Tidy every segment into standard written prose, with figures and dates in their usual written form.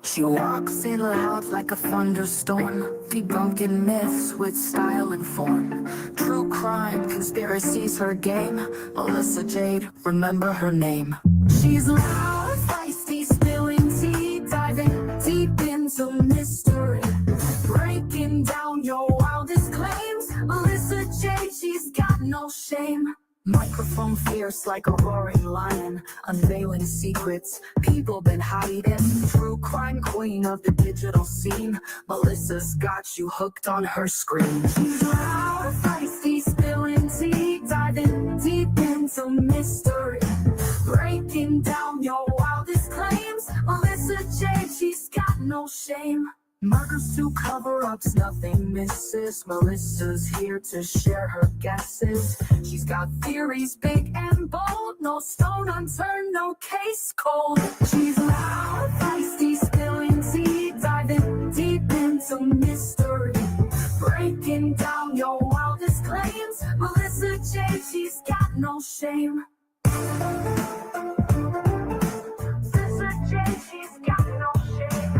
She walks in loud like a thunderstorm, debunking myths with style and form. True crime, conspiracies her game. Melissa Jade, remember her name. She's loud, feisty, spilling tea, diving deep into mystery, breaking down your wildest claims. Melissa Jade, she's got no shame. Microphone fierce like a roaring lion, unveiling secrets people been hiding. True crime queen of the digital scene, Melissa's got you hooked on her screen. She's loud, feisty, spilling tea, diving deep into mystery, breaking down your wildest claims. Melissa Jade, she's got no shame. Murders to cover-ups, nothing misses. Melissa's here to share her guesses. She's got theories big and bold, no stone unturned, no case cold. She's loud, feisty, spilling tea, diving deep into mystery, breaking down your wildest claims. Melissa Jade, she's got no shame. Melissa Jade, she's got no shame.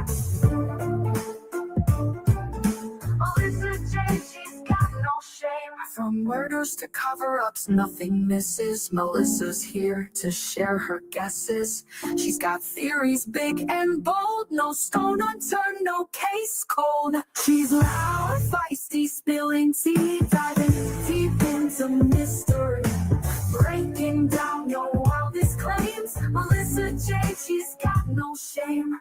Melissa Jade, she's got no shame. From murders to cover-ups, nothing misses. Melissa's here to share her guesses. She's got theories big and bold, no stone unturned, no case cold. She's loud, feisty, spilling tea, diving deep into mystery, breaking down your wildest claims. Melissa Jade, she's got no shame.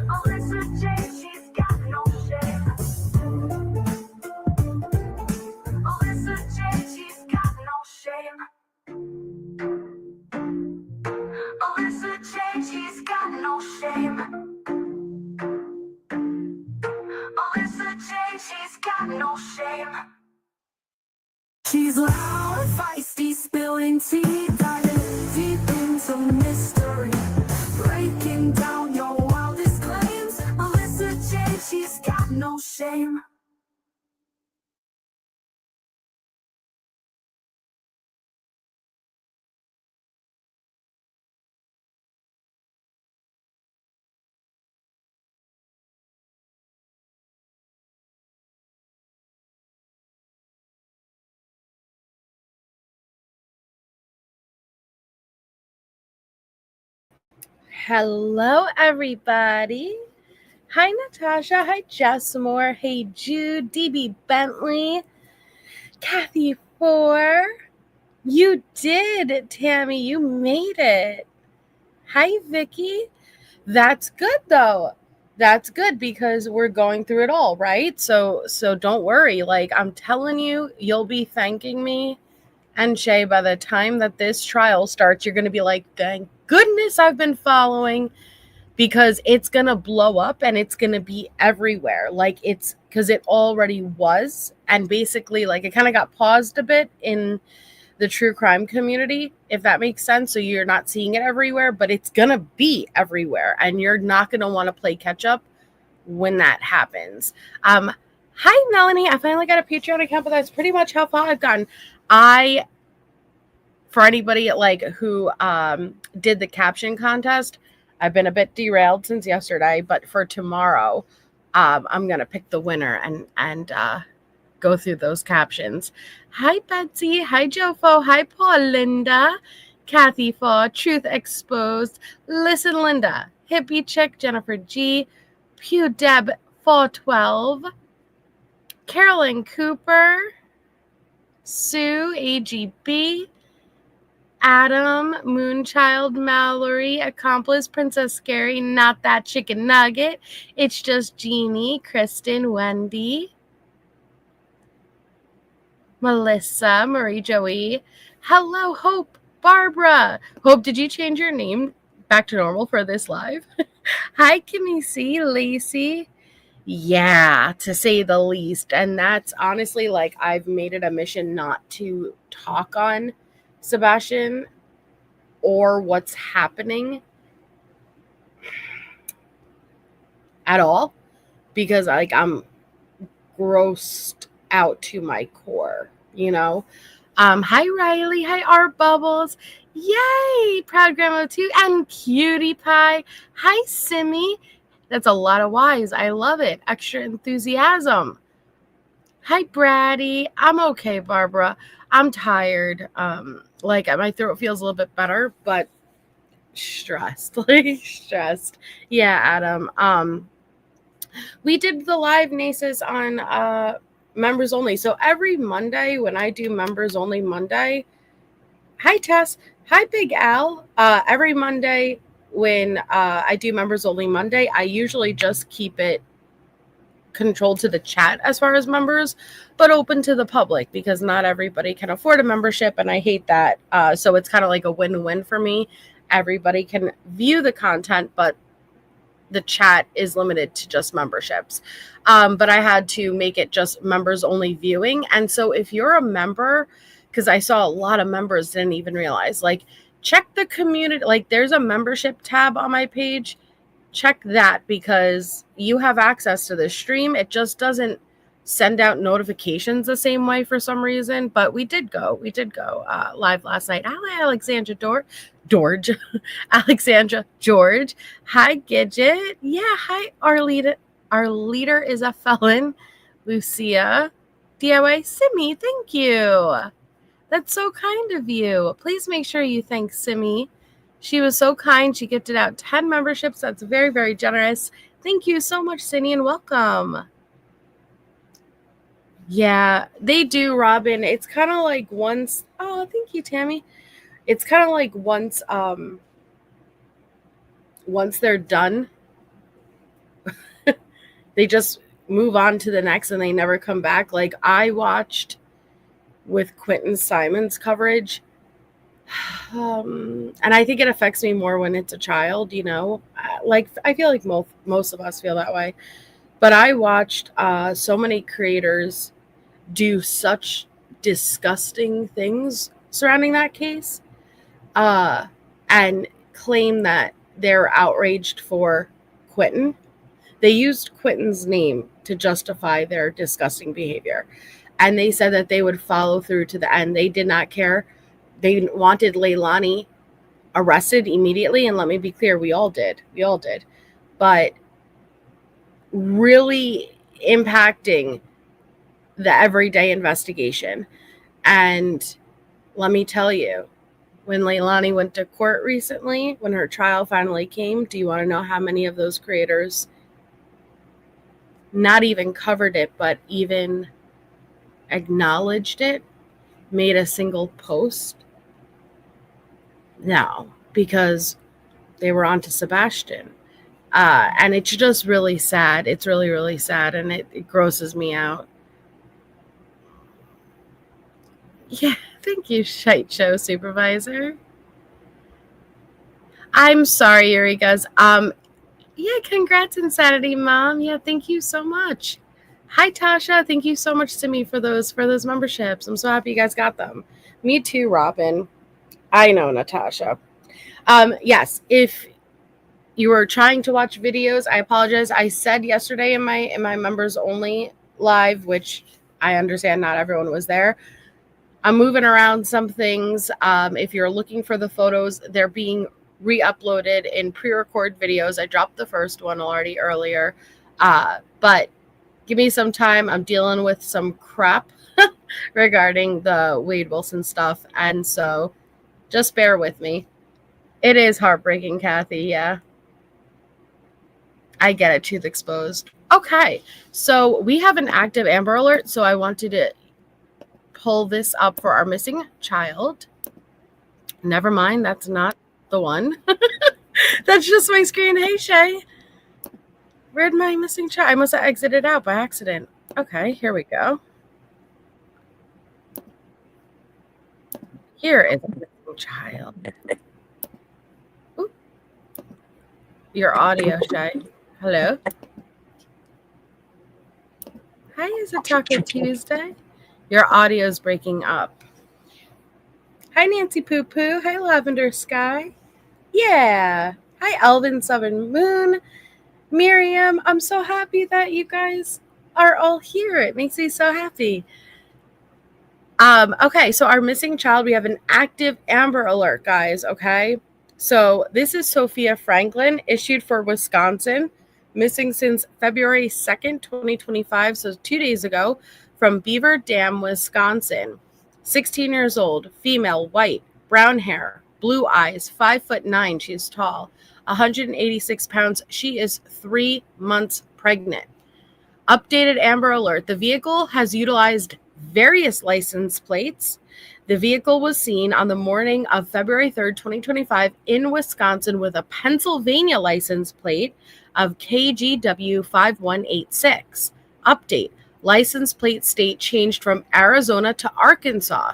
Melissa Jade, she's got no shame. Melissa Jade, she's got no shame. Melissa Jade, she's got no shame. Melissa Jade, she's got no shame. She's loud, feisty, spilling tea, diving deep into mystery, breaking down your wildest claims. Melissa Jade, she's got no shame. Hello, everybody. Hi, Natasha. Hi, Jessamore. Hey, Jude. DB Bentley. Kathy Four. You did, Tammy. You made it. Hi, Vicky. That's good, though. That's good because we're going through it all, right? So don't worry. Like, I'm telling you, you'll be thanking me and Shay by the time that this trial starts. You're going to be like, thank goodness I've been following, because it's going to blow up and it's going to be everywhere. Like, it's because it already was. And basically, like, it kind of got paused a bit in the true crime community, if that makes sense. So you're not seeing it everywhere, but it's going to be everywhere. And you're not going to want to play catch up when that happens. Hi, Melanie. I finally got a Patreon account, but that's pretty much how far I've gotten. For anybody like who did the caption contest, I've been a bit derailed since yesterday, but for tomorrow, I'm gonna pick the winner and go through those captions. Hi, Betsy. Hi, Jofo. Hi, Paul. Linda. Kathy for Truth Exposed. Listen, Linda. Hippie Chick. Jennifer G. Pew Deb 412. Carolyn Cooper. Sue AGB. Adam, Moonchild, Mallory, Accomplice, Princess Scary, Not That Chicken Nugget, It's Just Jeannie, Kristen, Wendy, Melissa, Marie Joey, hello, Hope, Barbara. Hope, did you change your name back to normal for this live? Hi, Kimmy C, Lacey. Yeah, to say the least. And that's honestly, like, I've made it a mission not to talk on Sebastian or what's happening at all, because like I'm grossed out to my core, you know. Hi, Riley. Hi, R Bubbles. Yay! Proud Grandma too. And Cutie Pie. Hi, Simmy. That's a lot of Y's. I love it. Extra enthusiasm. Hi, Braddy. I'm okay, Barbara. I'm tired. Like my throat feels a little bit better, but stressed. Like stressed. Yeah, Adam. We did the live NACES on members only. So every Monday when I do members only Monday, hi Tess, hi Big Al. Every Monday when I do members only Monday, I usually just keep it controlled to the chat as far as members, but open to the public because not everybody can afford a membership, and I hate that. So it's kind of like a win-win for me. Everybody can view the content, but the chat is limited to just memberships. But I had to make it just members only viewing. And so if you're a member, because I saw a lot of members didn't even realize, like, check the community, like there's a membership tab on my page. Check that because you have access to the stream. It just doesn't send out notifications the same way for some reason, but we did go live last night. Hi, Alexandra George. Alexandra George. Hi, Gidget. Yeah, hi, our leader is a felon. Lucia. DIY Simi, thank you. That's so kind of you. Please make sure you thank Simi. She was so kind. She gifted out 10 memberships. That's very, very generous. Thank you so much, Cindy, and welcome. Yeah, they do, Robin. It's kind of like once. Oh, thank you, Tammy. It's kind of like once they're done, they just move on to the next and they never come back. Like I watched with Quentin Simon's coverage. And I think it affects me more when it's a child, you know, like I feel like most of us feel that way. But I watched so many creators do such disgusting things surrounding that case and claim that they're outraged for Quentin. They used Quentin's name to justify their disgusting behavior. And they said that they would follow through to the end. They did not care. They wanted Leilani arrested immediately. And let me be clear, we all did. But really impacting the everyday investigation. And let me tell you, when Leilani went to court recently, when her trial finally came, do you want to know how many of those creators not even covered it, but even acknowledged it, made a single post? No, because they were on to Sebastian. And it's just really sad. It's really, really sad. And it grosses me out. Yeah, thank you, Shite Show Supervisor. I'm sorry, Eureka's. Yeah, congrats, Insanity Mom. Yeah, thank you so much. Hi, Tasha. Thank you so much to me for those memberships. I'm so happy you guys got them. Me too, Robin. I know, Natasha. Yes, if you were trying to watch videos, I apologize. I said yesterday in my members only live, which I understand not everyone was there. I'm moving around some things. If you're looking for the photos, they're being re-uploaded in pre-record videos. I dropped the first one already earlier. But give me some time. I'm dealing with some crap regarding the Wade Wilson stuff. And so just bear with me. It is heartbreaking, Kathy. Yeah. I get it. Tooth exposed. Okay. So we have an active Amber Alert. So I wanted to pull this up for our missing child. Never mind. That's not the one. That's just my screen. Hey, Shay. Where'd my missing child? I must have exited out by accident. Okay, here we go. Here is a missing child. Ooh. Your audio, Shay. Hello. Hi, is it Taco Tuesday? Your audio is breaking up. Hi, Nancy Poo Poo. Hi, Lavender Sky. Yeah. Hi, Elvin Southern Moon. Miriam, I'm so happy that you guys are all here. It makes me so happy. Okay, so our missing child, we have an active Amber Alert, guys, okay? So this is Sophia Franklin, issued for Wisconsin, missing since February 2nd, 2025, so 2 days ago, from Beaver Dam, Wisconsin. 16 years old, female, white, brown hair, blue eyes, 5'9", she is tall, 186 pounds. She is 3 months pregnant. Updated Amber Alert. The vehicle has utilized various license plates. The vehicle was seen on the morning of February 3rd, 2025 in Wisconsin with a Pennsylvania license plate of KGW 5186. Update. License plate state changed from Arizona to Arkansas.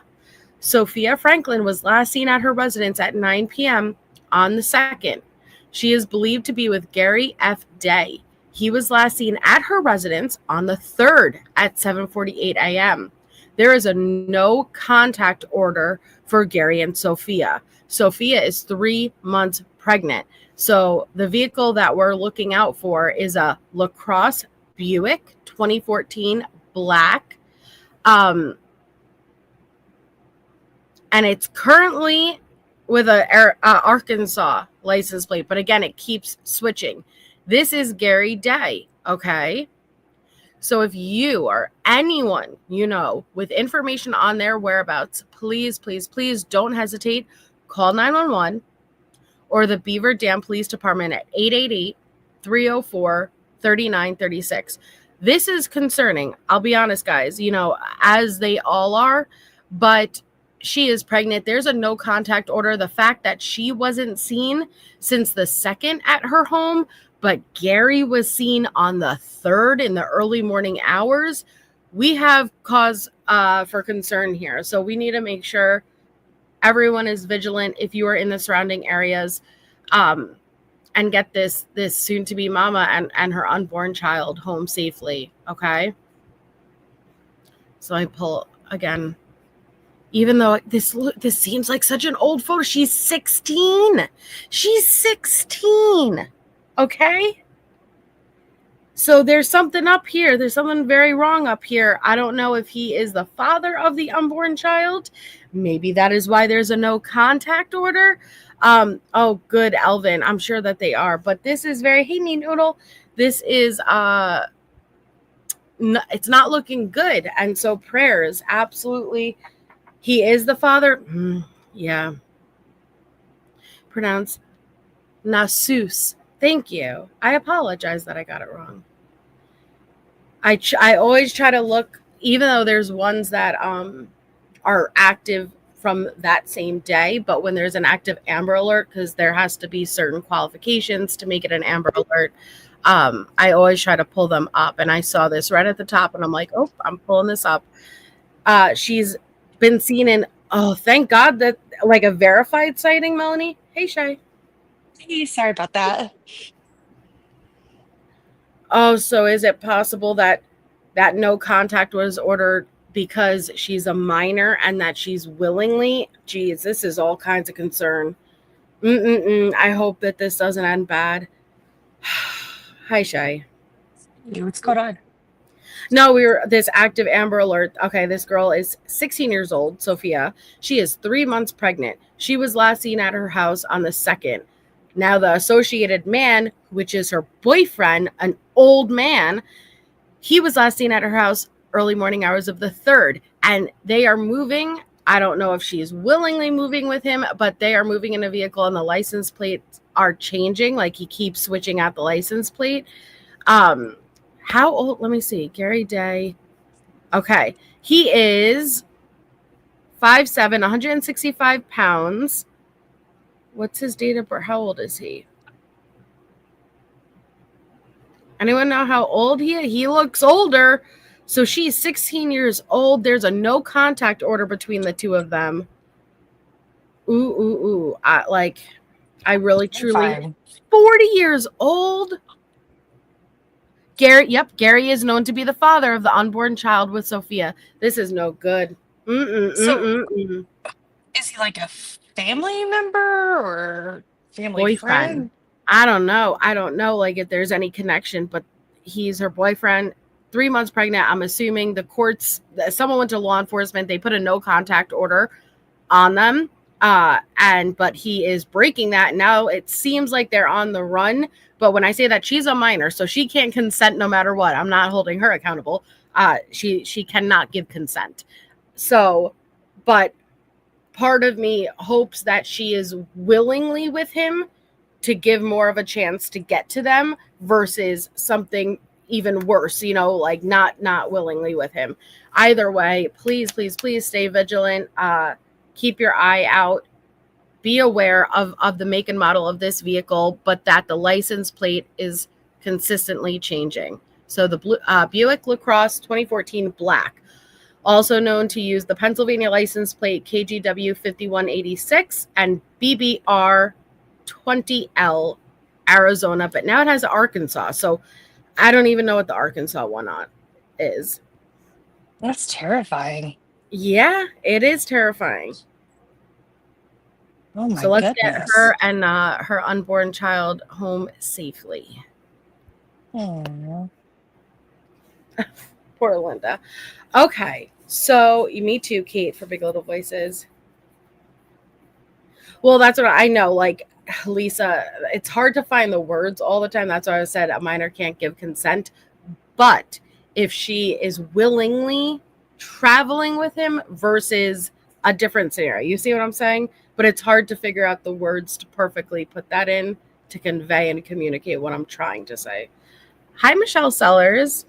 Sophia Franklin was last seen at her residence at 9 p.m. on the 2nd. She is believed to be with Gary F. Day. He was last seen at her residence on the 3rd at 7:48 a.m. There is a no contact order for Gary and Sophia. Sophia is 3 months pregnant. So the vehicle that we're looking out for is a LaCrosse Buick 2014 black. And it's currently with a Arkansas license plate. But again, it keeps switching. This is Gary Day, okay? So if you or anyone you know with information on their whereabouts, please, please, please don't hesitate. Call 911 or the Beaver Dam Police Department at 888-304-3936. This is concerning. I'll be honest, guys, as they all are, but she is pregnant. There's a no contact order. The fact that she wasn't seen since the 2nd at her home, but Gary was seen on the 3rd in the early morning hours, we have cause for concern here. So we need to make sure everyone is vigilant if you are in the surrounding areas, and get this soon-to-be mama and her unborn child home safely, okay? So I pull again. Even though this seems like such an old photo, she's 16. She's 16. Okay? So there's something up here. There's something very wrong up here. I don't know if he is the father of the unborn child. Maybe that is why there's a no contact order. Oh, good, Elvin. I'm sure that they are. But this is very, hey, Noodle. This is, it's not looking good. And so prayers, absolutely. He is the father. Yeah. Pronounced Nasus. Thank you. I apologize that I got it wrong. I always try to look, even though there's ones that are active from that same day, but when there's an active Amber Alert, because there has to be certain qualifications to make it an Amber Alert, I always try to pull them up. And I saw this right at the top, and I'm like, oh, I'm pulling this up. She's been seen in, oh, thank God that, like, a verified sighting, Melanie. Hey, Shay. Hey, sorry about that. Oh, so is it possible that no contact was ordered because she's a minor and that she's willingly? Geez, this is all kinds of concern. I hope that this doesn't end bad. Hi, Shay. What's going on? No, this active Amber Alert. Okay, this girl is 16 years old, Sophia. She is 3 months pregnant. She was last seen at her house on the 2nd. Now, the associated man, which is her boyfriend, an old man, he was last seen at her house early morning hours of the 3rd. And they are moving. I don't know if she's willingly moving with him, but they are moving in a vehicle and the license plates are changing. Like, he keeps switching out the license plate. How old? Let me see. Gary Day. Okay. He is 5'7", 165 pounds. What's his date of birth? How old is he? Anyone know how old he is? He looks older. So she's 16 years old. There's a no contact order between the two of them. Ooh. I really, truly. 40 years old. Gary is known to be the father of the unborn child with Sophia. This is no good. So, is he like a family member or family friend? I don't know. Like, if there's any connection, but he's her boyfriend. 3 months pregnant. I'm assuming the courts, someone went to law enforcement, they put a no contact order on them. But he is breaking that. Now it seems like they're on the run. But when I say that, she's a minor, so she can't consent no matter what. I'm not holding her accountable. She cannot give consent. So, but part of me hopes that she is willingly with him to give more of a chance to get to them versus something even worse, like not willingly with him. Either way, please stay vigilant. Keep your eye out. Be aware of the make and model of this vehicle, but that the license plate is consistently changing. So the Buick LaCrosse 2014 black, also known to use the Pennsylvania license plate KGW 5186 and BBR 20L Arizona, but now it has Arkansas. So I don't even know what the Arkansas one is. That's terrifying. Yeah, it is terrifying. Oh my So let's goodness. get her and her unborn child home safely. Aww. Poor Linda. Okay, so me too, Kate, for Big Little Voices. Well, that's what I know. Like, Lisa, it's hard to find the words all the time. That's why I said a minor can't give consent. But if she is willingly traveling with him versus a different scenario, you see what I'm saying? But it's hard to figure out the words to perfectly put that in to convey and communicate what I'm trying to say. Hi, Michelle Sellers.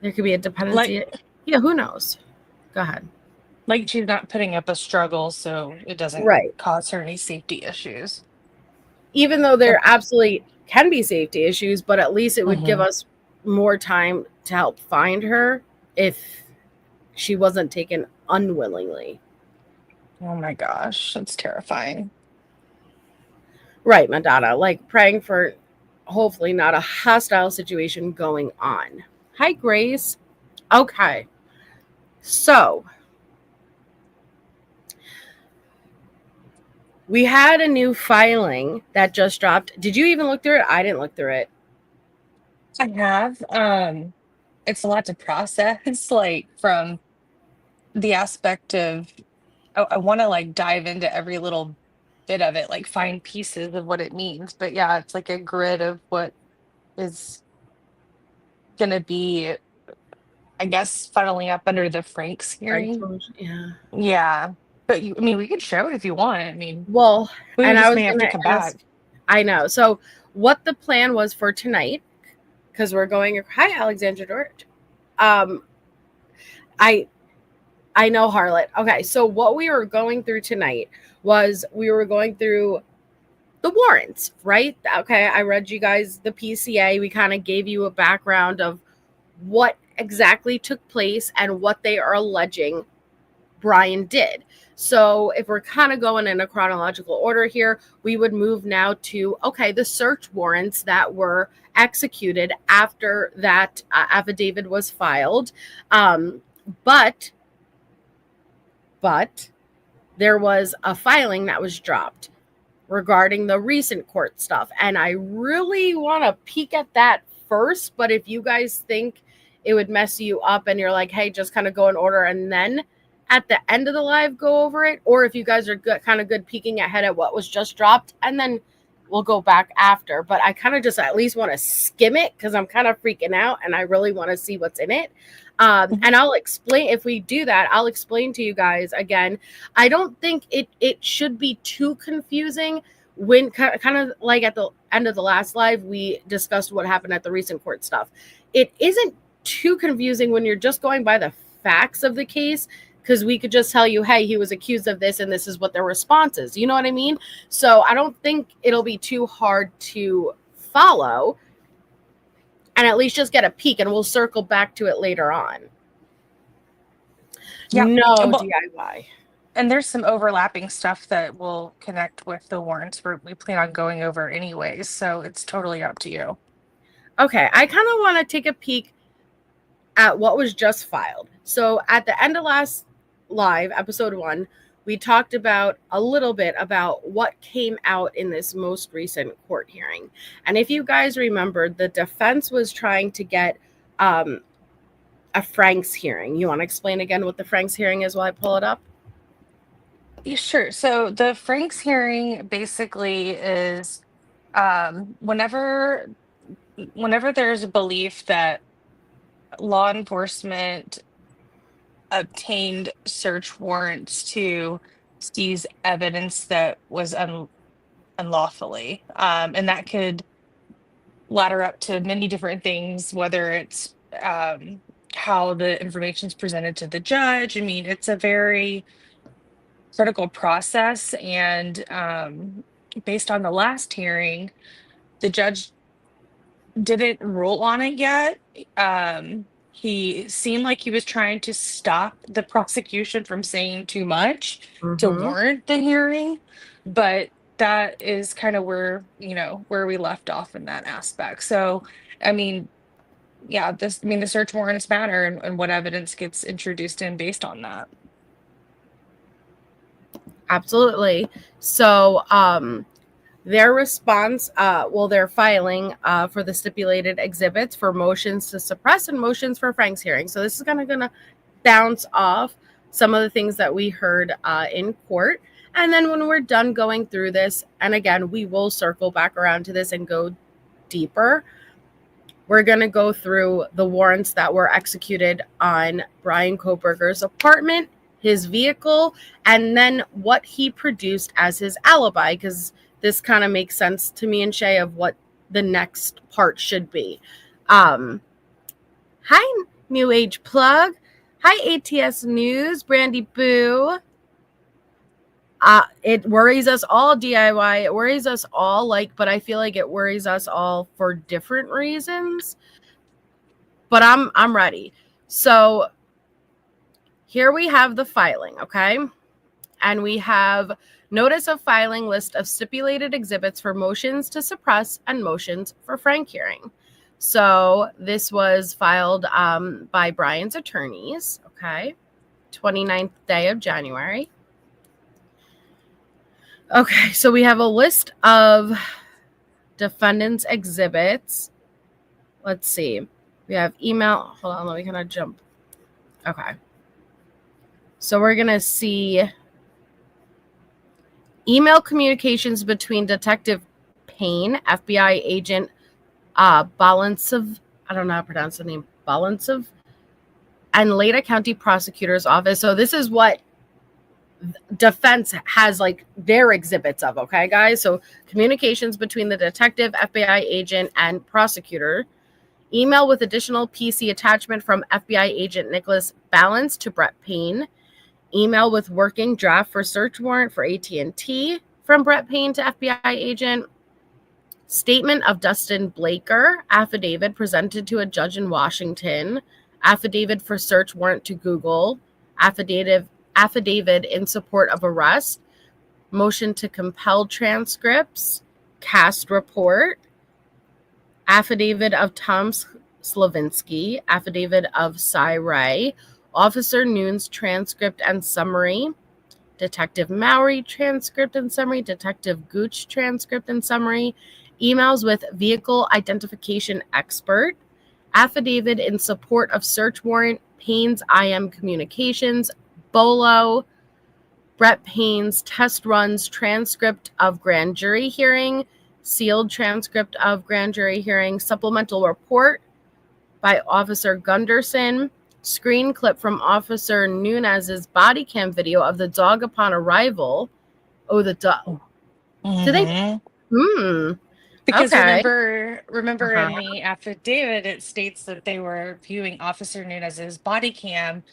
There could be a dependency. Yeah, who knows? Go ahead. Like she's not putting up a struggle, so it doesn't cause her any safety issues. Even though there absolutely can be safety issues, but at least it would give us more time to help find her if she wasn't taken unwillingly. Oh my gosh, that's terrifying. Right, Madonna. Like praying for hopefully not a hostile situation going on. Hi, Grace. Okay. So we had a new filing that just dropped. Did you even look through it? I didn't look through it. I have. It's a lot to process, like from the aspect of I want to like dive into every little bit of it, like find pieces of what it means. But yeah, it's like a grid of what is gonna be, I guess, funneling up under the Franks hearing. Yeah. But we could show it if you want. I mean, well, we and just I was may have to gonna come ask, back. I know. So what the plan was for tonight, because we're going. Hi, Alexandra George. I know, Harlot. Okay, so what we were going through tonight was we were going through the warrants, right? Okay, I read you guys the PCA. We kind of gave you a background of what exactly took place and what they are alleging Bryan did. So if we're kind of going in a chronological order here, we would move now to, the search warrants that were executed after that affidavit was filed. But there was a filing that was dropped regarding the recent court stuff. And I really want to peek at that first. But if you guys think it would mess you up and you're like, hey, just kind of go in order and then at the end of the live go over it, or if you guys are kind of good peeking ahead at what was just dropped, and then we'll go back after. But I kind of just at least want to skim it because I'm kind of freaking out and I really want to see what's in it. And I'll explain, if we do that, I'll explain to you guys again. I don't think it should be too confusing when kind of like at the end of the last live, we discussed what happened at the recent court stuff. It isn't too confusing when you're just going by the facts of the case, because we could just tell you, hey, he was accused of this and this is what their response is. You know what I mean? So I don't think it'll be too hard to follow, and at least just get a peek, and we'll circle back to it later on. Yeah. No DIY. And there's some overlapping stuff that will connect with the warrants we plan on going over anyways. So it's totally up to you. Okay. I kind of want to take a peek at what was just filed. So at the end of last live, episode 1, we talked about a little bit about what came out in this most recent court hearing. And if you guys remember, the defense was trying to get a Franks hearing. You want to explain again what the Franks hearing is while I pull it up? Yeah, sure. So the Franks hearing basically is whenever there's a belief that law enforcement obtained search warrants to seize evidence that was unlawfully, and that could ladder up to many different things, whether it's how the information is presented to the judge. I mean, it's a very critical process, and based on the last hearing, the judge didn't rule on it yet. He seemed like he was trying to stop the prosecution from saying too much to warrant the hearing, but that is kind of where, where we left off in that aspect. So, I mean, yeah, the search warrants matter, and what evidence gets introduced in based on that. Absolutely. So, their response, they're filing for the stipulated exhibits for motions to suppress and motions for Frank's hearing. So this is kind of going to bounce off some of the things that we heard in court. And then when we're done going through this, and again, we will circle back around to this and go deeper, we're going to go through the warrants that were executed on Bryan Kohberger's apartment, his vehicle, and then what he produced as his alibi, because this kind of makes sense to me and Shay of what the next part should be. Hi, New Age Plug. Hi, ATS News. Brandy Boo. It worries us all, DIY. It worries us all, but I feel like it worries us all for different reasons. But I'm ready. So here we have the filing, okay? And we have notice of filing list of stipulated exhibits for motions to suppress and motions for Frank hearing. So this was filed by Bryan's attorneys, okay? 29th day of January. Okay, so we have a list of defendants' exhibits. Let's see. We have email. Hold on, let me kind of jump. Okay. So we're going to see email communications between Detective Payne, FBI agent Balancev, I don't know how to pronounce the name, Balancev, and Leda County Prosecutor's Office. So this is what defense has their exhibits of, okay, guys? So communications between the detective, FBI agent, and prosecutor. Email with additional PC attachment from FBI agent Nicholas Balance to Brett Payne. Email with working draft for search warrant for AT&T from Brett Payne to FBI agent. Statement of Dustin Blaker, affidavit presented to a judge in Washington. Affidavit for search warrant to Google. Affidavit in support of arrest. Motion to compel transcripts. Cast report. Affidavit of Tom Slavinsky. Affidavit of Cy Ray. Officer Noon's transcript and summary. Detective Mowry transcript and summary. Detective Gooch transcript and summary. Emails with vehicle identification expert. Affidavit in support of search warrant. Payne's IM Communications. Bolo. Brett Payne's test runs transcript of grand jury hearing. Sealed transcript of grand jury hearing. Supplemental report by Officer Gunderson. Screen clip from Officer Nunez's body cam video of the dog upon arrival. Oh, the dog. Mm-hmm. Do they? Because okay. remember in the affidavit, it states that they were viewing Officer Nunez's body cam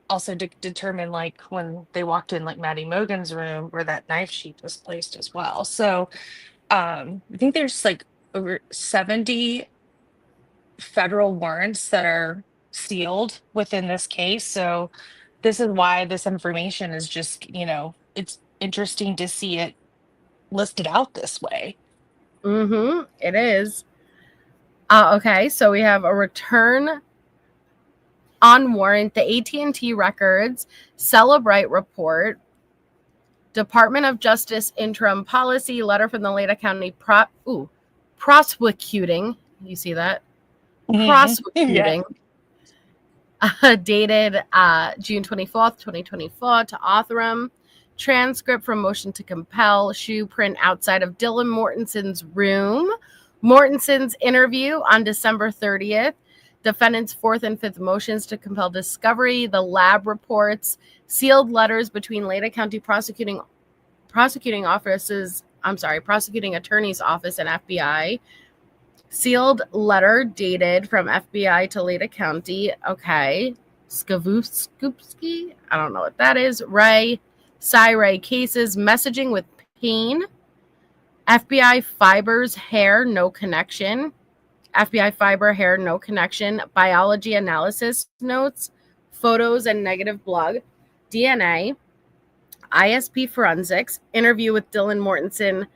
also to determine when they walked in Maddie Mogen's room where that knife sheath was placed as well. So I think there's over 70 federal warrants that are sealed within this case. So this is why this information is just, it's interesting to see it listed out this way. It is. Okay, so we have a return on warrant, the AT&T records, Celebrite report, Department of Justice interim policy, letter from the Leda County prosecuting, you see that? Yeah. Prosecuting, dated June 24th, 2024 to Othram. Transcript from motion to compel, shoe print outside of Dylan Mortenson's room. Mortenson's interview on December 30th. Defendant's fourth and fifth motions to compel discovery, the lab reports, sealed letters between Leda County prosecuting attorney's office and FBI. Sealed letter dated from FBI to Leda County. Okay. Skavoopski. I don't know what that is. Ray cases. Messaging with pain. FBI fibers hair, no connection. FBI fiber hair, no connection. Biology analysis notes. Photos and negative blood. DNA. ISP forensics. Interview with Dylan Mortenson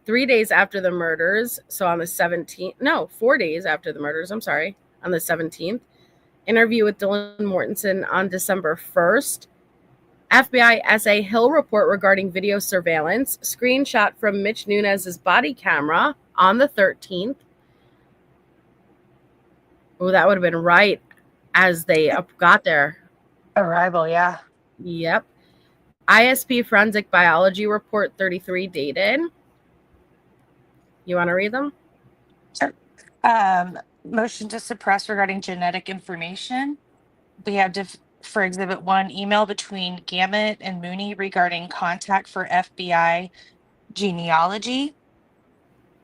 3 days after the murders. So on the 17th, 4 days after the murders, on the 17th. Interview with Dylan Mortenson on December 1st. FBI SA Hill report regarding video surveillance. Screenshot from Mitch Nunez's body camera on the 13th. Oh, that would have been right as they got their Arrival, yeah. Yep. ISP forensic biology report 33 dated. You want to read them? Sure. Motion to suppress regarding genetic information. We have for Exhibit 1, email between Gamut and Mooney regarding contact for FBI genealogy.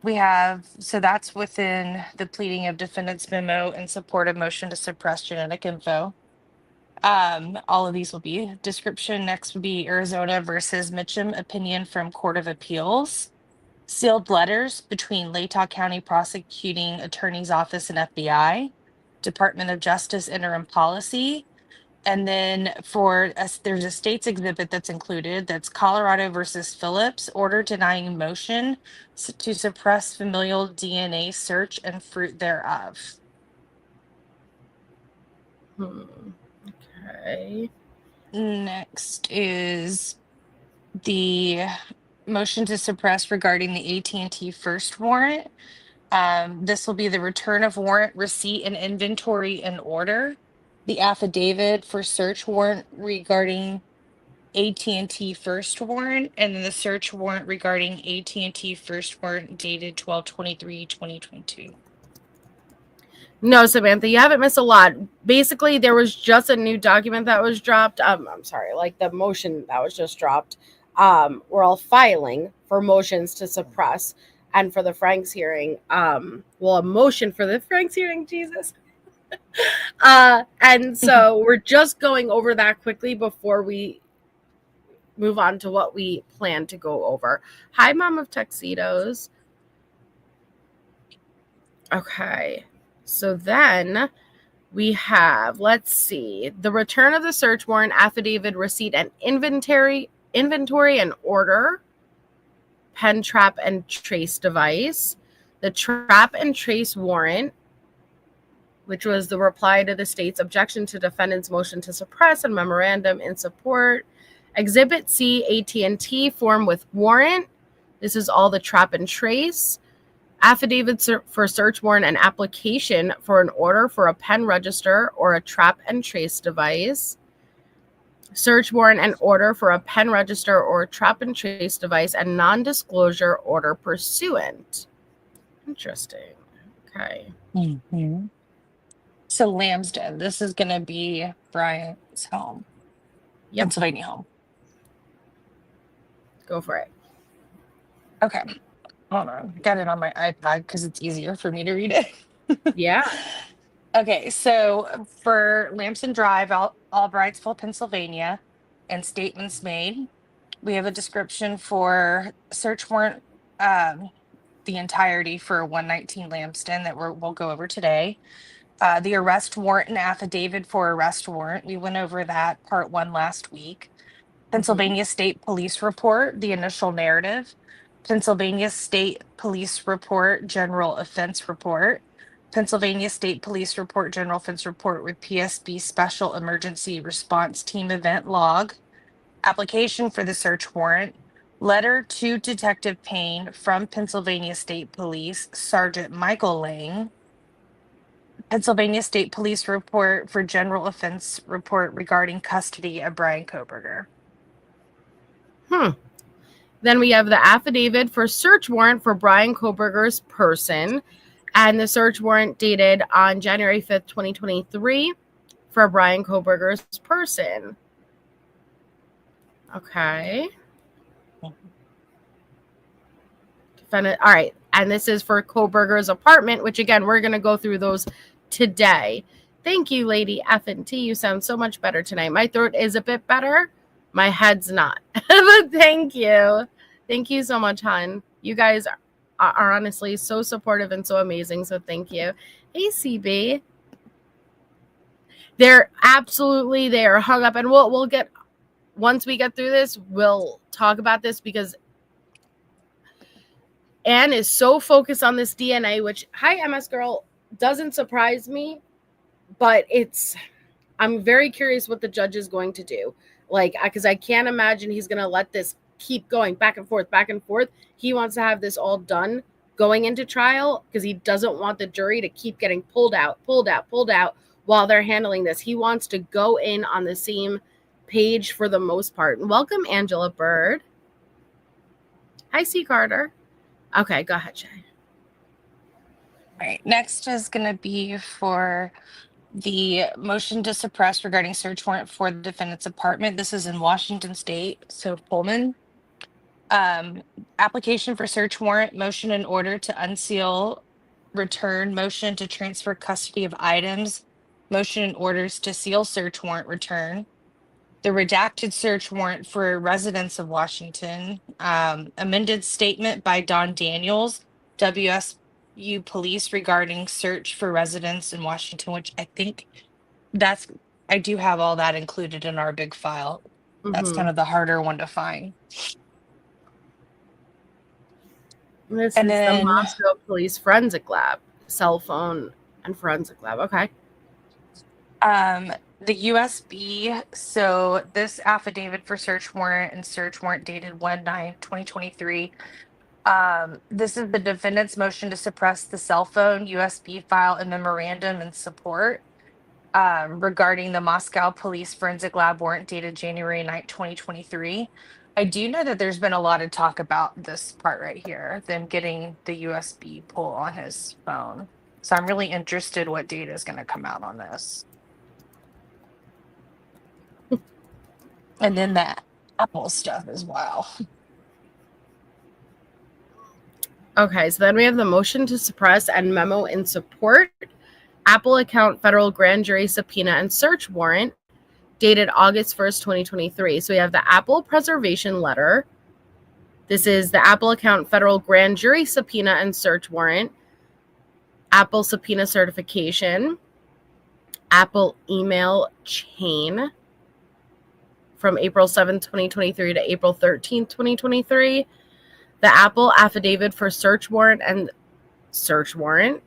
So that's within the pleading of defendant's memo in support of motion to suppress genetic info. All of these will be description. Next would be Arizona versus Mitchum opinion from Court of Appeals. Sealed letters between Latah County Prosecuting Attorney's Office and FBI, Department of Justice interim policy. And then there's a state's exhibit that's included. That's Colorado versus Phillips, order denying motion to suppress familial DNA search and fruit thereof. Okay. Next is the motion to suppress regarding the AT&T first warrant. This will be the return of warrant, receipt, and inventory in order. The affidavit for search warrant regarding AT&T first warrant, and then the search warrant regarding AT&T first warrant dated 12/23/2022. No, Samantha, you haven't missed a lot. Basically, there was just a new document that was dropped. Like the motion that was just dropped. We're all filing for motions to suppress and for the Franks hearing. A motion for the Franks hearing, Jesus. And so we're just going over that quickly before we move on to what we plan to go over. Hi, Mom of Tuxedos. Okay. So then we have, let's see, the return of the search warrant, affidavit, receipt, and inventory and order, pen, trap, and trace device, the trap and trace warrant, which was the reply to the state's objection to defendant's motion to suppress and memorandum in support, Exhibit C, AT&T form with warrant. This is all the trap and trace. Affidavits for search warrant and application for an order for a pen register or a trap and trace device. Search warrant and order for a pen register or trap and trace device and non-disclosure order pursuant. Interesting. Okay. Mm-hmm. So Lambsden, this is going to be Brian's home. Yep. Pennsylvania home. Go for it. Okay. Hold on. Got it on my iPad because it's easier for me to read it. Yeah. Okay. So for Lambsden Drive, Albrightsville, Pennsylvania, and statements made, we have a description for search warrant, the entirety for 119 Lambsden that we'll go over today. The arrest warrant and affidavit for arrest warrant. We went over that part 1 last week. Pennsylvania State Police Report, the initial narrative. Pennsylvania State Police Report, General Offense Report. Pennsylvania State Police Report, General Offense Report with PSB Special Emergency Response Team Event Log. application for the search warrant, letter to Detective Payne from Pennsylvania State Police, Sergeant Michael Lang, Pennsylvania State Police report for general offense report regarding custody of Bryan Kohberger. Then we have the affidavit for search warrant for Bryan Kohberger's person, and the search warrant dated on January 5th, 2023 for Bryan Kohberger's person. Okay. Defendant. All right. And this is for Kohberger's apartment, which again, we're going to go through those today. Thank you, Lady F&T. You sound so much better tonight. My throat is a bit better. My head's not. But thank you. Thank you so much, hon. You guys are honestly so supportive and so amazing. So thank you. Hey, CB. They are hung up. And we'll get, once we get through this, we'll talk about this because Anne is so focused on this DNA, which, hi, MS girl, doesn't surprise me. But I'm very curious what the judge is going to do. Like, because I can't imagine he's going to let this keep going back and forth, back and forth. He wants to have this all done going into trial because he doesn't want the jury to keep getting pulled out while they're handling this. He wants to go in on the same page for the most part. Welcome, Angela Bird. Hi, C. Carter. Okay, go ahead, Shay. All right, next is going to be for the motion to suppress regarding search warrant for the defendant's apartment. This is in Washington State, so Pullman. Application for search warrant, motion in order to unseal, return, motion to transfer custody of items, motion in orders to seal search warrant, return. The redacted search warrant for residents of Washington, amended statement by Don Daniels, WSU Police regarding search for residents in Washington, which I think I do have all that included in our big file. That's kind of the harder one to find. This is the Moscow Police Forensic Lab, cell phone and forensic lab. Okay. The USB, so this affidavit for search warrant and search warrant dated 1/9/2023. This is the defendant's motion to suppress the cell phone, USB file, and memorandum in support regarding the Moscow Police Forensic Lab warrant dated January 9th, 2023. I do know that there's been a lot of talk about this part right here, them getting the USB pull on his phone. So I'm really interested what data is going to come out on this. And then that Apple stuff as well. Okay, so then we have the motion to suppress and memo in support. Apple account federal grand jury subpoena and search warrant dated August 1st, 2023. So we have the Apple preservation letter. This is the Apple account federal grand jury subpoena and search warrant. Apple subpoena certification. Apple email chain from April 7th, 2023 to April 13th, 2023. The Apple affidavit for search warrant and search warrant,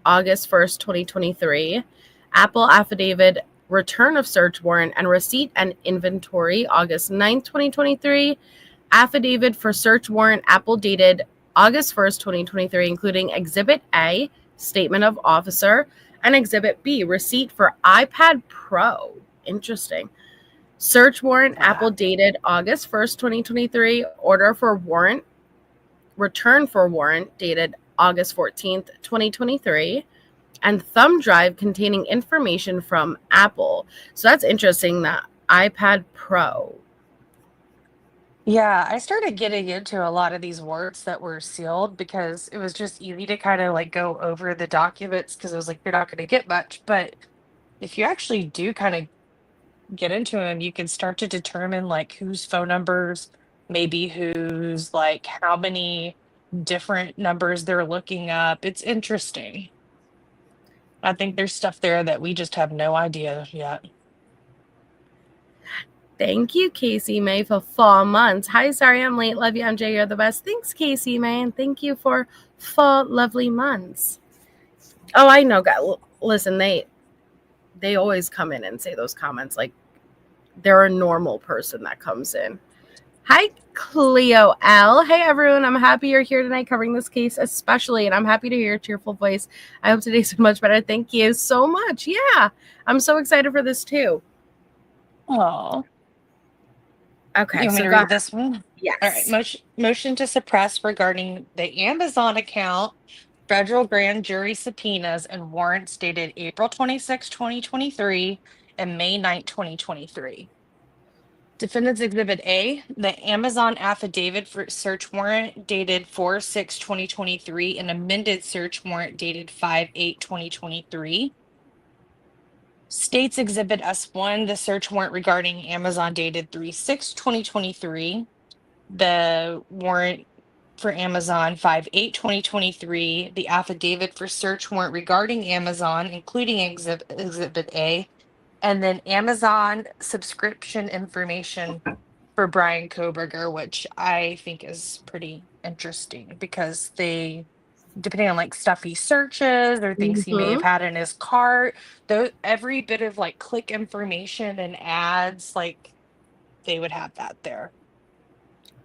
August 1st, 2023. Apple affidavit return of search warrant and receipt and inventory, August 9th, 2023. Affidavit for search warrant, Apple dated August 1st, 2023, including Exhibit A, statement of officer, and Exhibit B, receipt for iPad Pro. Interesting. Search warrant, Apple dated August 1st, 2023. Order for warrant, return for warrant dated August 14th, 2023. And thumb drive containing information from Apple. So that's interesting, that iPad Pro. Yeah, I started getting into a lot of these warrants that were sealed because it was just easy to kind of like go over the documents because it was like, you're not going to get much. But if you actually do kind of get into them, you can start to determine like whose phone numbers, maybe who's like how many different numbers they're looking up. It's interesting. I think there's stuff there that we just have no idea yet. Thank you, Casey May, for 4 months. Hi, sorry I'm late. Love you, MJ. You're the best. Thanks, Casey May, and thank you for 4 lovely months. Oh, I know. God, listen, they always come in and say those comments. Like, they're a normal person that comes in. Hi, Cleo L. Hey, everyone. I'm happy you're here tonight covering this case, especially, and I'm happy to hear your cheerful voice. I hope today's much better. Thank you so much. Yeah, I'm so excited for this, too. Oh. Okay, You want me so to go read ahead. this one? Yes. All right. Motion to suppress regarding the Amazon account, federal grand jury subpoenas, and warrants dated April 26, 2023 and May 9, 2023. Defendants Exhibit A, the Amazon affidavit for search warrant dated 4/6/2023 and amended search warrant dated 5/8/2023. States Exhibit S1, the search warrant regarding Amazon dated 3/6/2023. The warrant for Amazon 5/8/2023. The affidavit for search warrant regarding Amazon, including Exhibit A, and then Amazon subscription information for Bryan Kohberger, which I think is pretty interesting because they, depending on like stuff he searches or things he may have had in his cart, though every bit of like click information and ads, like they would have that there.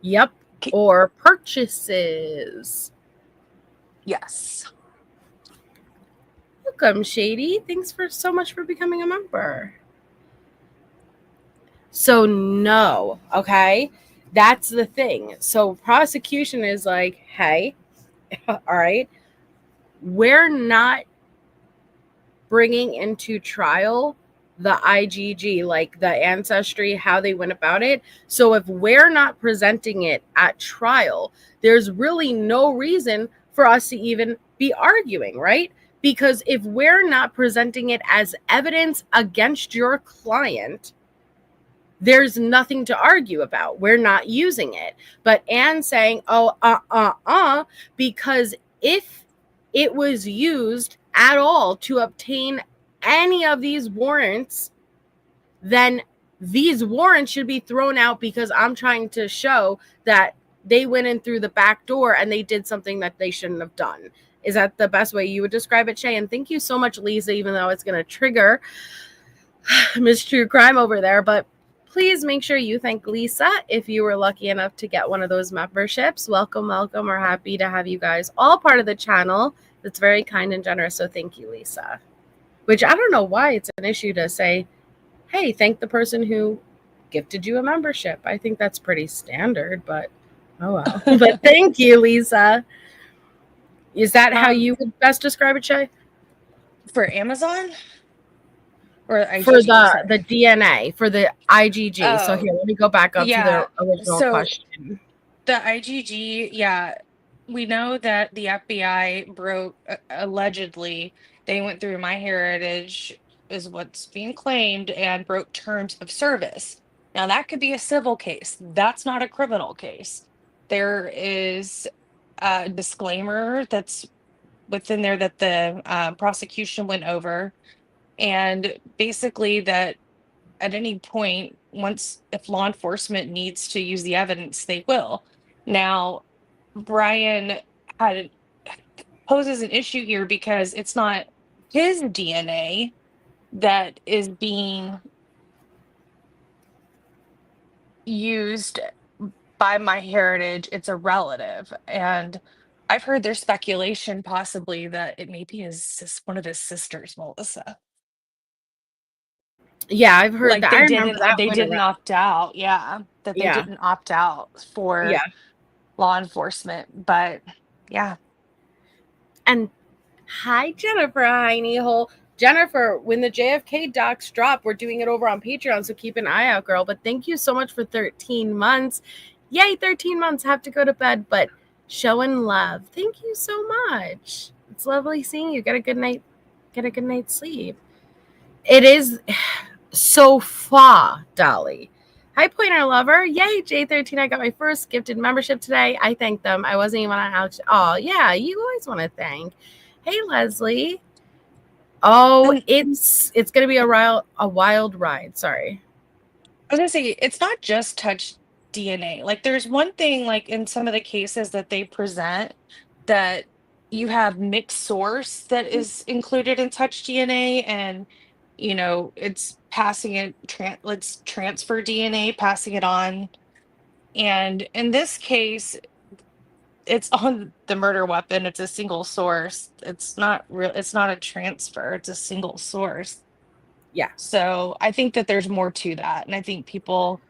Yep. Or purchases. Yes. Welcome, Shady. Thanks for so much for becoming a member. So no, okay? That's the thing. So prosecution is like, hey, all right, we're not bringing into trial the IGG, like the ancestry, how they went about it. So if we're not presenting it at trial, there's really no reason for us to even be arguing, right? Because if we're not presenting it as evidence against your client, there's nothing to argue about. We're not using it. But Anne saying, because if it was used at all to obtain any of these warrants, then these warrants should be thrown out because I'm trying to show that they went in through the back door and they did something that they shouldn't have done. Is that the best way you would describe it, Shay? And thank you so much, Lisa, even though it's going to trigger Miss True Crime over there. But please make sure you thank Lisa if you were lucky enough to get one of those memberships. Welcome. We're happy to have you guys all part of the channel. That's very kind and generous. So thank you, Lisa. Which I don't know why it's an issue to say, hey, thank the person who gifted you a membership. I think that's pretty standard, but oh well. But thank you, Lisa. Is that how you would best describe it, Shay? For Amazon? Or IGG, for the DNA, for the IGG. Oh, so here, let me go back up to the original question. The IGG, yeah, we know that the FBI broke, allegedly, they went through MyHeritage, is what's being claimed, and broke terms of service. Now, that could be a civil case. That's not a criminal case. There is a disclaimer that's within there that the prosecution went over. And basically, that at any point, if law enforcement needs to use the evidence, they will. Now, Bryan poses an issue here because it's not his DNA that is being used by MyHeritage, it's a relative. And I've heard there's speculation possibly that it may be one of his sisters, Melissa. Yeah, I've heard Like that. they didn't opt out. Yeah, that they didn't opt out for law enforcement. But yeah. And hi, Jennifer Heine Hole. Jennifer, when the JFK docs drop, we're doing it over on Patreon, so keep an eye out, girl. But thank you so much for 13 months. Yay, 13 months. Have to go to bed, but showing love. Thank you so much. It's lovely seeing you. Get a good night's sleep. It is so far, Dolly. Hi, Pointer Lover. Yay, J13. I got my first gifted membership today. I thanked them. I wasn't even on Alex. Oh, yeah, you always want to thank. Hey, Leslie. Oh, it's going to be a wild ride. Sorry. I was going to say, it's not just touch DNA. Like, there's one thing, like, in some of the cases that they present, that you have mixed source that is included in touch DNA, and it's passing it, let's transfer DNA, passing it on. And in this case, it's on the murder weapon. It's a single source. It's not real. It's not a transfer. It's a single source. Yeah. So I think that there's more to that. And I think people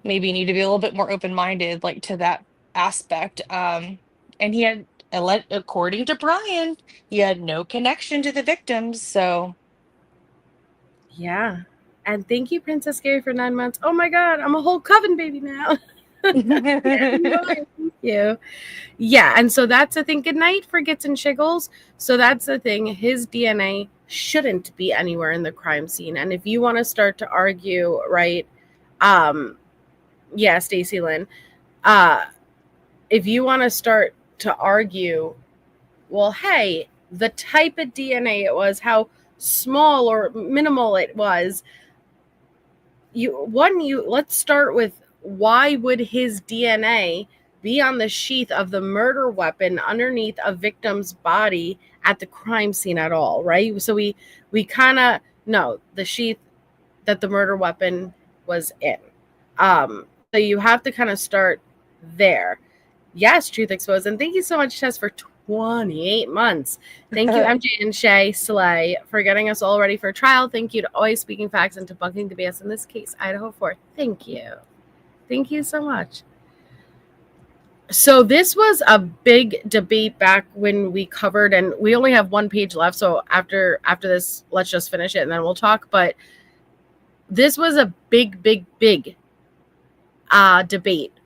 maybe need to be a little bit more open-minded, like to that aspect. And he had, according to Bryan, he had no connection to the victims. So Yeah. And thank you, Princess Gary, for 9 months. Oh my God, I'm a whole coven baby now. Thank you. Yeah, and so that's the thing. Good night for Gits and Shiggles. So that's the thing. His DNA shouldn't be anywhere in the crime scene. And if you want to start to argue, right? Yeah, Stacy Lynn. If you want to start to argue, well, hey, the type of DNA it was, how small or minimal it was. Let's start with, why would his DNA be on the sheath of the murder weapon underneath a victim's body at the crime scene at all, right? So we kind of know the sheath that the murder weapon was in. So you have to kind of start there. Yes, Truth Exposed. And thank you so much, Tess, for 28 months. Thank you, MJ and Shay Slay, for getting us all ready for trial. Thank you to Always Speaking Facts and debunking the BS in this case, Idaho 4. Thank you. Thank you so much. So this was a big debate back when we covered, and we only have one page left. So after this, let's just finish it and then we'll talk. But this was a big debate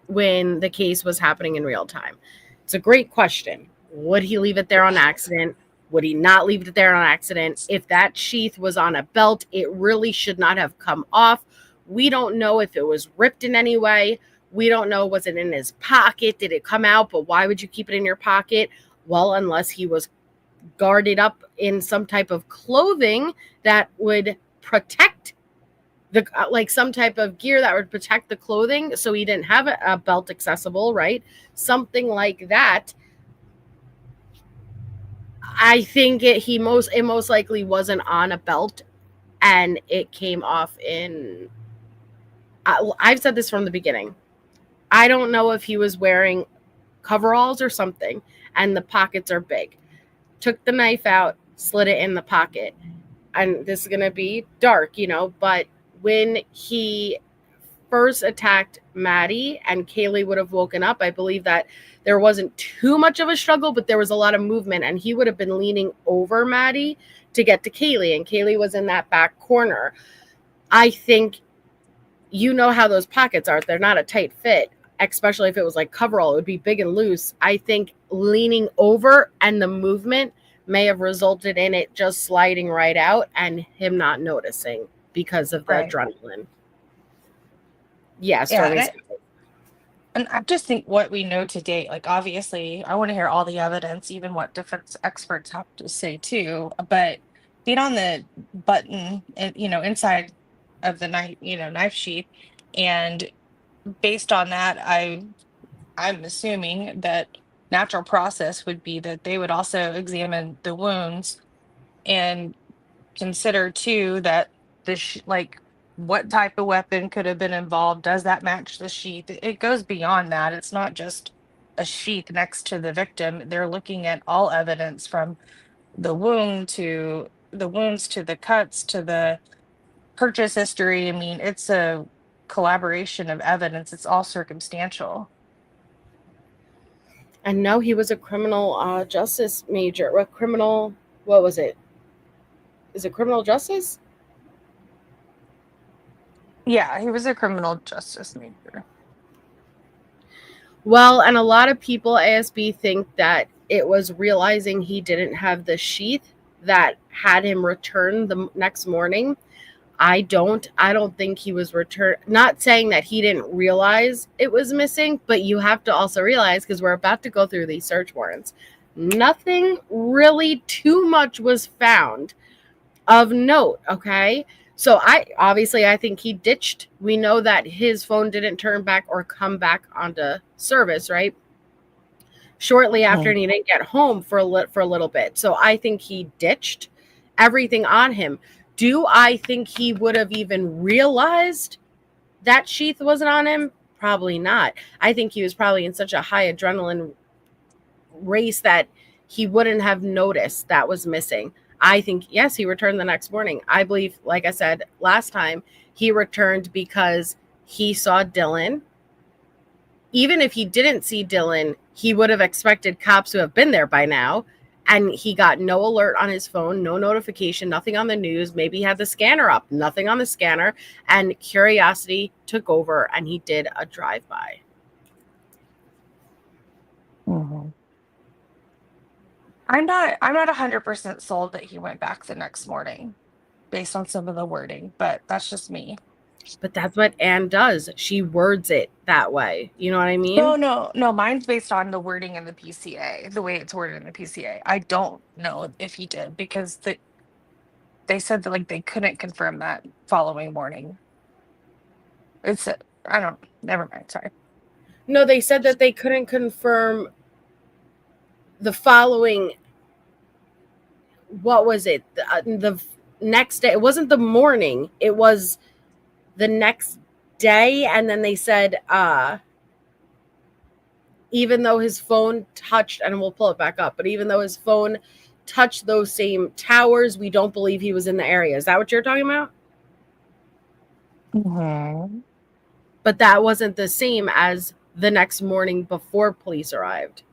when the case was happening in real time. It's a great question. Would he leave it there on accident? Would he not leave it there on accident? If that sheath was on a belt, it really should not have come off. We don't know if it was ripped in any way. We don't know, was it in his pocket? Did it come out? But why would you keep it in your pocket? Well, unless he was guarded up in some type of clothing that would protect like some type of gear that would protect the clothing, so he didn't have a belt accessible, right? Something like that. I think it most likely wasn't on a belt, and it came off in. I've said this from the beginning. I don't know if he was wearing coveralls or something, and the pockets are big. Took the knife out, slid it in the pocket, and this is gonna be dark, but when he first attacked Maddie and Kaylee would have woken up, I believe that there wasn't too much of a struggle, but there was a lot of movement, and he would have been leaning over Maddie to get to Kaylee, and Kaylee was in that back corner. I think how those pockets are. They're not a tight fit, especially if it was like coverall. It would be big and loose. I think leaning over and the movement may have resulted in it just sliding right out and him not noticing because of the adrenaline. Yes. Yeah, and I just think what we know to date, like obviously I want to hear all the evidence, even what defense experts have to say too, but being on the button, inside of the knife sheath, and based on that, I'm assuming that natural process would be that they would also examine the wounds and consider too that what type of weapon could have been involved. Does that match the sheath? It goes beyond that. It's not just a sheath next to the victim. They're looking at all evidence, from the wounds to the cuts to the purchase history. I mean, it's a collaboration of evidence. It's all circumstantial. And no, he was a criminal justice major. What was it? Is it criminal justice? Yeah, he was a criminal justice major. Well, and a lot of people, ASB, think that it was realizing he didn't have the sheath that had him return the next morning. I don't think he was returned. Not saying that he didn't realize it was missing, but you have to also realize, because we're about to go through these search warrants, nothing really too much was found of note. Okay. So I think he ditched. We know that his phone didn't turn back or come back onto service, right? Shortly after, and he didn't get home for a little bit. So I think he ditched everything on him. Do I think he would have even realized that sheath wasn't on him? Probably not. I think he was probably in such a high adrenaline race that he wouldn't have noticed that was missing. I think, yes, he returned the next morning. I believe, like I said last time, he returned because he saw Dylan. Even if he didn't see Dylan, he would have expected cops to have been there by now. And he got no alert on his phone, no notification, nothing on the news. Maybe he had the scanner up, nothing on the scanner. And curiosity took over and he did a drive-by. Mm-hmm. I'm not 100% sold that he went back the next morning based on some of the wording, but that's just me. But that's what Anne does. She words it that way. You know what I mean? No. Mine's based on the wording in the PCA, the way it's worded in the PCA. I don't know if he did because they said that like they couldn't confirm that following morning. Never mind. Sorry. No, they said that they couldn't confirm the following. What was it? The next day. It wasn't the morning. It was the next day. And then they said, even though his phone touched, and we'll pull it back up, but even though his phone touched those same towers, we don't believe he was in the area. Is that what you're talking about? Mm-hmm. But that wasn't the same as the next morning before police arrived.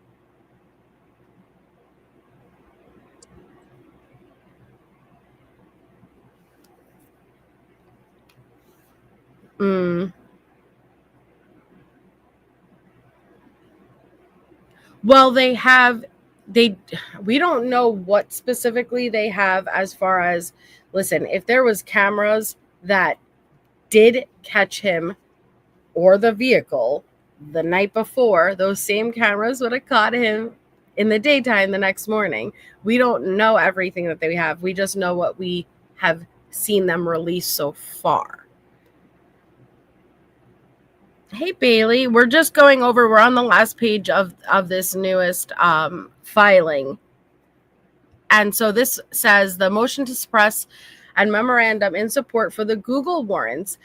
Well, we don't know what specifically they have as far as, listen, if there was cameras that did catch him or the vehicle the night before, those same cameras would have caught him in the daytime the next morning. We don't know everything that they have. We just know what we have seen them release so far. Hey, Bailey, we're just going over, we're on the last page of this newest filing. And so this says the motion to suppress and memorandum in support for the Google warrants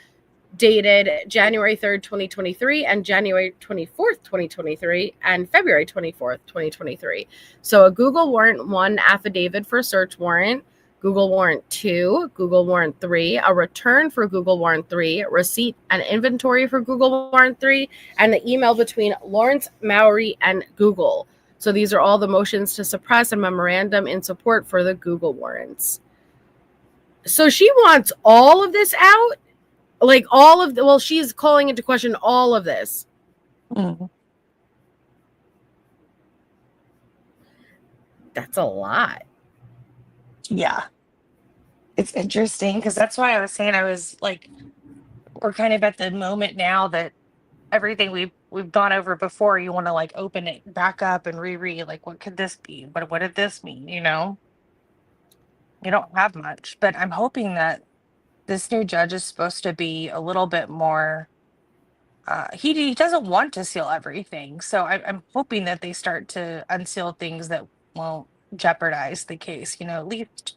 dated January 3rd, 2023 and January 24th, 2023 and February 24th, 2023. So a Google warrant 1 affidavit for search warrant, Google warrant 2, Google warrant 3, a return for Google warrant 3, receipt and inventory for Google warrant 3, and the email between Lawrence, Mowry, and Google. So these are all the motions to suppress and memorandum in support for the Google warrants. So she wants all of this out? Like all of the, she's calling into question all of this. Mm-hmm. That's a lot. Yeah. It's interesting because that's why I was saying I was like, we're kind of at the moment now that everything we've gone over before, you want to like open it back up and reread, like, what could this be? What did this mean? You know? You don't have much, but I'm hoping that this new judge is supposed to be a little bit more, he doesn't want to seal everything. So I'm hoping that they start to unseal things that won't jeopardize the case, you know, at least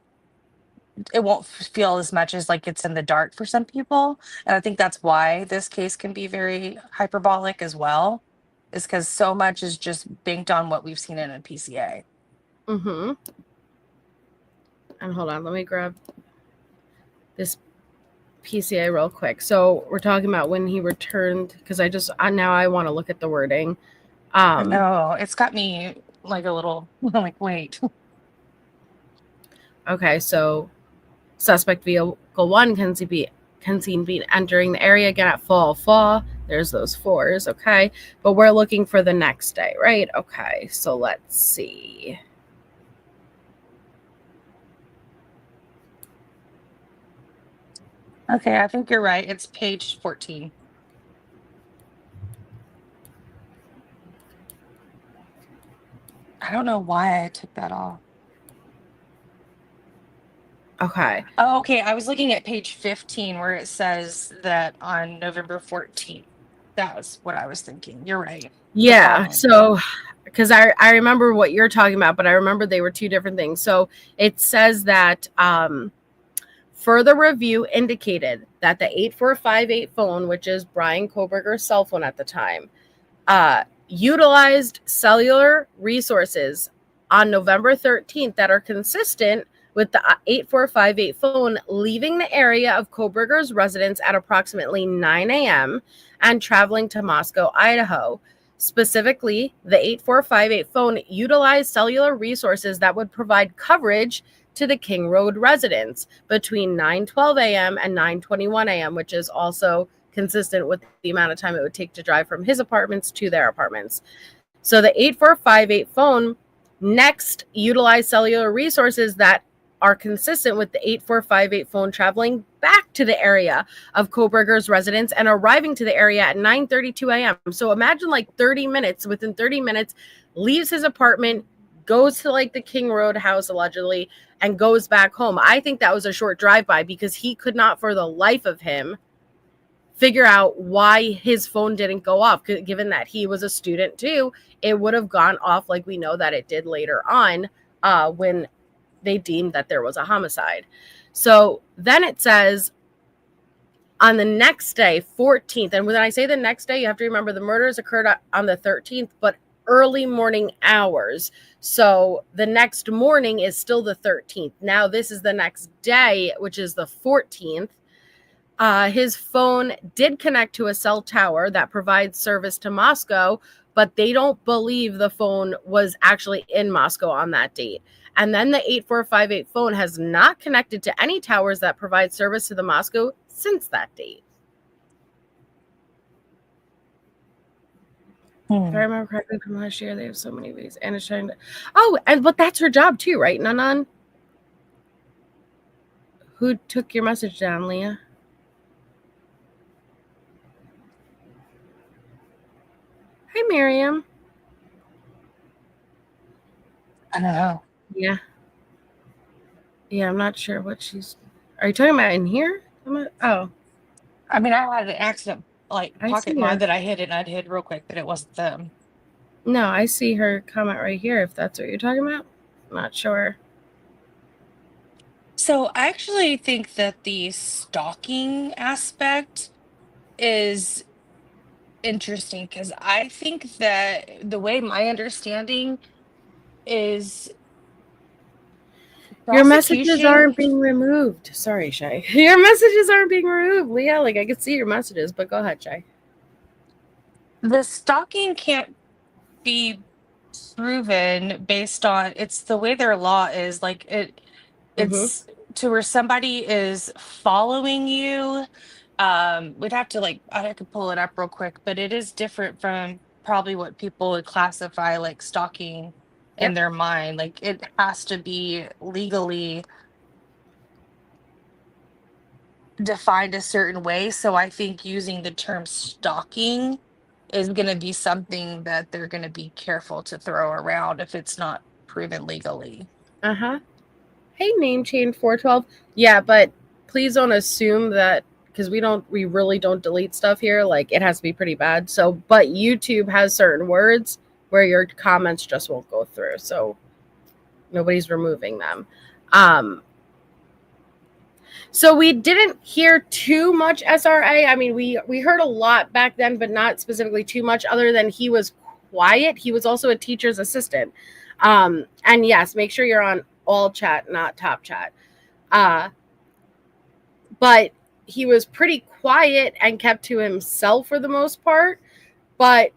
it won't feel as much as like it's in the dark for some people. And I think that's why this case can be very hyperbolic as well, is because so much is just banked on what we've seen in a PCA. Mm-hmm. And hold on, let me grab this PCA real quick. So we're talking about when he returned, because now I want to look at the wording. No, it's got me like a little like, wait. Okay, so suspect vehicle 1 can be entering the area again at fall. There's those 4s, okay? But we're looking for the next day, right? Okay, so let's see. Okay, I think you're right. It's page 14. I don't know why I took that off. Okay. Oh, okay. I was looking at page 15 where it says that on November 14th. That was what I was thinking. You're right. Yeah. So, because I remember what you're talking about, but I remember they were two different things. So it says that Further review indicated that the 8458 phone, which is Bryan Kohberger's cell phone at the time, utilized cellular resources on November 13th that are consistent with the 8458 phone leaving the area of Kohberger's residence at approximately 9 a.m. and traveling to Moscow, Idaho. Specifically, the 8458 phone utilized cellular resources that would provide coverage to the King Road residence between 9:12 a.m. and 9:21 a.m., which is also consistent with the amount of time it would take to drive from his apartments to their apartments. So the 8458 phone next utilized cellular resources that are consistent with the 8458 phone traveling back to the area of Kohberger's residence and arriving to the area at 9:32 a.m. So imagine like 30 minutes, within 30 minutes, leaves his apartment, goes to like the King Road house allegedly, and goes back home. I think that was a short drive-by because he could not for the life of him figure out why his phone didn't go off. Given that he was a student too, it would have gone off like we know that it did later on when they deemed that there was a homicide. So then it says on the next day, 14th, and when I say the next day, you have to remember the murders occurred on the 13th, but early morning hours. So the next morning is still the 13th. Now this is the next day, which is the 14th. His phone did connect to a cell tower that provides service to Moscow, but they don't believe the phone was actually in Moscow on that date. And then the 8458 phone has not connected to any towers that provide service to the Moscow since that date. If I remember correctly from last year, they have so many ways. And it's trying to. Oh, but that's her job too, right, Nanan? Who took your message down, Leah? Hi, Miriam. I don't know. Yeah. Yeah, I'm not sure what she's. Are you talking about in here? Oh. I mean, I had an accident, like pocket mod her. that I hid and I'd hid real quick, but it wasn't them. No, I see her comment right here, if that's what you're talking about. I'm not sure. So I actually think that the stalking aspect is interesting because I think that the way my understanding is Your messages prosecution. aren't being removed. Sorry, Shay. Your messages aren't being removed, Leah. Like, I could see your messages, but go ahead, Shay. The stalking can't be proven based on it's the way their law is. Like it's to where somebody is following you. We'd have to I could pull it up real quick, but it is different from probably what people would classify like stalking in their mind. Like it has to be legally defined a certain way. So I think using the term stalking is going to be something that they're going to be careful to throw around if it's not proven legally. Hey, name chain 412. Yeah, but please don't assume that because we really don't delete stuff here. Like it has to be pretty bad. So, but YouTube has certain words where your comments just won't go through. So nobody's removing them. So we didn't hear too much SRA. I mean, we heard a lot back then, but not specifically too much other than he was quiet. He was also a teacher's assistant. And yes, make sure you're on all chat, not top chat. But he was pretty quiet and kept to himself for the most part. But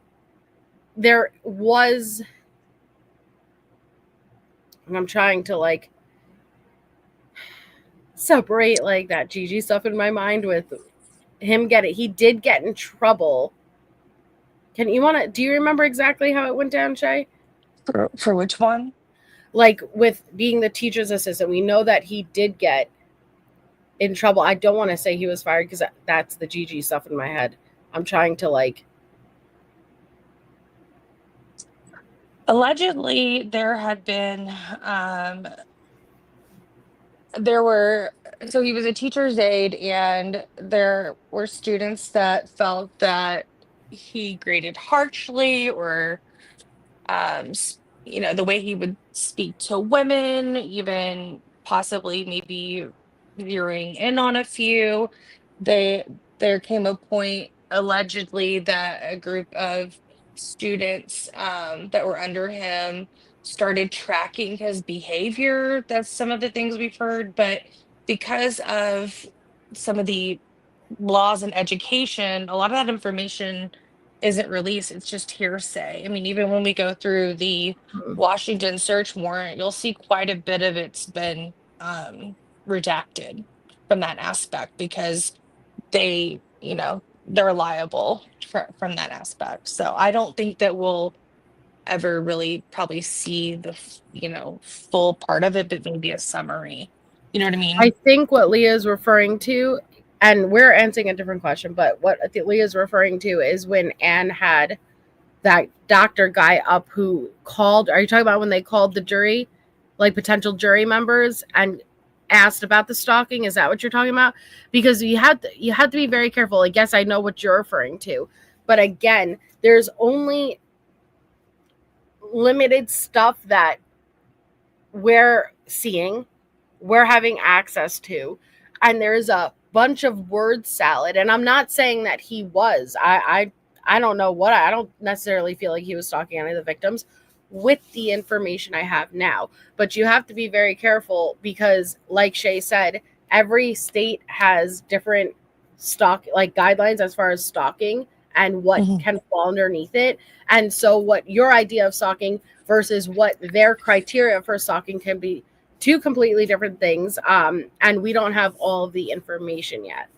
there was, and I'm trying to separate that Gigi stuff in my mind with him he did get in trouble. Do you remember exactly how it went down, Shay? For which one? Like with being the teacher's assistant, we know that he did get in trouble. I don't want to say he was fired because that's the Gigi stuff in my head. I'm trying to Allegedly, there had been so he was a teacher's aide, and there were students that felt that he graded harshly, or the way he would speak to women, even possibly maybe zeroing in on a few. There came a point allegedly that a group of students that were under him started tracking his behavior. That's some of the things we've heard, but because of some of the laws and education, a lot of that information isn't released. It's just hearsay. I mean, even when we go through the Washington search warrant, you'll see quite a bit of it's been redacted from that aspect because they, they're liable from that aspect. So I don't think that we'll ever really probably see the, full part of it, but maybe a summary. You know what I mean? I think what Leah is referring to, and we're answering a different question, but what Leah is referring to is when Anne had that doctor guy up who called. Are you talking about when they called the jury, like potential jury members, and asked about the stalking? Is that what you're talking about? Because you have to be very careful. I guess I know what you're referring to, but again, there's only limited stuff that we're seeing, we're having access to, and there's a bunch of word salad. And I'm not saying that he was. I don't know what I don't necessarily feel like he was stalking any of the victims with the information I have now. But you have to be very careful because, like Shay said, every state has different guidelines as far as stalking and what can fall underneath it. And so what your idea of stalking versus what their criteria for stalking can be two completely different things. And we don't have all the information yet.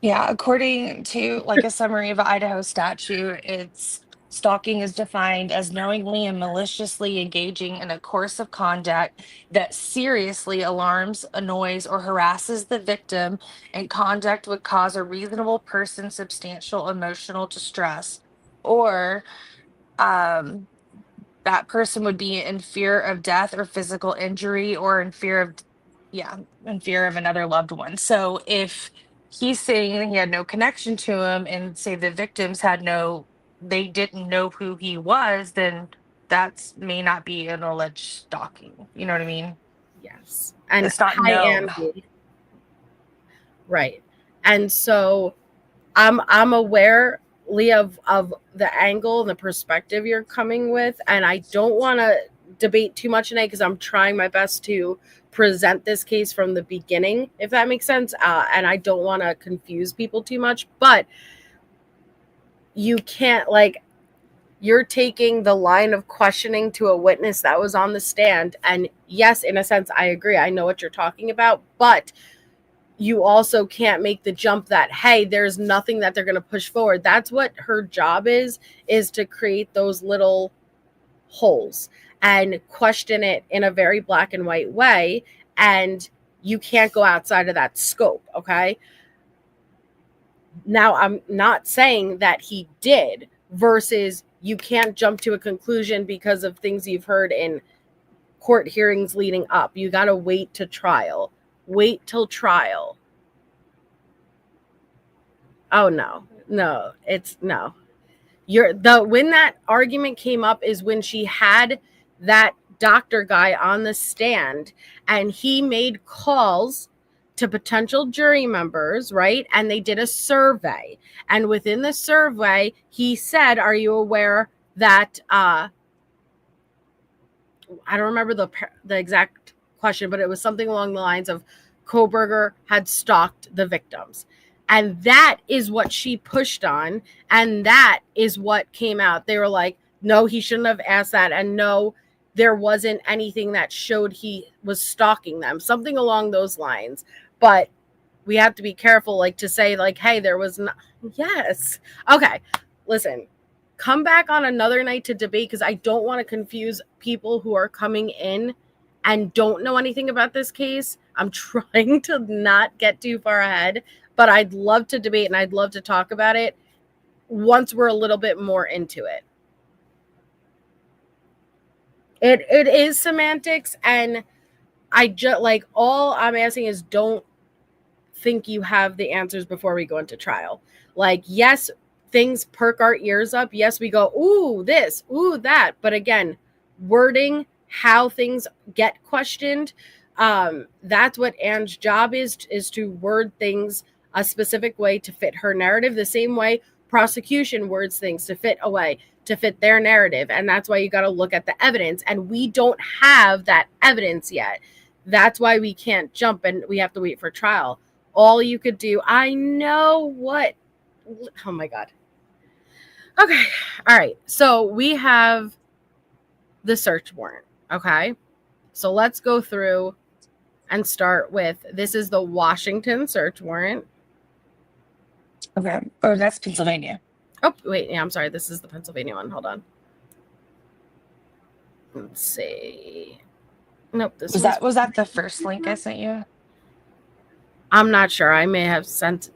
Yeah, according to like a summary of Idaho statute, it's stalking is defined as knowingly and maliciously engaging in a course of conduct that seriously alarms, annoys, or harasses the victim, and conduct would cause a reasonable person substantial emotional distress, or um, that person would be in fear of death or physical injury, or in fear of another loved one. So if he's saying he had no connection to him and say the victims they didn't know who he was, then that's may not be an alleged stalking. You know what I mean? Yes. And It's not hi, known. Andy. Right. And so I'm aware, Leah, of the angle and the perspective you're coming with. And I don't want to debate too much tonight because I'm trying my best to present this case from the beginning, if that makes sense. And I don't want to confuse people too much. But you can't, you're taking the line of questioning to a witness that was on the stand. And yes, in a sense, I agree. I know what you're talking about. But you also can't make the jump that, hey, there's nothing that they're going to push forward. That's what her job is to create those little holes and question it in a very black and white way. And you can't go outside of that scope. Okay. Now, I'm not saying that he did versus you can't jump to a conclusion because of things you've heard in court hearings leading up. You got to wait to trial. Wait till trial. Oh no. It's no. When that argument came up is when she had that doctor guy on the stand and he made calls to potential jury members, right? And they did a survey. And within the survey, he said, "Are you aware that I don't remember the exact question, but it was something along the lines of Kohberger had stalked the victims." And that is what she pushed on. And that is what came out. They were like, no, he shouldn't have asked that. And no, there wasn't anything that showed he was stalking them. Something along those lines. But we have to be careful, to say, hey, there was not. Yes. Okay. Listen, come back on another night to debate because I don't want to confuse people who are coming in and don't know anything about this case. I'm trying to not get too far ahead, but I'd love to debate and I'd love to talk about it once we're a little bit more into it. It is semantics, and I just all I'm asking is don't think you have the answers before we go into trial. Yes, things perk our ears up. Yes, we go, ooh, this, ooh, that. But again, wording, how things get questioned, That's what Anne's job is to word things a specific way to fit her narrative, the same way prosecution words things to fit their narrative. And that's why you got to look at the evidence. And we don't have that evidence yet. That's why we can't jump and we have to wait for trial. All you could do, I know what, oh my God. Okay. All right. So we have the search warrant. Okay. So let's go through and start with, this is the Washington search warrant. Okay. Oh, that's Pennsylvania. Oh, wait. Yeah, I'm sorry. This is the Pennsylvania one. Hold on. Let's see. Nope. Was that the first link I sent you? I'm not sure. I may have sent.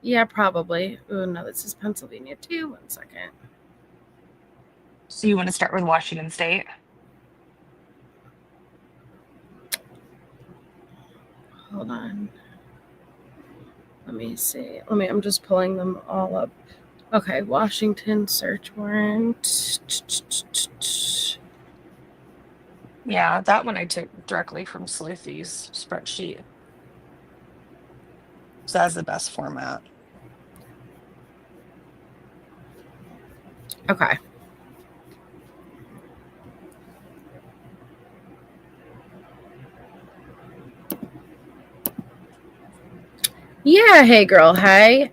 Yeah, probably. Oh, no, this is Pennsylvania too. 1 second. So you want to start with Washington State? Hold on. Let me see. I'm just pulling them all up. Okay, Washington search warrant. Yeah, that one I took directly from Sleuthy's spreadsheet. So that's the best format. Okay. Yeah, hey girl, hey.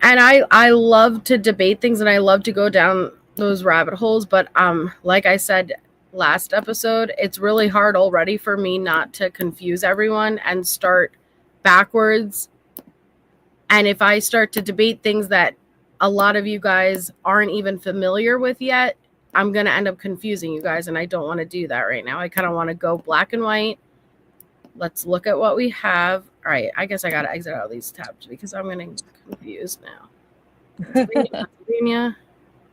And I love to debate things and I love to go down those rabbit holes, but like I said last episode, it's really hard already for me not to confuse everyone and start backwards. And if I start to debate things that a lot of you guys aren't even familiar with yet, I'm going to end up confusing you guys, and I don't want to do that right now. I kind of want to go black and white. Let's look at what we have. All right, I guess I got to exit out of these tabs because I'm getting confused now. Pennsylvania.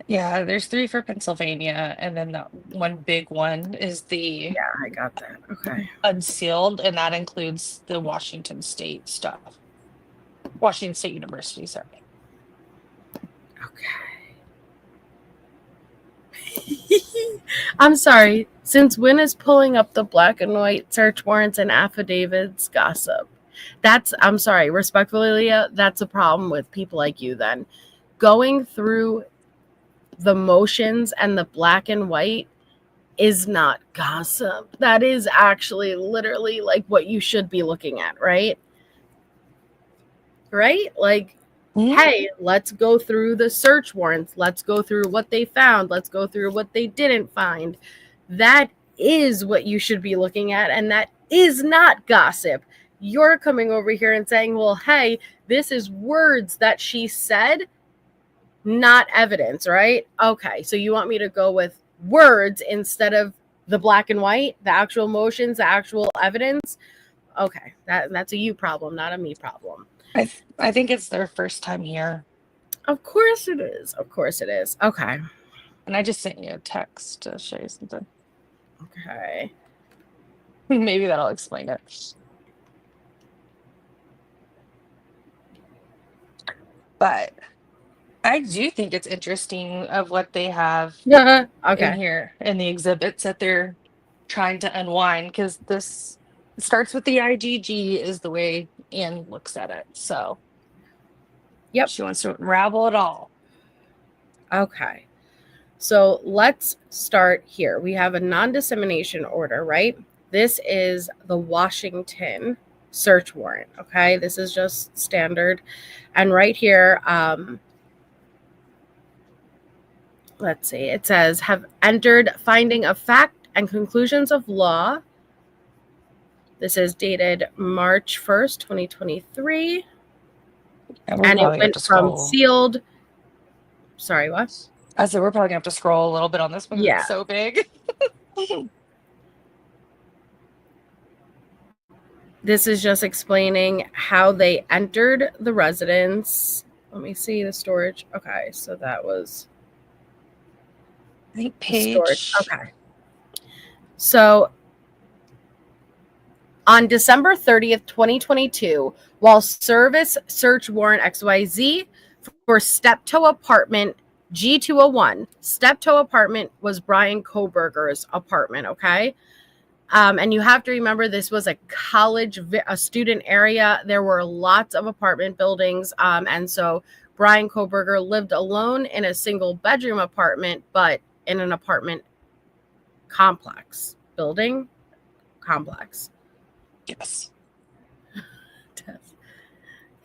Yeah, there's 3 for Pennsylvania, and then that one big one is the Yeah, I got that. Okay. unsealed, and that includes the Washington State stuff. Washington State University, sorry. Okay. I'm sorry. Since when is pulling up the black and white search warrants and affidavits gossip? I'm sorry, respectfully, Leah, that's a problem with people like you then. Going through the motions and the black and white is not gossip. That is actually literally like what you should be looking at, right? Right? Like, hey, let's go through the search warrants. Let's go through what they found. Let's go through what they didn't find. That is what you should be looking at, and that is not gossip. You're coming over here and saying, well, hey, this is words that she said, not evidence, right? Okay, so you want me to go with words instead of the black and white, the actual motions, the actual evidence? Okay, that's a you problem, not a me problem. I think it's their first time here. Of course it is. Of course it is. Okay. And I just sent you a text to show you something. Okay. Maybe that'll explain it. But I do think it's interesting of what they have Okay. in here in the exhibits that they're trying to unwind, because this starts with the IGG is the way Anne looks at it. So yep, she wants to unravel it all. Okay. So let's start here. We have a non-dissemination order, right? This is the Washington search warrant. Okay. This is just standard. And right here, let's see, it says have entered finding of fact and conclusions of law. This is dated March 1st, 2023. And it went from sealed. Sorry, what? I said we're probably gonna have to scroll a little bit on this one. Yeah. It's so big. This is just explaining how they entered the residence. Let me see the storage. Okay, so that was I think page. Storage. Okay. So on December 30th, 2022, while service search warrant XYZ for Steptoe apartment G201. Steptoe apartment was Bryan Kohberger's apartment, okay? And you have to remember this was a a student area. There were lots of apartment buildings. And so Bryan Kohberger lived alone in a single bedroom apartment, but in an apartment building complex. Yes.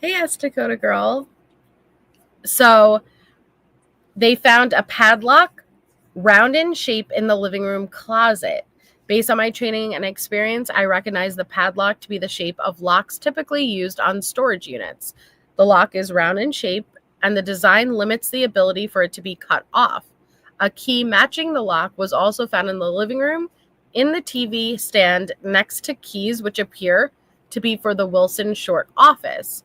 Hey, yes, Dakota girl. So they found a padlock, round in shape, in the living room closet. Based on my training and experience, I recognize the padlock to be the shape of locks typically used on storage units. The lock is round in shape, and the design limits the ability for it to be cut off. A key matching the lock was also found in the living room, in the TV stand next to keys which appear to be for the Wilson Short office.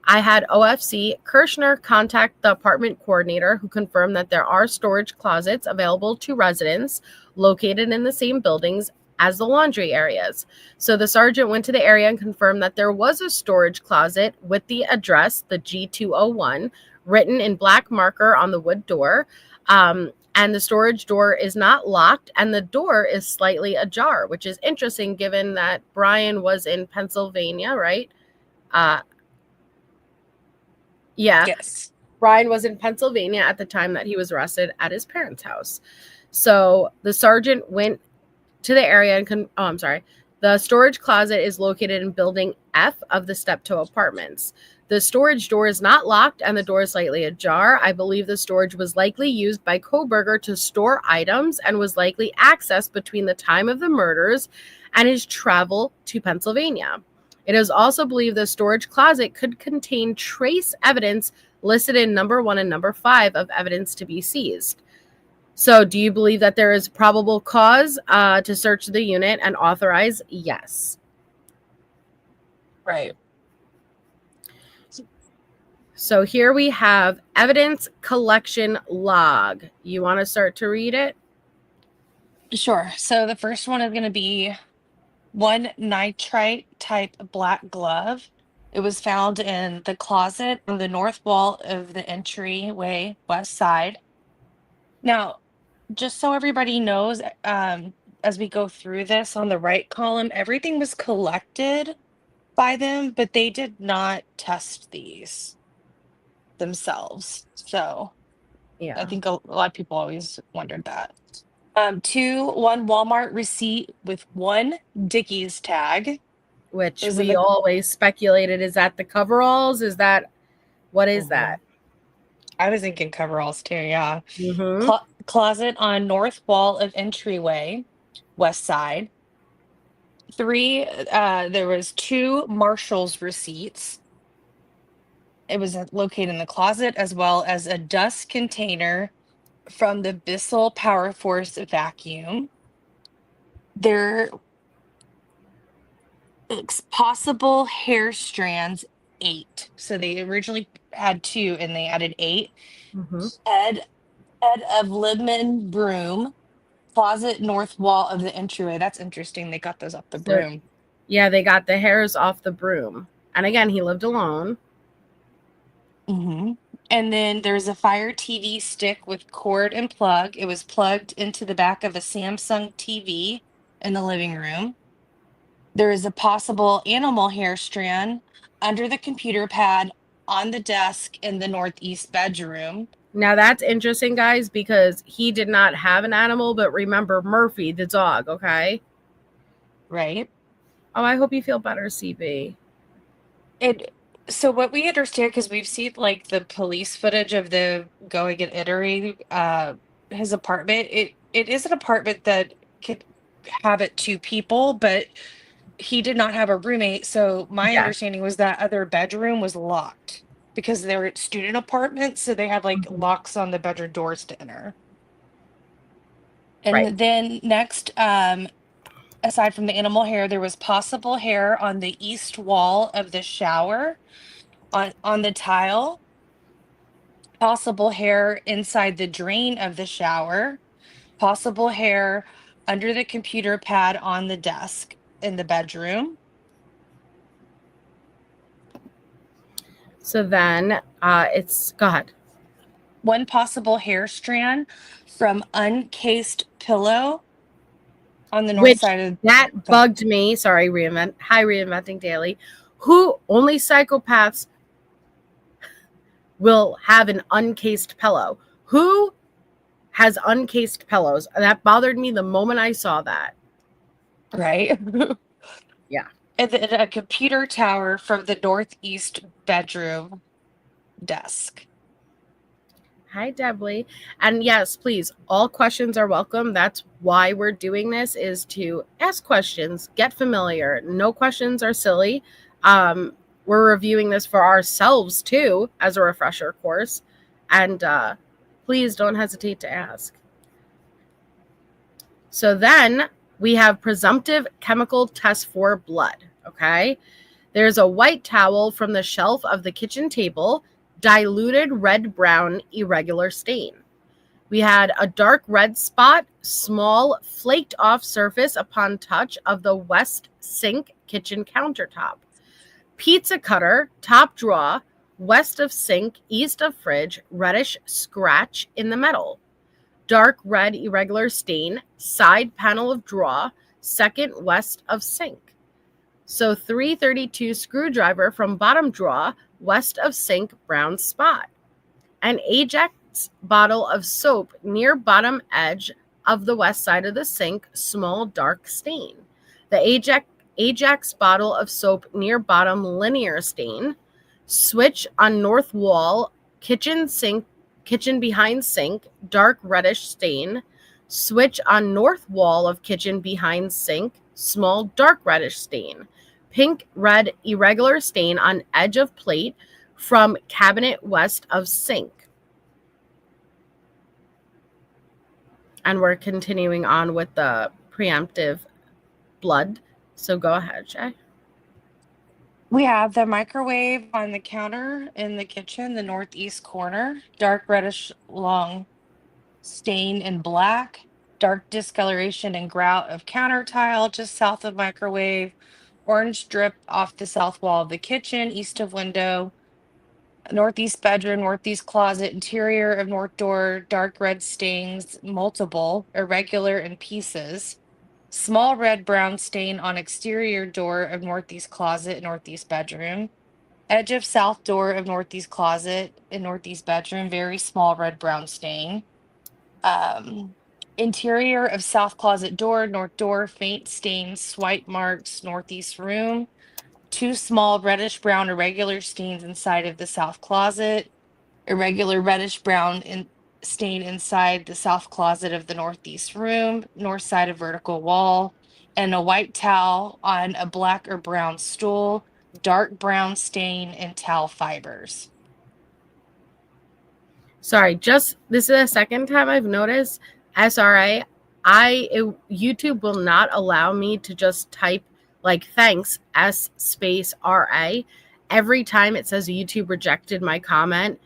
I had OFC Kirshner contact the apartment coordinator, who confirmed that there are storage closets available to residents located in the same buildings as the laundry areas. So the sergeant went to the area and confirmed that there was a storage closet with the address, the G201, written in black marker on the wood door. And the storage door is not locked, and the door is slightly ajar, which is interesting given that Bryan was in Pennsylvania, right? Yeah. Yes. Bryan was in Pennsylvania at the time that he was arrested at his parents' house. So the sergeant went to the area and the storage closet is located in building F of the Steptoe Apartments. The storage door is not locked and the door is slightly ajar. I believe the storage was likely used by Kohberger to store items and was likely accessed between the time of the murders and his travel to Pennsylvania. It is also believed the storage closet could contain trace evidence listed in number 1 and number 5 of evidence to be seized. So do you believe that there is probable cause to search the unit and authorize? Yes. Right. So here we have evidence collection log. You want to start to read it? Sure. So the first one is going to be one nitrite type black glove. It was found in the closet on the north wall of the entryway west side. Now, just so everybody knows, as we go through this on the right column, everything was collected by them, but they did not test these themselves. So Yeah. I think a lot of people always wondered that. One Walmart receipt with one Dickies tag. Which Those are we the always speculated, is that the coveralls? What is that? I was thinking coveralls too, yeah. Mm-hmm. Closet on north wall of entryway, west side. There was two Marshall's receipts. It was located in the closet, as well as a dust container from the Bissell Power Force vacuum. It's possible hair strands, 8. So they originally had 2 and they added 8. Mm-hmm. Head of Libman broom, closet north wall of the entryway. That's interesting. They got those off the broom. Yeah, they got the hairs off the broom. And again, he lived alone. Mm-hmm. And then there's a Fire TV stick with cord and plug. It was plugged into the back of a Samsung TV in the living room. There is a possible animal hair strand under the computer pad on the desk in the northeast bedroom. Now that's interesting, guys, because he did not have an animal, but remember Murphy, the dog, okay? Right. Oh, I hope you feel better, CB. So what we understand, because we've seen like the police footage of the going and entering his apartment, it is an apartment that could have it 2 people, but he did not have a roommate. So my understanding was that other bedroom was locked because they were student apartments, so they had like locks on the bedroom doors to enter. And then next, aside from the animal hair, there was possible hair on the east wall of the shower, on the tile, possible hair inside the drain of the shower, possible hair under the computer pad on the desk in the bedroom. So then go ahead. One possible hair strand from uncased pillow On the north side of that bugged me. Sorry, Reinventing Daily. Who only psychopaths will have an uncased pillow? Who has uncased pillows? That bothered me the moment I saw that. Right. Yeah. And then a computer tower from the northeast bedroom desk. Hi, Debly. And yes, please, all questions are welcome. That's why we're doing this, is to ask questions, get familiar. No questions are silly. We're reviewing this for ourselves too, as a refresher course. And please don't hesitate to ask. So then we have presumptive chemical test for blood. Okay. There's a white towel from the shelf of the kitchen table, diluted red-brown irregular stain. We had a dark red spot, small flaked off surface upon touch of the west sink kitchen countertop. Pizza cutter, top drawer, west of sink, east of fridge, reddish scratch in the metal. Dark red irregular stain, side panel of drawer, second west of sink. So 332 screwdriver from bottom drawer, west of sink, brown spot. An Ajax bottle of soap near bottom edge of the west side of the sink, small dark stain. The Ajax bottle of soap near bottom linear stain. Switch on north wall, kitchen behind sink, dark reddish stain. Switch on north wall of kitchen behind sink, small dark reddish stain. Pink red irregular stain on edge of plate from cabinet west of sink. And we're continuing on with the preemptive blood. So go ahead, Shay. We have the microwave on the counter in the kitchen, the northeast corner, dark reddish long stain in black, dark discoloration and grout of counter tile just south of microwave, orange drip off the south wall of the kitchen, east of window, northeast bedroom, northeast closet, interior of north door, dark red stains, multiple, irregular in pieces. Small red brown stain on exterior door of northeast closet, northeast bedroom. Edge of south door of northeast closet in northeast bedroom, very small red brown stain. Interior of south closet door, north door, faint stains, swipe marks, northeast room. Two small reddish brown irregular stains inside of the south closet. Irregular reddish brown stain inside the south closet of the northeast room, north side of vertical wall, and a white towel on a black or brown stool, dark brown stain and towel fibers. Sorry, this is the second time I've noticed SRA. YouTube will not allow me to just type like thanks S space RA. Every time it says YouTube rejected my comment,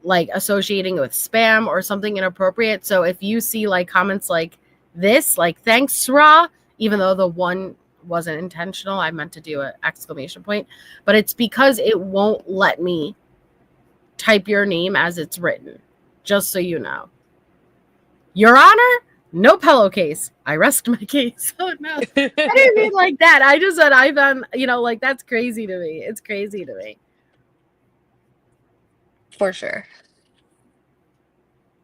like associating it with spam or something inappropriate. So if you see like comments like this, like thanks Ra, even though the one wasn't intentional, I meant to do an exclamation point, but it's because it won't let me type your name as it's written, just so you know. Your Honor, no pillowcase. I rest my case. Oh no, I didn't mean like that. I just said I found, like that's crazy to me. It's crazy to me. For sure.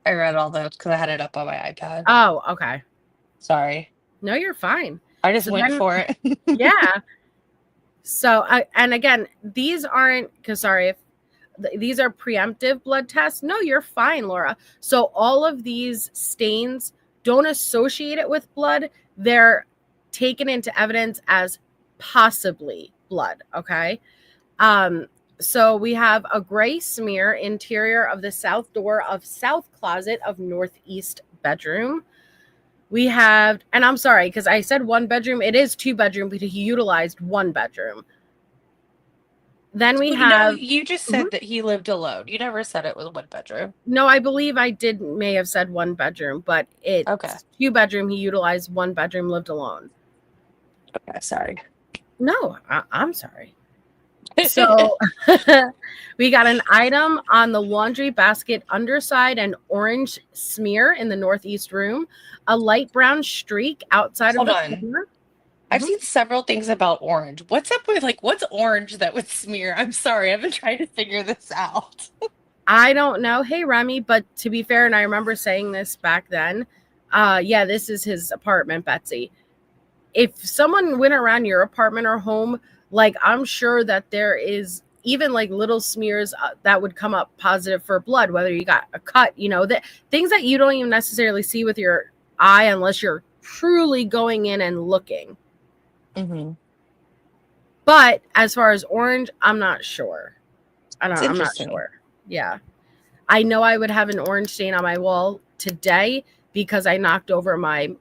I read all those because I had it up on my iPad. Oh, okay. Sorry. No, you're fine. I just went for it. Yeah. So, and again, these aren't, because sorry, if these are preemptive blood tests. No, you're fine, Laura. So all of these stains, don't associate it with blood. They're taken into evidence as possibly blood, okay? So we have a gray smear interior of the south door of south closet of northeast bedroom. We have, and I'm sorry, because I said one bedroom. It is two bedroom, but he utilized one bedroom. Then we have... you just said that he lived alone. You never said it was one bedroom. No, I believe I may have said one bedroom, but it's okay. Two bedroom. He utilized one bedroom, lived alone. Okay, sorry. No, I'm sorry. So we got an item on the laundry basket underside, an orange smear in the northeast room, a light brown streak outside of Hold the on. corner. I've seen several things about orange. What's up with like what's orange that would smear? I'm sorry, I've been trying to figure this out. I don't know. Hey, Remy, but to be fair, and I remember saying this back then, yeah, this is his apartment, Betsy. If someone went around your apartment or home, like I'm sure that there is even like little smears that would come up positive for blood, whether you got a cut, that things that you don't even necessarily see with your eye unless you're truly going in and looking. Mm-hmm. But as far as orange, I'm not sure. I'm not Interesting. sure. Yeah. I know I would have an orange stain on my wall today because I knocked over my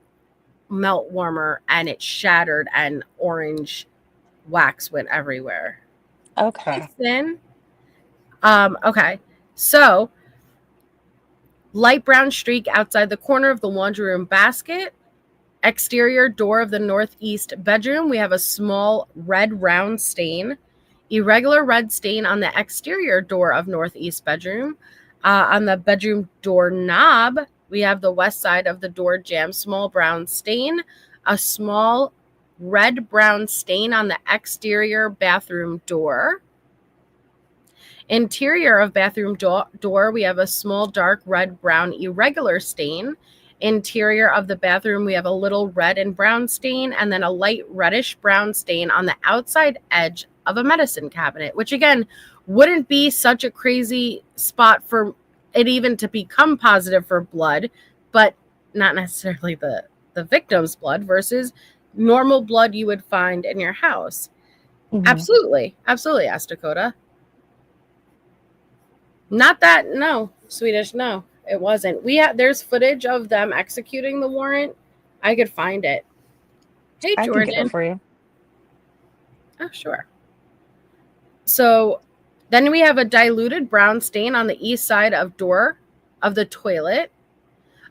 melt warmer and it shattered and orange wax went everywhere. Okay. Then, okay. So, light brown streak outside the corner of the laundry room basket. Exterior door of the northeast bedroom. We have a small red round stain. Irregular red stain on the exterior door of northeast bedroom. On the bedroom door knob, we have the west side of the door jamb, small brown stain. A small red-brown stain on the exterior bathroom door. Interior of bathroom door, we have a small dark red-brown irregular stain. Interior of the bathroom, we have a little red and brown stain, and then a light reddish-brown stain on the outside edge of a medicine cabinet, which again wouldn't be such a crazy spot for it even to become positive for blood, but not necessarily the victim's blood versus normal blood you would find in your house. Mm-hmm. Absolutely. Absolutely, asked Dakota. Not that, no, Swedish, no, it wasn't. There's footage of them executing the warrant. I could find it. Hey, I Jordan. can get it for you. Oh, sure. So then we have a diluted brown stain on the east side of door of the toilet.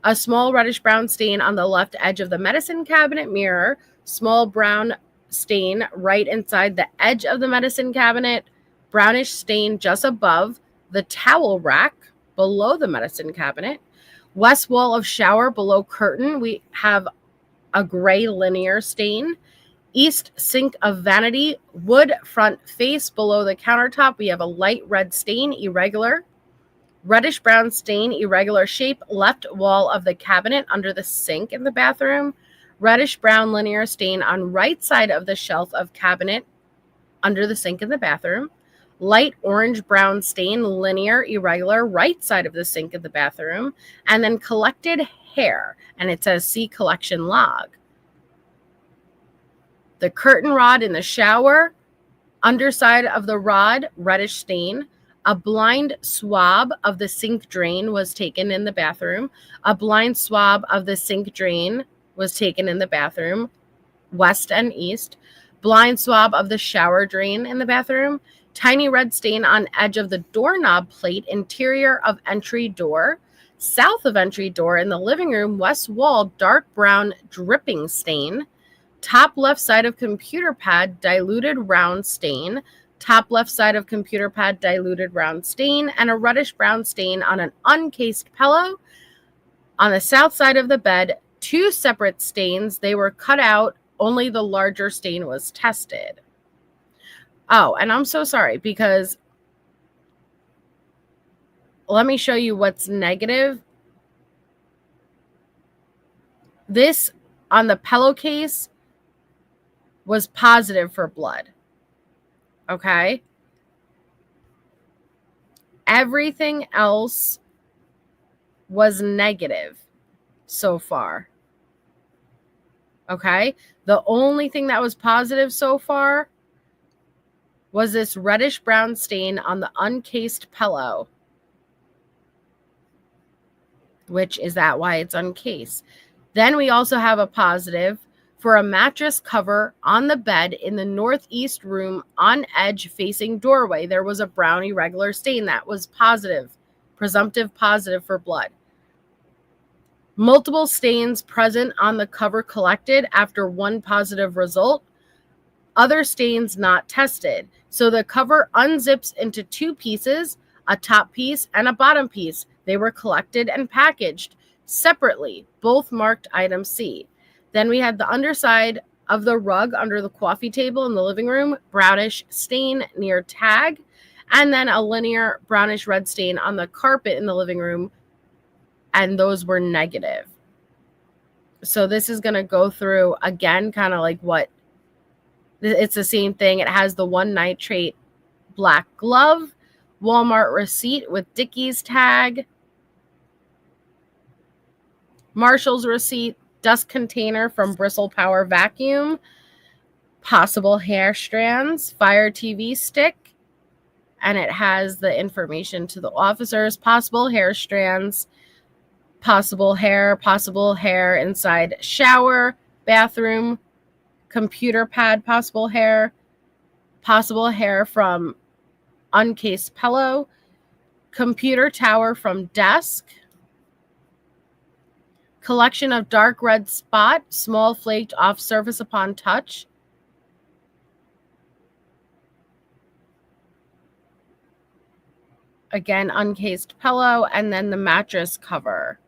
A small reddish brown stain on the left edge of the medicine cabinet mirror. Small brown stain right inside the edge of the medicine cabinet. Brownish stain just above the towel rack below the medicine cabinet. West wall of shower below curtain, we have a gray linear stain. East sink of vanity, wood front face below the countertop, we have a light red stain, irregular. Reddish brown stain, irregular shape, left wall of the cabinet under the sink in the bathroom. Reddish brown linear stain on right side of the shelf of cabinet under the sink in the bathroom. Light orange brown stain, linear, irregular, right side of the sink in the bathroom. And then collected hair. And it says, see collection log. The curtain rod in the shower. Underside of the rod, reddish stain. A blind swab of the sink drain was taken in the bathroom. A blind swab of the sink drain was taken in the bathroom, west and east. Blind swab of the shower drain in the bathroom. Tiny red stain on edge of the doorknob plate, interior of entry door. South of entry door in the living room, west wall, dark brown dripping stain. Top left side of computer pad, diluted round stain. Top left side of computer pad, diluted round stain. And a reddish brown stain on an uncased pillow. On the south side of the bed, 2 separate stains. They were cut out. Only the larger stain was tested. Oh, and I'm so sorry because let me show you what's negative. This on the pillowcase was positive for blood. Okay. Everything else was negative so far. Okay. The only thing that was positive so far was this reddish brown stain on the uncased pillow. Which is that why it's uncased. Then we also have a positive for a mattress cover on the bed in the northeast room on edge facing doorway. There was a brown irregular stain that was positive, presumptive positive for blood. Multiple stains present on the cover collected after one positive result. Other stains not tested. So the cover unzips into 2 pieces, a top piece and a bottom piece. They were collected and packaged separately, both marked item C. Then we had the underside of the rug under the coffee table in the living room, brownish stain near tag, and then a linear brownish red stain on the carpet in the living room, and those were negative. So this is going to go through again, kind of like what, it's the same thing. It has the 1 nitrate black glove, Walmart receipt with Dickies tag, Marshall's receipt, dust container from Bristle Power Vacuum, possible hair strands, Fire TV stick, and it has the information to the officers, possible hair strands, possible hair inside shower, bathroom, computer pad, possible hair from uncased pillow, computer tower from desk, collection of dark red spot, small flaked off surface upon touch. Again, uncased pillow, and then the mattress cover.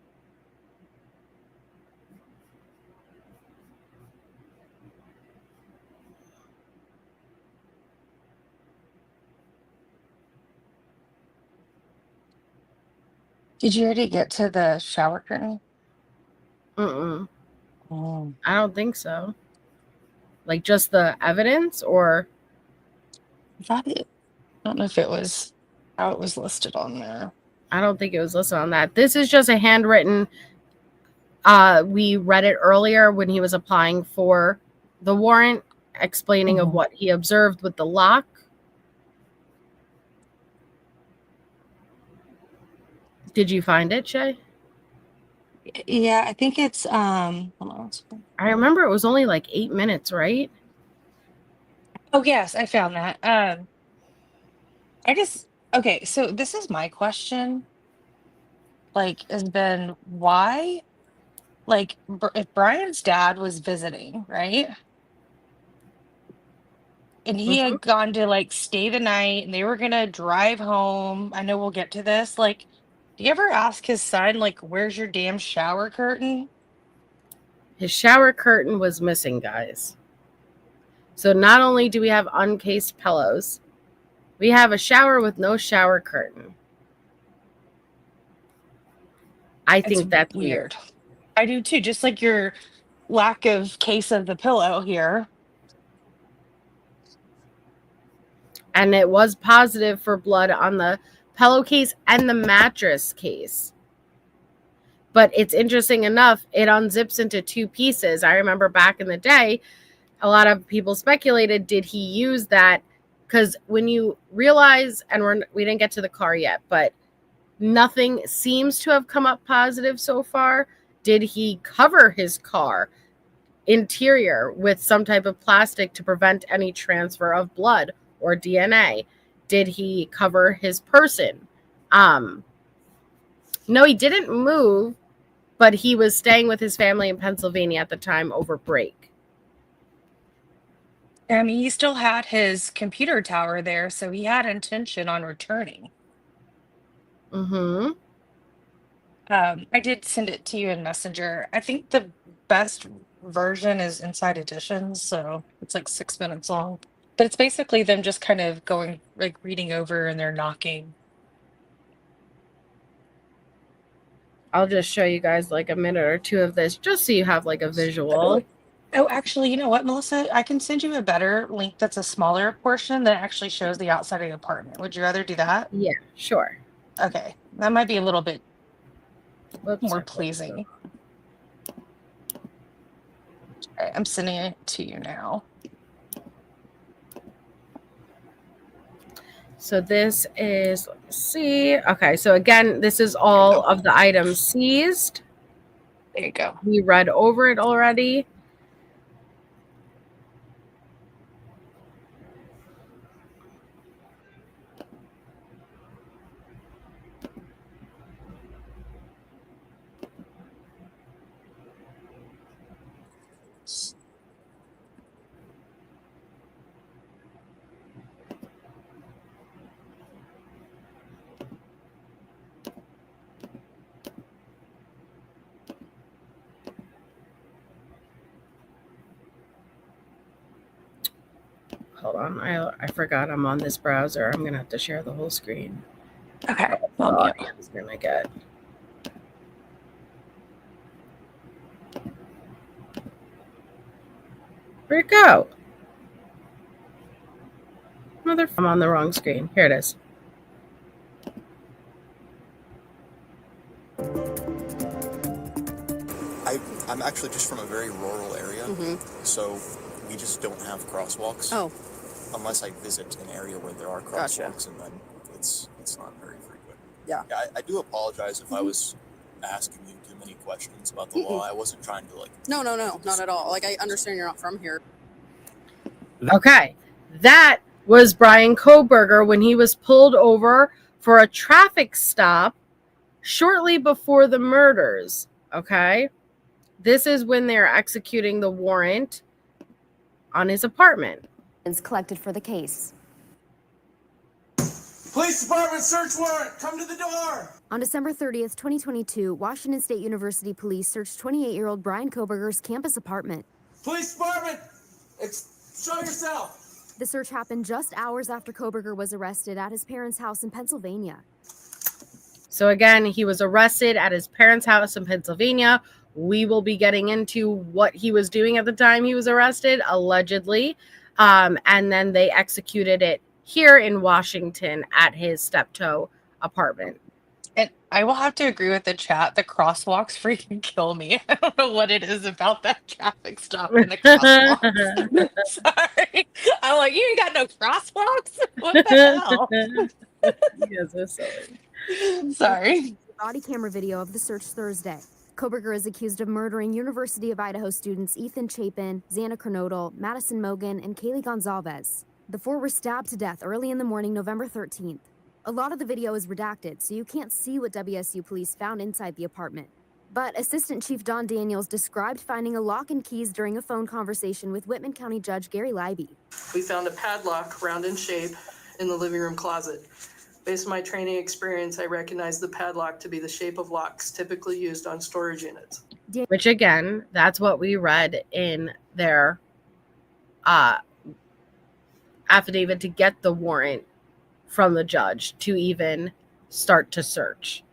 Did you already get to the shower curtain? Mm-mm. Oh. I don't think so. Like just the evidence, or I don't know if it was how it was listed on there. I don't think it was listed on that. This is just a handwritten. We read it earlier when he was applying for the warrant, explaining of what he observed with the lock. Did you find it, Shay? Yeah, I think it's hold on. I remember it was only like 8 minutes, right? Oh yes, I found that. Okay, so this is my question. Like, has been why? Like, if Brian's dad was visiting, right? And he Mhm. had gone to like stay the night and they were gonna drive home. I know we'll get to this. Like, do you ever ask his son, like, where's your damn shower curtain? His shower curtain was missing, guys. So not only do we have uncased pillows, we have a shower with no shower curtain. I think that's weird. I do too, just like your lack of case of the pillow here. And it was positive for blood on the pillowcase and the mattress case. But it's interesting enough, it unzips into 2 pieces. I remember back in the day, a lot of people speculated, did he use that? Because when you realize, and we didn't get to the car yet, but nothing seems to have come up positive so far. Did he cover his car interior with some type of plastic to prevent any transfer of blood or DNA? Did he cover his person? No, he didn't move, but he was staying with his family in Pennsylvania at the time over break. I mean, he still had his computer tower there, so he had intention on returning. Mm-hmm. I did send it to you in Messenger. I think the best version is Inside Editions, so it's like 6 minutes long. But it's basically them just kind of going, like reading over and they're knocking. I'll just show you guys like a minute or 2 of this just so you have like a visual. Oh, actually, you know what, Melissa? I can send you a better link that's a smaller portion that actually shows the outside of the apartment. Would you rather do that? Yeah, sure. Okay, that might be a little bit Whoops, more pleasing. Okay, I'm sending it to you now. So this is, let's see. Okay, so again, this is all of the items seized. There you go. We read over it already. Hold on. I forgot I'm on this browser. I'm going to have to share the whole screen. Okay. The audio is going to get. Where'd it go? I'm on the wrong screen. Here it is. I'm actually just from a very rural area, so we just don't have crosswalks. Oh. Unless I visit an area where there are crosswalks, and then it's not very frequent. Yeah. I do apologize if I was asking you too many questions about the law. I wasn't trying to No, not at all. Like, I understand you're not from here. Okay. That was Bryan Kohberger when he was pulled over for a traffic stop shortly before the murders. Okay. This is when they're executing the warrant on his apartment. Collected for the case. Police department search warrant, come to the door. On December 30th, 2022, Washington State University police searched 28-year-old Bryan Kohberger's campus apartment. Police department, show yourself. The search happened just hours after Kohberger was arrested at his parents' house in Pennsylvania. So again, he was arrested at his parents' house in Pennsylvania. We will be getting into what he was doing at the time he was arrested, allegedly. And then they executed it here in Washington at his steptoe apartment. And I will have to agree with the chat. The crosswalks freaking kill me. I don't know what it is about that traffic stop and the crosswalks. Sorry. I'm like, you ain't got no crosswalks? What the hell? You guys are silly. Sorry. Body camera video of the search Thursday. Kohberger is accused of murdering University of Idaho students Ethan Chapin, Xana Kernodle, Madison Mogen, and Kaylee Goncalves. The four were stabbed to death early in the morning, November 13th. A lot of the video is redacted, so you can't see what WSU police found inside the apartment. But Assistant Chief Don Daniels described finding a lock and keys during a phone conversation with Whitman County Judge Gary Leiby. We found a padlock, round in shape, in the living room closet. Based on my training experience, I recognize the padlock to be the shape of locks typically used on storage units. Which again, that's what we read in their affidavit to get the warrant from the judge to even start to search.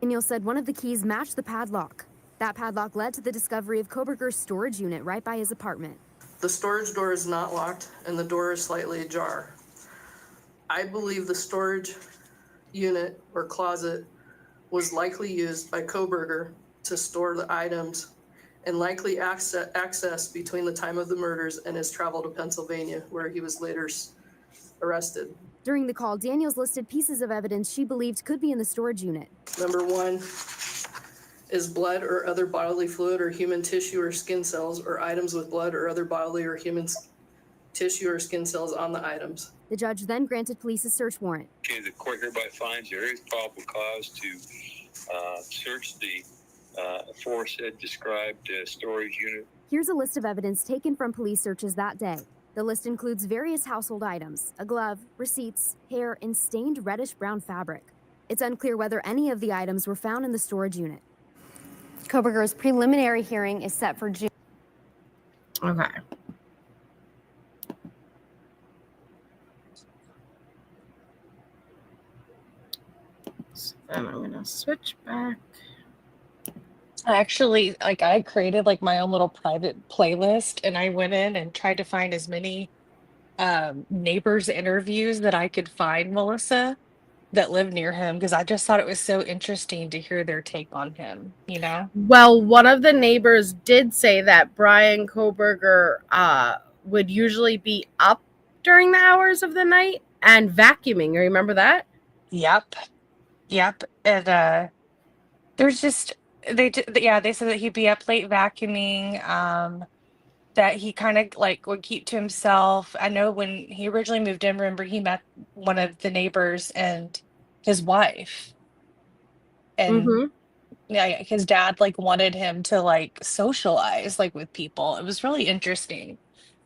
Daniel said one of the keys matched the padlock. That padlock led to the discovery of Kohberger's storage unit right by his apartment. The storage door is not locked and the door is slightly ajar. I believe the storage unit or closet was likely used by Kohberger to store the items and likely access between the time of the murders and his travel to Pennsylvania, where he was later arrested. During the call, Daniels listed pieces of evidence she believed could be in the storage unit. Number one is blood or other bodily fluid or human tissue or skin cells or items with blood or other bodily or human tissue or skin cells on the items. The judge then granted police a search warrant. Okay, the court hereby finds there is probable cause to search the aforesaid described storage unit. Here's a list of evidence taken from police searches that day. The list includes various household items, a glove, receipts, hair, and stained reddish-brown fabric. It's unclear whether any of the items were found in the storage unit. Kohberger's preliminary hearing is set for June. Okay. So then I'm going to switch back. Actually, I created my own little private playlist, and I went in and tried to find as many neighbors interviews that I could find, Melissa, that live near him, because I just thought it was so interesting to hear their take on him, you know? Well, one of the neighbors did say that Bryan Kohberger would usually be up during the hours of the night and vacuuming. You remember that? Yep. And there's just they said that he'd be up late vacuuming, that he kind of would keep to himself. I know when he originally moved in, remember, he met one of the neighbors and his wife, and yeah, his dad wanted him to socialize with people. It was really interesting.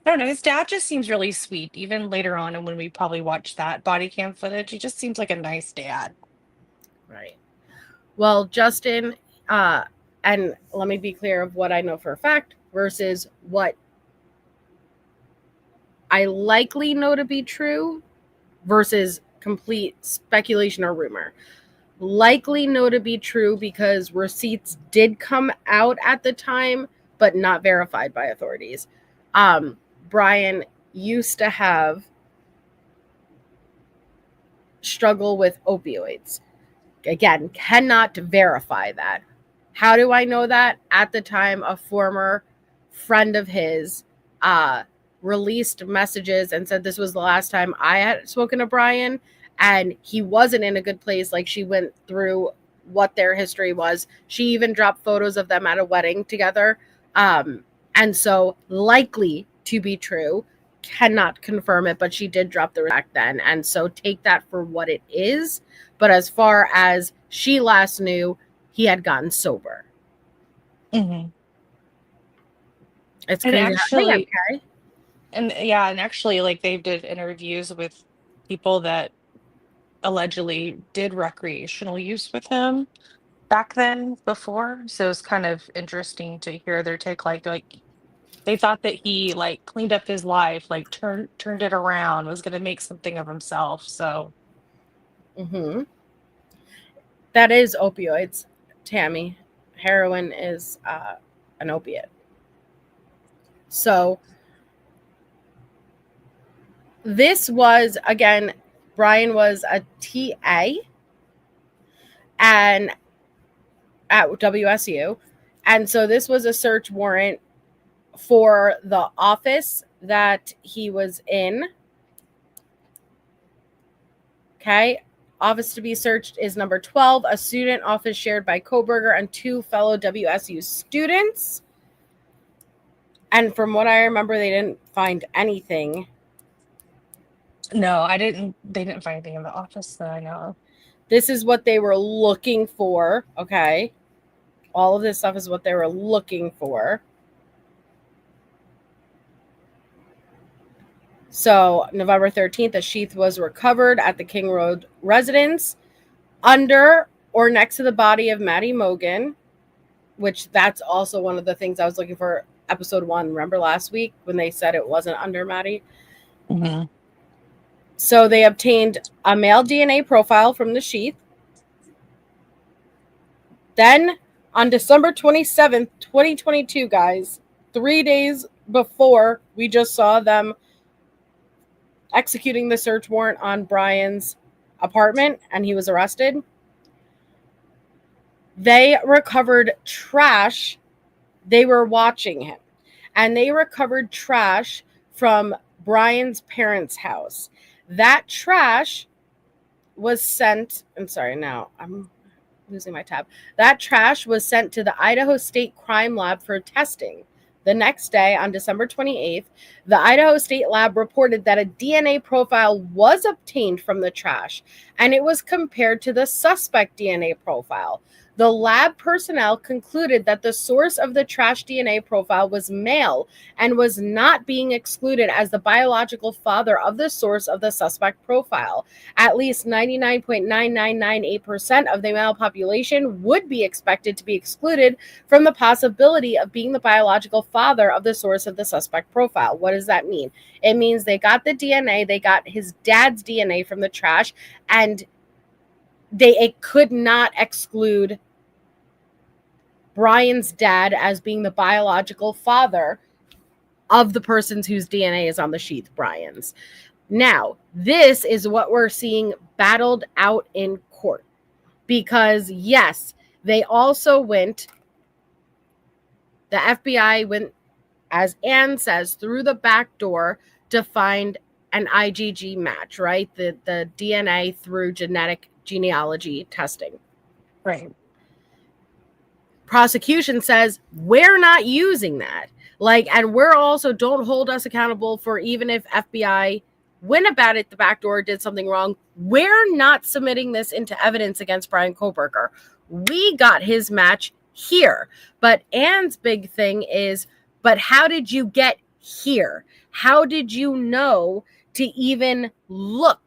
I don't know, his dad just seems really sweet, even later on, and when we probably watched that body cam footage, he just seems like a nice dad. Right. Well, Justin, and let me be clear of what I know for a fact versus what I likely know to be true versus complete speculation or rumor. Likely know to be true because receipts did come out at the time, but not verified by authorities. Bryan used to have struggle with opioids. Again, cannot verify that. How do I know that? At the time, a former friend of his released messages and said this was the last time I had spoken to Bryan, and he wasn't in a good place. Like, she went through what their history was. She even dropped photos of them at a wedding together. And so likely to be true. Cannot confirm it, but she did drop the back then. And so take that for what it is. But as far as she last knew, he had gotten sober. Mm-hmm. It's And crazy. actually, Okay. and yeah, and actually, like, they did interviews with people that allegedly did recreational use with him back then before. So it's kind of interesting to hear their take. Like they thought that he like cleaned up his life, like turned it around, was gonna make something of himself. So That is opioids, Tammy. Heroin is an opiate. So this was, again, Bryan was a TA and at WSU. And so this was a search warrant for the office that he was in. Okay. Office to be searched is number 12, a student office shared by Kohberger and 2 fellow WSU students. And from what I remember, they didn't find anything. no, they didn't find anything in the office that I know of. This is what they were looking for. Okay. All of this stuff is what they were looking for. So November 13th, a sheath was recovered at the King Road residence under or next to the body of Maddie Mogen, which that's also one of the things I was looking for episode 1. Remember last week when they said it wasn't under Maddie? Mm-hmm. So they obtained a male DNA profile from the sheath. Then on December 27th, 2022, guys, 3 days before we just saw them executing the search warrant on Bryan's apartment and he was arrested, they recovered trash. They were watching him, and they recovered trash from Bryan's parents' house. That trash was sent, I'm sorry, now I'm losing my tab. That trash was sent to the Idaho State Crime Lab for testing. The next day, on December 28th, the Idaho State Lab reported that a DNA profile was obtained from the trash, and it was compared to the suspect DNA profile. The lab personnel concluded that the source of the trash DNA profile was male and was not being excluded as the biological father of the source of the suspect profile. At least 99.9998% of the male population would be expected to be excluded from the possibility of being the biological father of the source of the suspect profile. What does that mean? It means they got the DNA, they got his dad's DNA from the trash, and it could not exclude Bryan's dad as being the biological father of the persons whose DNA is on the sheath, Bryan's. Now, this is what we're seeing battled out in court. Because, yes, they also went, the FBI went, as Anne says, through the back door to find an IgG match, right? The DNA through genetic genealogy testing. Right. Prosecution says we're not using that. And we're also, don't hold us accountable for, even if FBI went about it the back door, did something wrong, we're not submitting this into evidence against Bryan Kohberger. We got his match here. But Anne's big thing is, but how did you get here? How did you know to even look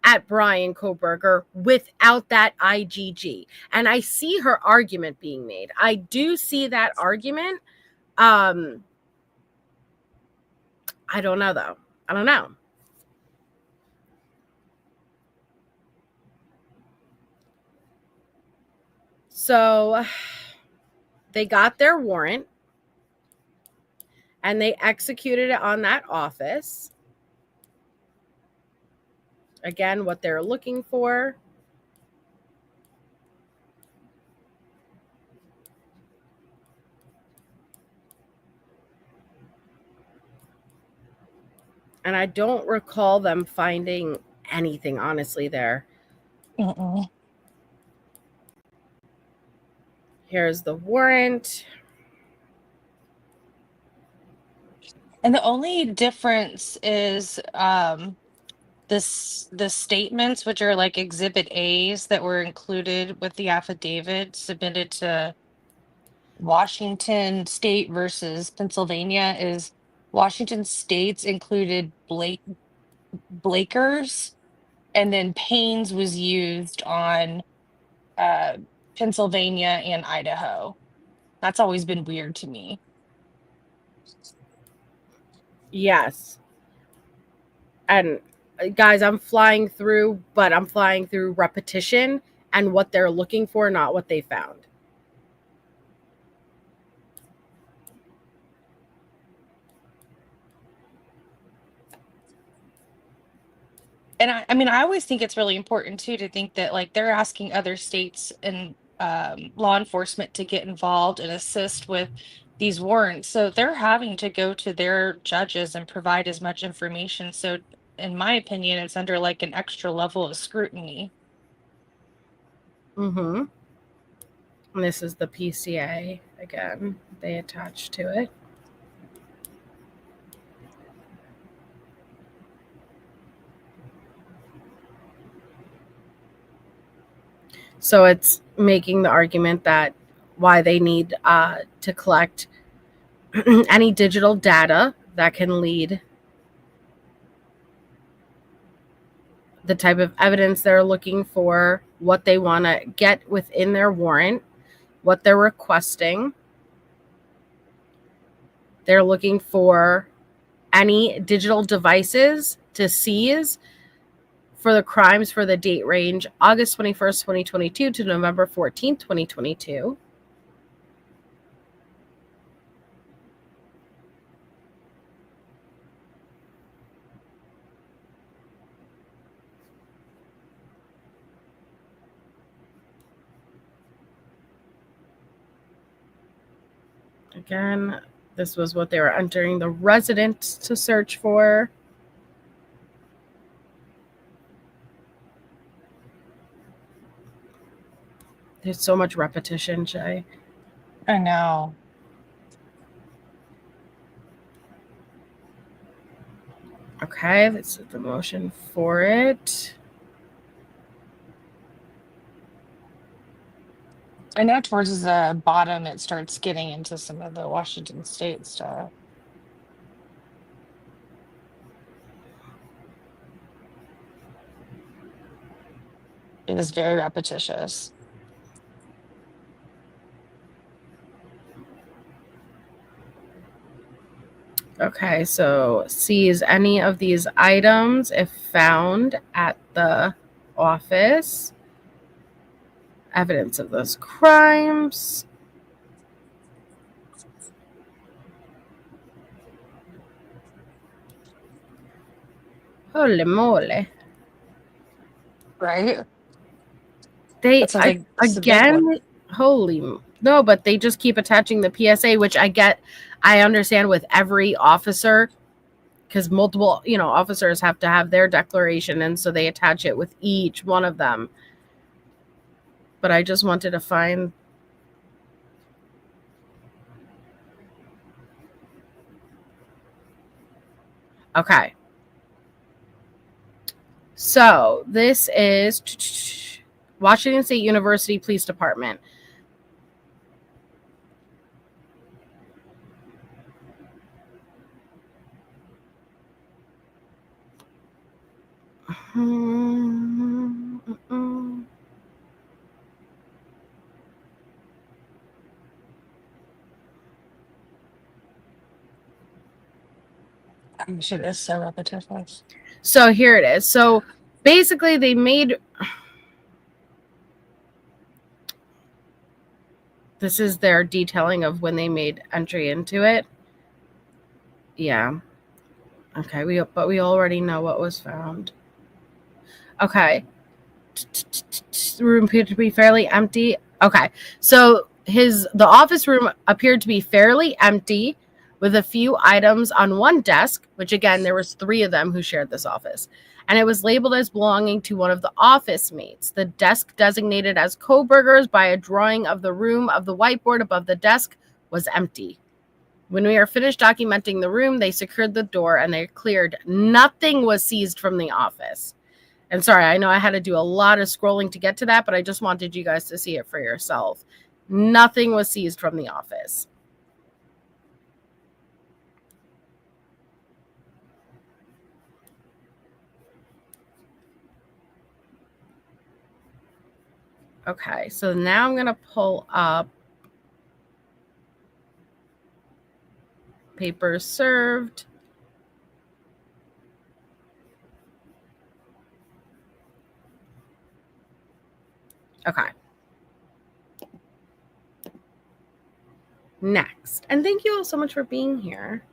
at Bryan Kohberger without that IgG? And I see her argument being made. I do see that argument. I don't know, though. I don't know. So they got their warrant and they executed it on that office. Again, what they're looking for. And I don't recall them finding anything, honestly, there. Here's the warrant. And the only difference is the statements, which are like Exhibit A's that were included with the affidavit submitted to Washington State versus Pennsylvania, is Washington State's included Blakers, and then Payne's was used on Pennsylvania and Idaho. That's always been weird to me. Yes. And guys, I'm flying through, but I'm flying through repetition and what they're looking for, not what they found. And I mean, I always think it's really important too to think that like they're asking other states and law enforcement to get involved and assist with these warrants. So they're having to go to their judges and provide as much information. So in my opinion, it's under like an extra level of scrutiny. Mm-hmm. And this is the PCA again. They attached to it. So it's making the argument that why they need to collect any digital data that can lead the type of evidence they're looking for, what they want to get within their warrant, what they're requesting. They're looking for any digital devices to seize for the crimes for the date range August 21st, 2022 to November 14th, 2022. Again, this was what they were entering the resident to search for. There's so much repetition, Jay. I know. Okay, this is the motion for it. I know towards the bottom, it starts getting into some of the Washington State stuff. It is very repetitious. Okay, so seize any of these items if found at the office. Evidence of those crimes. Holy moly. Right? They, That sounds like it's a big again, one. holy, no, but they just keep attaching the PSA, which I understand with every officer, because multiple, officers have to have their declaration, and so they attach it with each one of them. But I just wanted to find. Okay. So this is Washington State University Police Department. Shit is so repetitive. So here it is. So basically they made, this is their detailing of when they made entry into it. Yeah. Okay, but we already know what was found. Okay. The room appeared to be fairly empty. Okay. So the office room appeared to be fairly empty with a few items on one desk, which again, there was 3 of them who shared this office. And it was labeled as belonging to one of the office mates. The desk designated as Kohberger's by a drawing of the room of the whiteboard above the desk was empty. When we are finished documenting the room, they secured the door and they cleared. Nothing was seized from the office. And sorry, I know I had to do a lot of scrolling to get to that, but I just wanted you guys to see it for yourself. Nothing was seized from the office. Okay, so now I'm going to pull up papers served. Okay. Next. And thank you all so much for being here.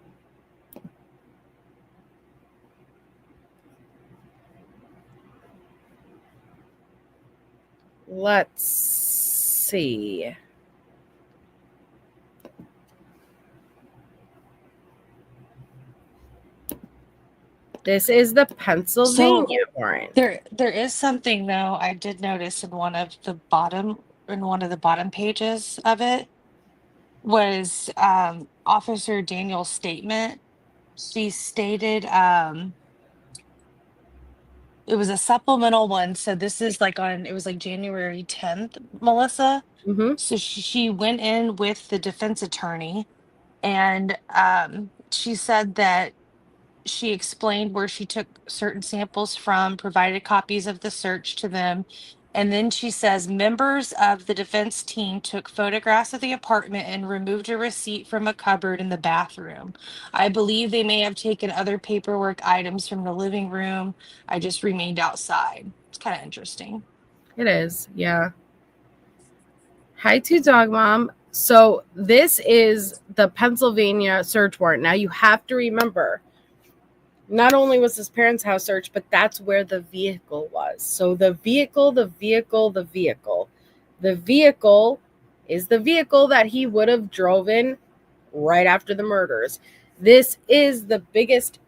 Let's see. This is the Pennsylvania warrant. There is something though I did notice in one of the bottom pages of it was Officer Daniel's statement. She stated it was a supplemental one. So this is like it was like January 10th, Melissa. Mm-hmm. So she went in with the defense attorney and she said that she explained where she took certain samples from, provided copies of the search to them. And then she says members of the defense team took photographs of the apartment and removed a receipt from a cupboard in the bathroom. I believe they may have taken other paperwork items from the living room. I just remained outside. It's kind of interesting. It is, yeah. Hi to Dog Mom. So this is the Pennsylvania search warrant. Now you have to remember, not only was his parents' house searched, but that's where the vehicle was. So the vehicle is the vehicle that he would have drove in right after the murders. This is the biggest,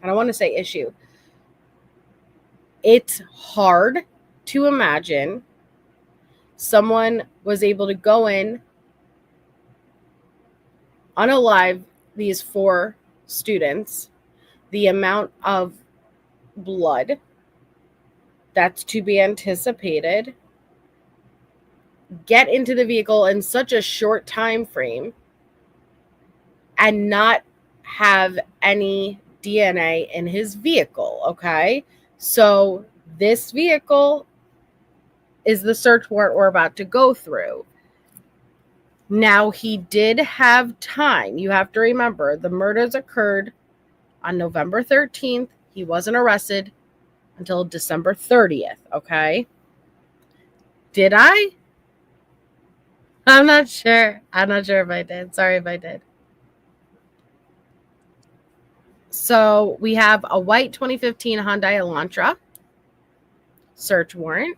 I don't want to say issue. It's hard to imagine someone was able to go in, unalive these 4 students, the amount of blood that's to be anticipated, get into the vehicle in such a short time frame and not have any DNA in his vehicle, okay? So this vehicle is the search warrant we're about to go through. Now, he did have time. You have to remember, the murders occurred on November 13th. He wasn't arrested until December 30th, okay? Did I? I'm not sure. I'm not sure if I did. Sorry if I did. So we have a white 2015 Hyundai Elantra search warrant.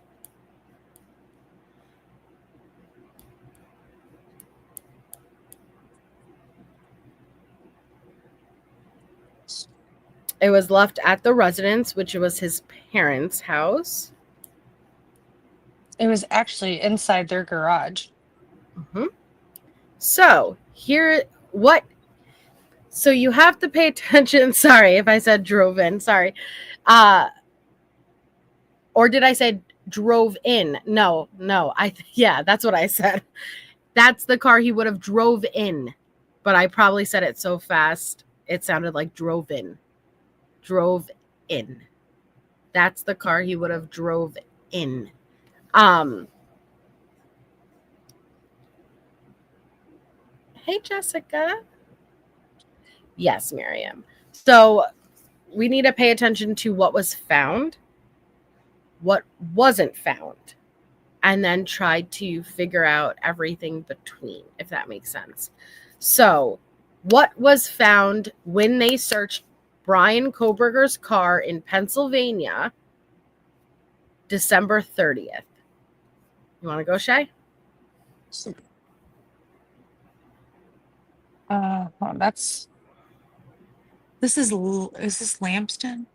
It was left at the residence, which was his parents' house. It was actually inside their garage. Mm-hmm. So so you have to pay attention. Sorry if I said drove in. Sorry. Or did I say drove in? No. Yeah, that's what I said. That's the car he would have drove in. But I probably said it so fast, it sounded like drove in. Drove in. That's the car he would have drove in. Hey, Jessica. Yes, Miriam. So we need to pay attention to what was found, what wasn't found, and then try to figure out everything between, if that makes sense. So, what was found when they searched Bryan Kohberger's car in Pennsylvania, December 30th? You want to go, Shay? This is Lambston?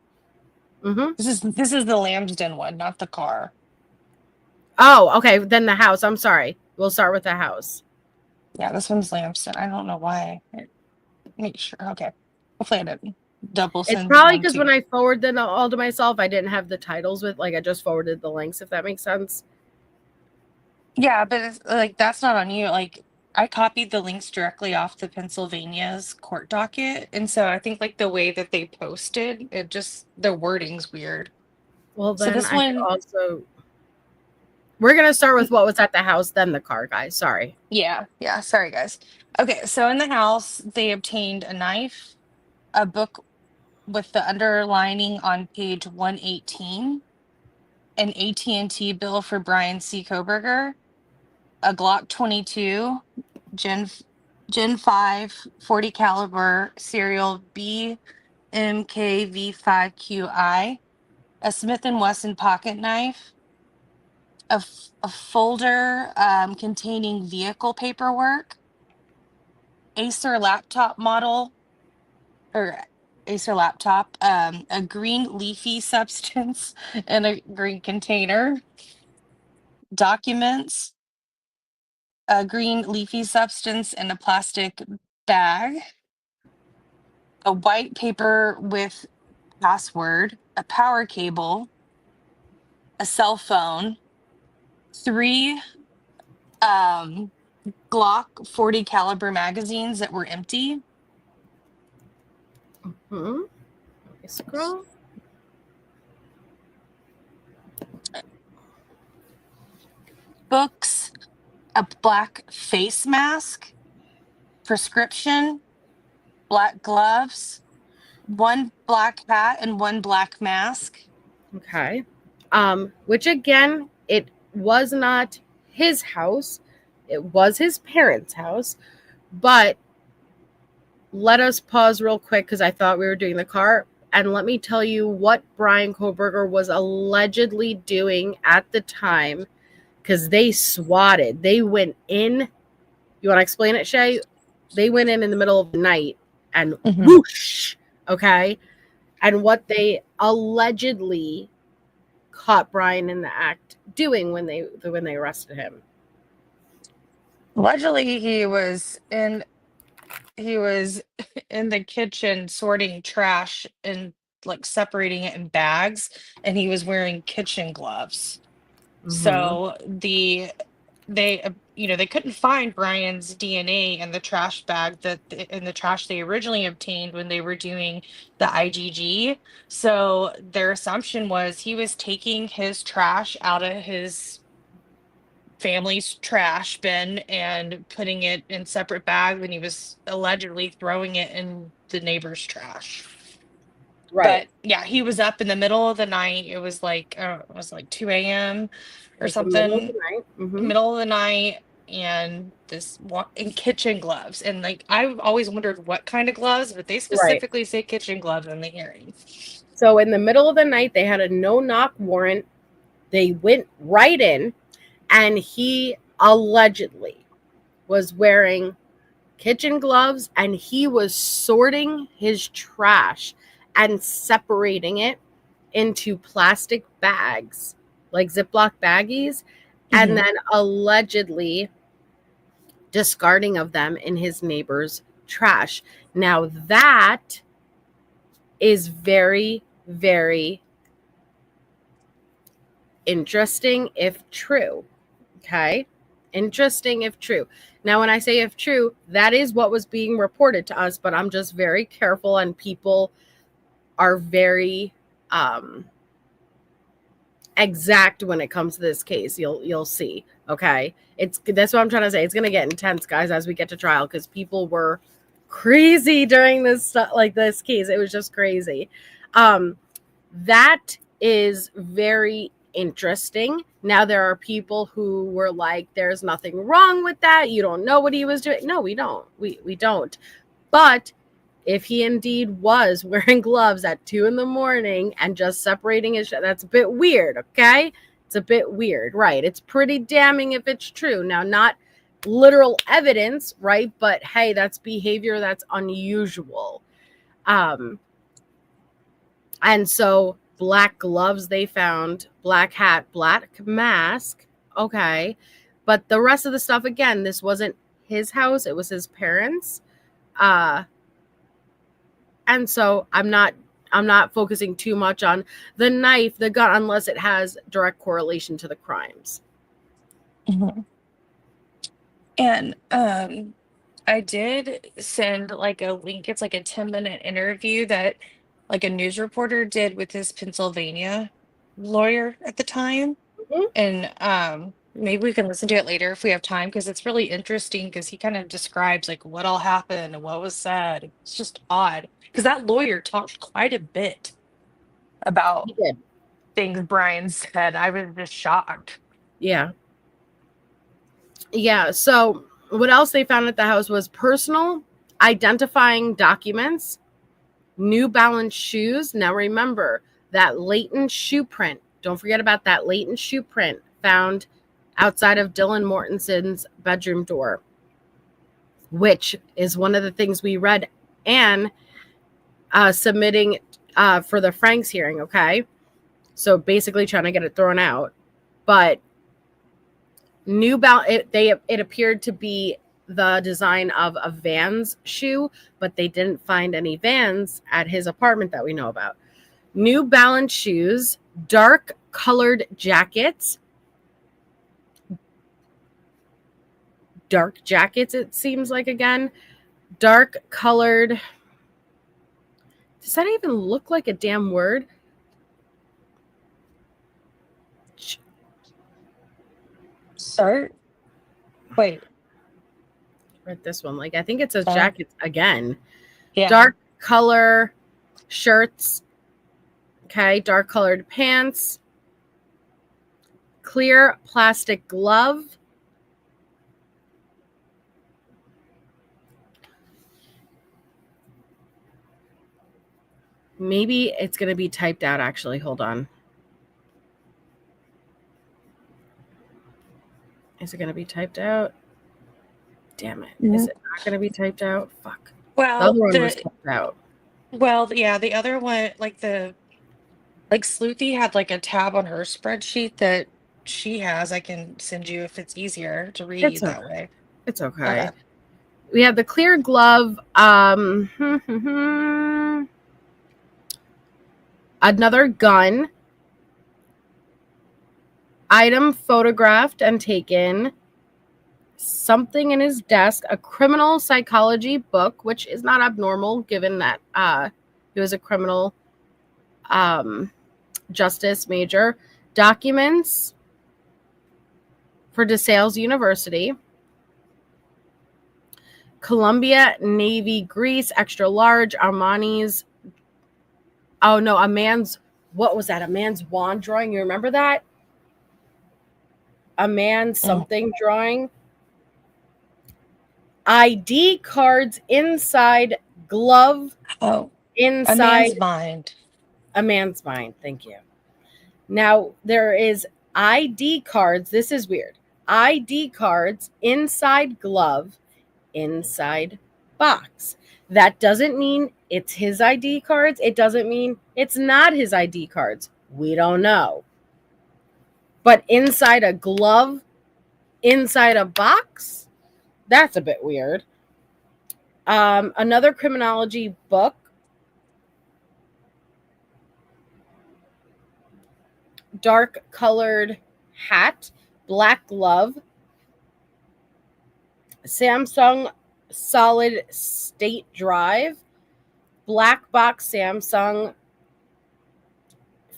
Mm-hmm. This is the Lambston one, not the car. Oh, okay. Then the house. I'm sorry. We'll start with the house. Yeah, this one's Lambston. I don't know why. Make sure. Okay. Hopefully I didn't double It's send probably one because to when you. I forwarded them all to myself, I didn't have the titles with, like, I just forwarded the links, if that makes sense. Yeah, but it's like that's not on you. Like I copied the links directly off the Pennsylvania's court docket, and so I think like the way that they posted, it just the wording's weird. Well, So then this I could one, also. We're going to start with what was at the house, then the car, guys. Sorry. yeah, sorry guys. Okay, so in the house, they obtained a knife, a book with the underlining on page 118, an AT&T bill for Bryan C. Kohberger, a Glock 22, Gen 5 40 caliber serial BMKV5QI, a Smith & Wesson pocket knife, a folder containing vehicle paperwork, Acer laptop model, or Acer laptop, a green leafy substance in a green container, documents, a green leafy substance in a plastic bag, a white paper with password, a power cable, a cell phone, 3 Glock 40 caliber magazines that were empty, Scroll. books, a black face mask, prescription, black gloves, 1 black hat and 1 black mask. Okay. Which again, it was not his house. It was his parents' house. But let us pause real quick because I thought we were doing the car. And let me tell you what Bryan Kohberger was allegedly doing at the time, because they swatted. They went in. You want to explain it, Shay? They went in the middle of the night and whoosh. Okay. And what they allegedly caught Bryan in the act doing when they arrested him. Allegedly, he was in the kitchen sorting trash and like separating it in bags, and he was wearing kitchen gloves. So they they couldn't find Bryan's DNA in the trash bag in the trash they originally obtained when they were doing the IgG. So their assumption was he was taking his trash out of his family's trash bin and putting it in separate bags when he was allegedly throwing it in the neighbor's trash. Right. But yeah, he was up in the middle of the night. It was like 2 a.m. or something. Middle of the night, and in kitchen gloves. And like I've always wondered what kind of gloves, but they specifically say kitchen gloves in the hearing. So in the middle of the night, they had a no-knock warrant. They went right in, and he allegedly was wearing kitchen gloves, and he was sorting his trash and separating it into plastic bags, like Ziploc baggies, and then allegedly discarding of them in his neighbor's trash. Now that is very, very interesting if true. Okay. Interesting if true. Now, when I say if true, that is what was being reported to us, but I'm just very careful, and people are very exact when it comes to this case. You'll see. Okay. That's what I'm trying to say. It's going to get intense, guys, as we get to trial, because people were crazy during this case. It was just crazy. That is very interesting. Now there are people who were like, there's nothing wrong with that. You don't know what he was doing. No, we don't. We don't. But if he indeed was wearing gloves at 2 a.m. and just separating his, that's a bit weird, okay? It's a bit weird, right? It's pretty damning if it's true. Now, not literal evidence, right? But hey, that's behavior that's unusual. And so black gloves they found, black hat, black mask, okay. But the rest of the stuff, again, this wasn't his house, it was his parents'. And so I'm not focusing too much on the knife, the gun, unless it has direct correlation to the crimes. Mm-hmm. And I did send like a link. It's like a 10-minute interview that like a news reporter did with his Pennsylvania lawyer at the time. Mm-hmm. And maybe we can listen to it later if we have time, because it's really interesting, because he kind of describes like what all happened and what was said. It's just odd because that lawyer talked quite a bit about things Bryan said. I was just shocked. Yeah. So what else they found at the house was personal identifying documents, New Balance shoes. Now remember that latent shoe print. Don't forget about that latent shoe print found outside of Dylan Mortenson's bedroom door, which is one of the things we read and submitting for the Franks hearing, okay? So basically trying to get it thrown out. But New Balance, it appeared to be the design of a Vans shoe, but they didn't find any Vans at his apartment that we know about. New Balance shoes, dark colored jackets. Dark jackets, it seems like, again. Dark colored. Does that even look like a damn word? Start. Wait. Read this one. Like, I think it says jackets again. Yeah. Dark color shirts. Okay. Dark colored pants. Clear plastic glove. Maybe it's going to be typed out, actually. Hold on. Is it going to be typed out? Damn it. Mm-hmm. Is it not going to be typed out? Fuck. Well, the other one was typed out. Well, yeah, the other one, like Sleuthy had like a tab on her spreadsheet that she has. I can send you if it's easier to read that way. It's okay. We have the clear glove. Another gun. Item photographed and taken. Something in his desk. A criminal psychology book, which is not abnormal given that he was a criminal justice major. Documents for DeSales University. Columbia Navy Grease, extra large, Armani's. Oh no, what was that? A man's wand drawing. You remember that? A man something drawing. ID cards inside glove. Oh, inside. A man's mind. A man's mind. Thank you. Now there is ID cards. This is weird. ID cards inside glove, inside box. That doesn't mean it's his ID cards. It doesn't mean it's not his ID cards. We don't know. But inside a glove, inside a box, that's a bit weird. Another criminology book. Dark colored hat, black glove. Samsung solid state drive, black box Samsung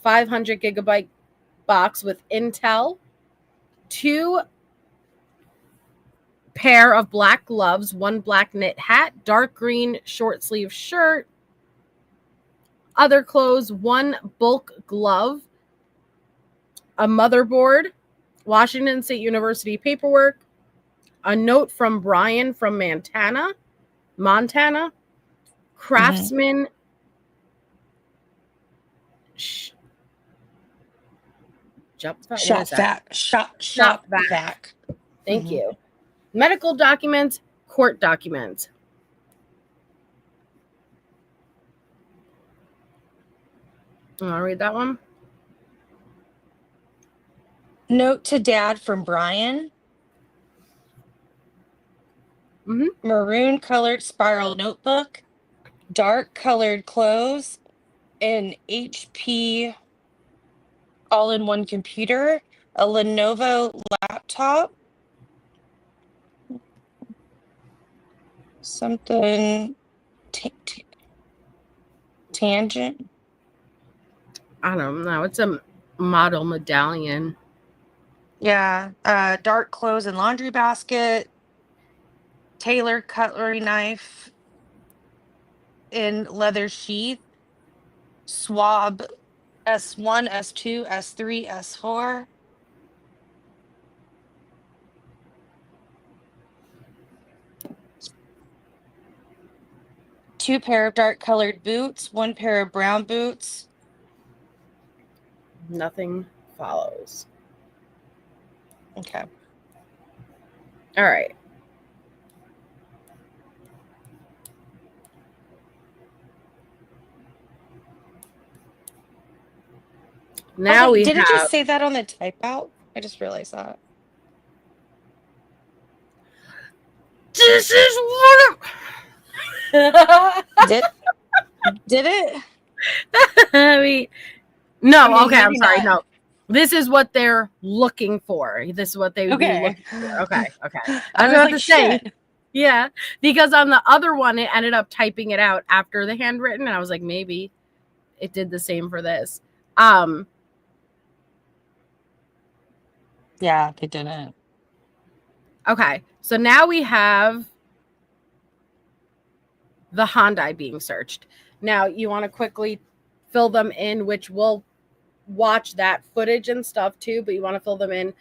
500 gigabyte box with Intel, 2 pair of black gloves, 1 black knit hat, dark green short sleeve shirt, other clothes, 1 bulk glove, a motherboard, Washington State University paperwork, a note from Bryan from Montana, Craftsman Shop vac. Thank you. Medical documents, court documents. You want to read that one? Note to dad from Bryan. Maroon colored spiral notebook, dark colored clothes, an HP all-in-one computer, a Lenovo laptop, something tangent. I don't know. It's a model medallion. Yeah. Dark clothes and laundry basket, tailor cutlery knife in leather sheath, swab S1, S2, S3, S4. Two pair of dark colored boots, 1 pair of brown boots. Nothing follows. Okay. All right. Now we did have... it just say that on the type out? I just realized that. This is what did it? No, okay, I'm sorry. No. This is what they're looking for. This is what they would be looking for. Okay. I was about to say. Yeah, because on the other one, it ended up typing it out after the handwritten, and I was like, maybe it did the same for this. Yeah, they didn't. Okay, so now we have the Hyundai being searched. Now, you want to quickly fill them in, which we'll watch that footage and stuff too, but you want to fill them in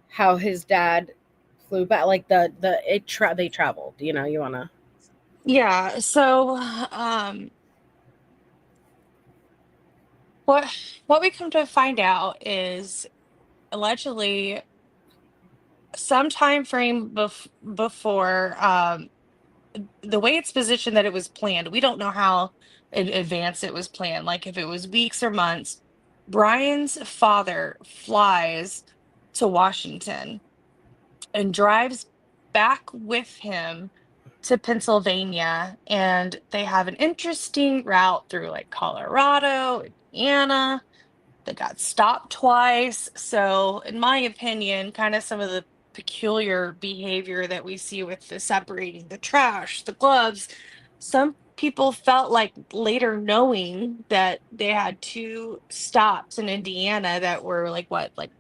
how his dad flew back, like they traveled, you know, you want to. Yeah, so what we come to find out is allegedly some time frame before the way it's positioned that it was planned. We don't know how in advance it was planned, like if it was weeks or months. Bryan's father flies to Washington and drives back with him to Pennsylvania, and they have an interesting route through like Colorado, Indiana. They got stopped twice. So, in my opinion, kind of some of the peculiar behavior that we see with the separating the trash, the gloves, some people felt like later knowing that they had 2 stops in Indiana that were like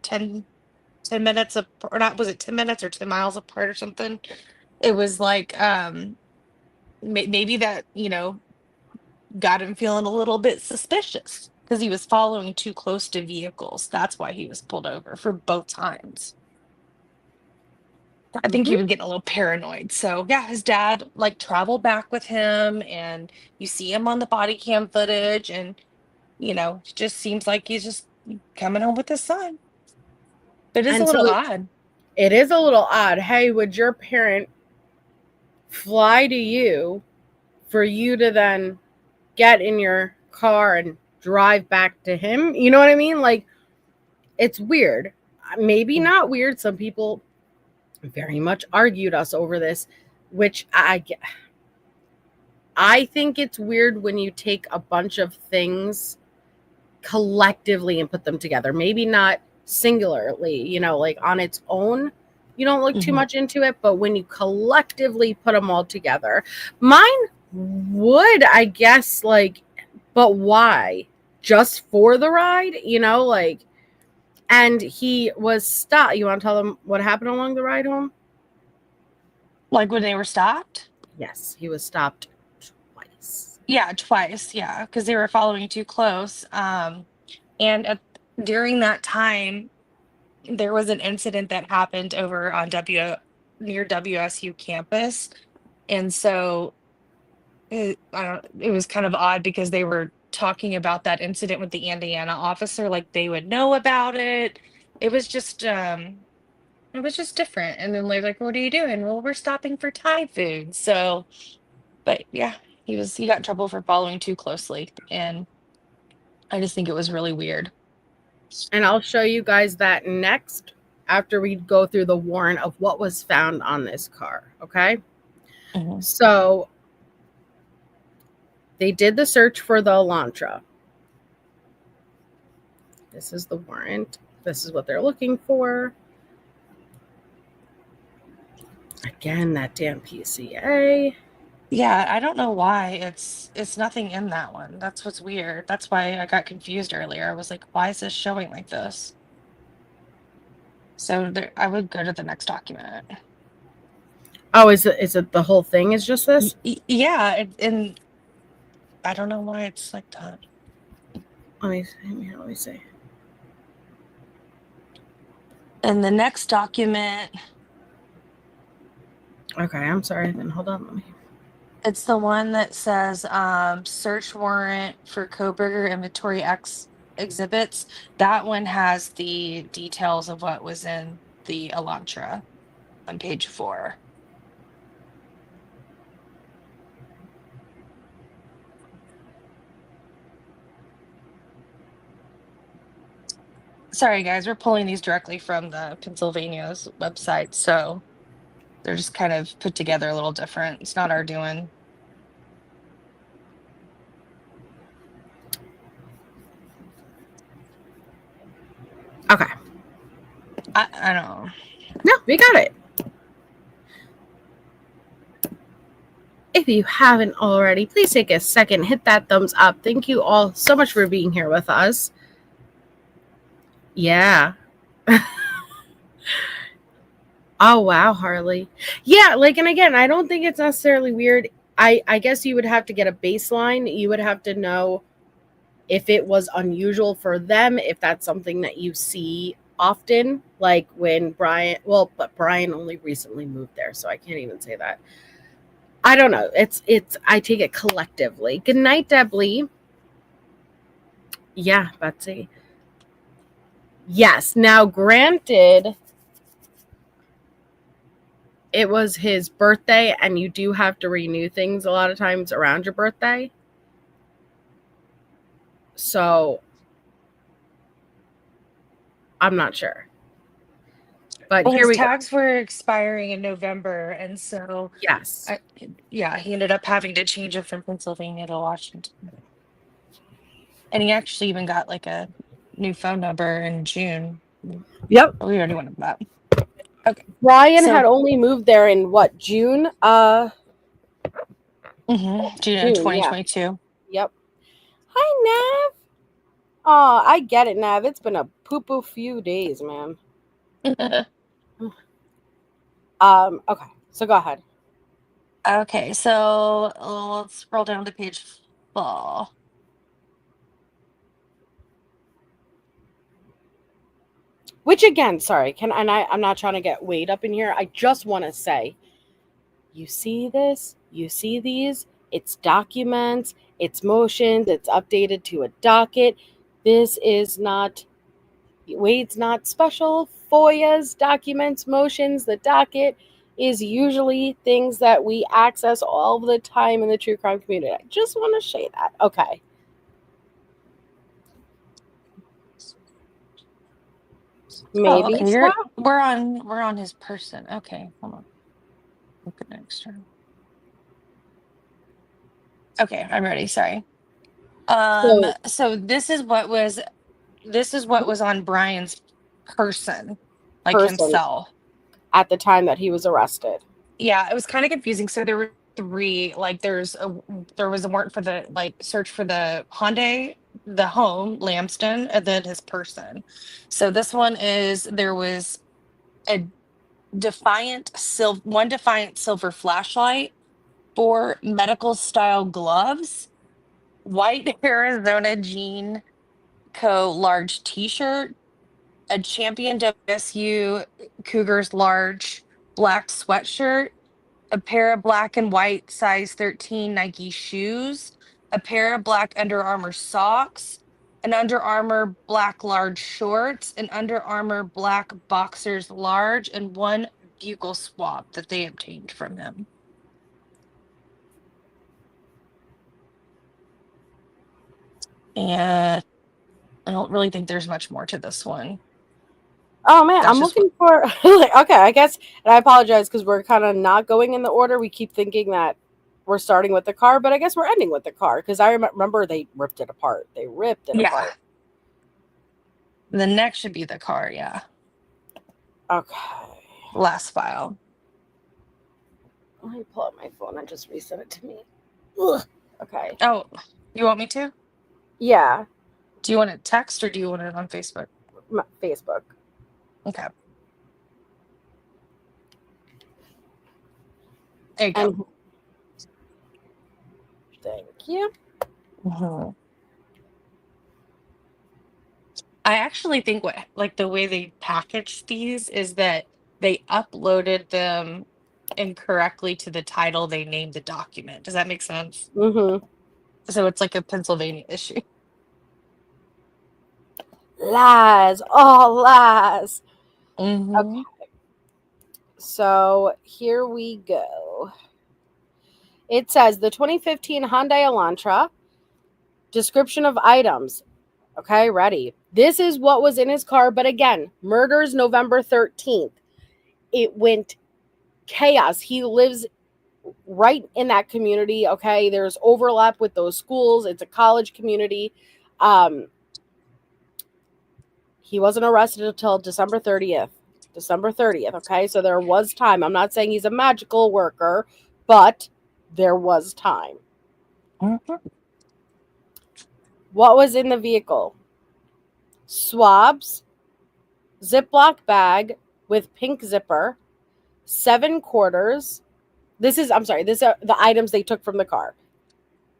10 minutes or not, was it 10 minutes or 10 miles apart or something? It was like maybe that, got him feeling a little bit suspicious because he was following too close to vehicles. That's why he was pulled over for both times. I think he was getting a little paranoid. So yeah, his dad like traveled back with him, and you see him on the body cam footage, and it just seems like he's just coming home with his son. But it's a little odd. It is a little odd. Hey, would your parent fly to you for you to then get in your car and drive back to him? You know what I mean? Like, it's weird. Maybe not weird. Some people very much argued us over this, which I think it's weird when you take a bunch of things collectively and put them together. Maybe not singularly, like on its own, you don't look too much into it, but when you collectively put them all together, mine would, I guess, like, but why? Just for the ride, and he was stopped. You want to tell them what happened along the ride home? Like when they were stopped? Yes, he was stopped twice. Yeah, twice. Yeah, because they were following too close. And during that time, there was an incident that happened over on near WSU campus, and so it was kind of odd because they were talking about that incident with the Indiana officer, like they would know about it. It was just different. And then they're like, "What are you doing?" "Well, we're stopping for Thai food." So, but yeah, he got in trouble for following too closely, and I just think it was really weird. And I'll show you guys that next after we go through the warrant of what was found on this car. Okay. Mhm. So they did the search for the Elantra. This is the warrant. This is what they're looking for. Again, that damn PCA. Yeah, I don't know why it's nothing in that one. That's what's weird. That's why I got confused earlier. I was like, why is this showing like this? So I would go to the next document. Oh, is it the whole thing is just this? Yeah, and I don't know why it's like that. Let me see. And the next document, Okay, I'm sorry. Then hold on. it's the one that says search warrant for Kohberger inventory X exhibits. That one has the details of what was in the Elantra on page 4. Sorry, guys, we're pulling these directly from the Pennsylvania's website, so they're just kind of put together a little different. It's not our doing. Okay. I don't know. No, we got it. If you haven't already, please take a second, hit that thumbs up. Thank you all so much for being here with us. Yeah. Oh, wow, Harley. Yeah, like, and again, I don't think it's necessarily weird. I guess you would have to get a baseline. You would have to know if it was unusual for them, if that's something that you see often, like when but Bryan only recently moved there, so I can't even say that. I don't know. I take it collectively. Good night, Debly. Yeah, Betsy. Yes. Now, granted, it was his birthday, and you do have to renew things a lot of times around your birthday. So, I'm not sure. But Well, here his we go. tags were expiring in November, and so Yes. he ended up having to change it from Pennsylvania to Washington. And he actually even got like a new phone number in June. Yep. We already went over that. Okay. Bryan had only moved there in what, June? June of June, 2022. Yeah. Yep. Hi, Nav. Oh, I get it, Nav. It's been a poo-poo few days, man. Okay, so go ahead. Okay, so let's scroll down to page 4. Which again, sorry, I'm not trying to get Wade up in here. I just want to say, you see this? You see these? It's documents, it's motions, it's updated to a docket. This is not, Wade's not special. FOIA's documents, motions, the docket is usually things that we access all the time in the true crime community. I just want to say that. Okay. Maybe okay, we're on his person. Okay, hold on. Look at next turn. Okay, I'm ready. Sorry. So this is what was on Bryan's person, like himself, at the time that he was arrested. Yeah, it was kind of confusing. So there were 3, like there was a warrant for the search for the Hyundai, the home, Lambston, and then his person. So this one is there was a one defiant silver flashlight, 4 medical style gloves, white Arizona Jean Co. large t-shirt, a Champion WSU Cougars large black sweatshirt, a pair of black and white size 13 Nike shoes, a pair of black Under Armour socks, an Under Armour black large shorts, an Under Armour black boxers large, and 1 buccal swab that they obtained from him. And I don't really think there's much more to this one. Oh man, That's I'm just looking for okay, I guess, and I apologize because we're kind of not going in the order. We keep thinking that we're starting with the car, but I guess we're ending with the car because I remember they ripped it apart. They ripped it apart. The next should be the car, yeah. Okay. Last file. Let me pull up my phone and just resend it to me. Ugh. Okay. Oh, you want me to? Yeah. Do you want it text or do you want it on Facebook? Facebook. Okay. There you go. Thank you. Mm-hmm. I actually think the way they packaged these is that they uploaded them incorrectly to the title they named the document. Does that make sense? Mm-hmm. So it's like a Pennsylvania issue. Lies. All lies. Mm-hmm. Okay. So here we go. It says the 2015 Hyundai Elantra. Description of items. Okay, ready. This is what was in his car, but again, murders November 13th. It went chaos. He lives right in that community. Okay, there's overlap with those schools. It's a college community. He wasn't arrested until December 30th. December 30th. Okay, so there was time. I'm not saying he's a magical worker, but there was time. Mm-hmm. What was in the vehicle? Swabs, Ziploc bag with pink zipper, 7 quarters. These are the items they took from the car.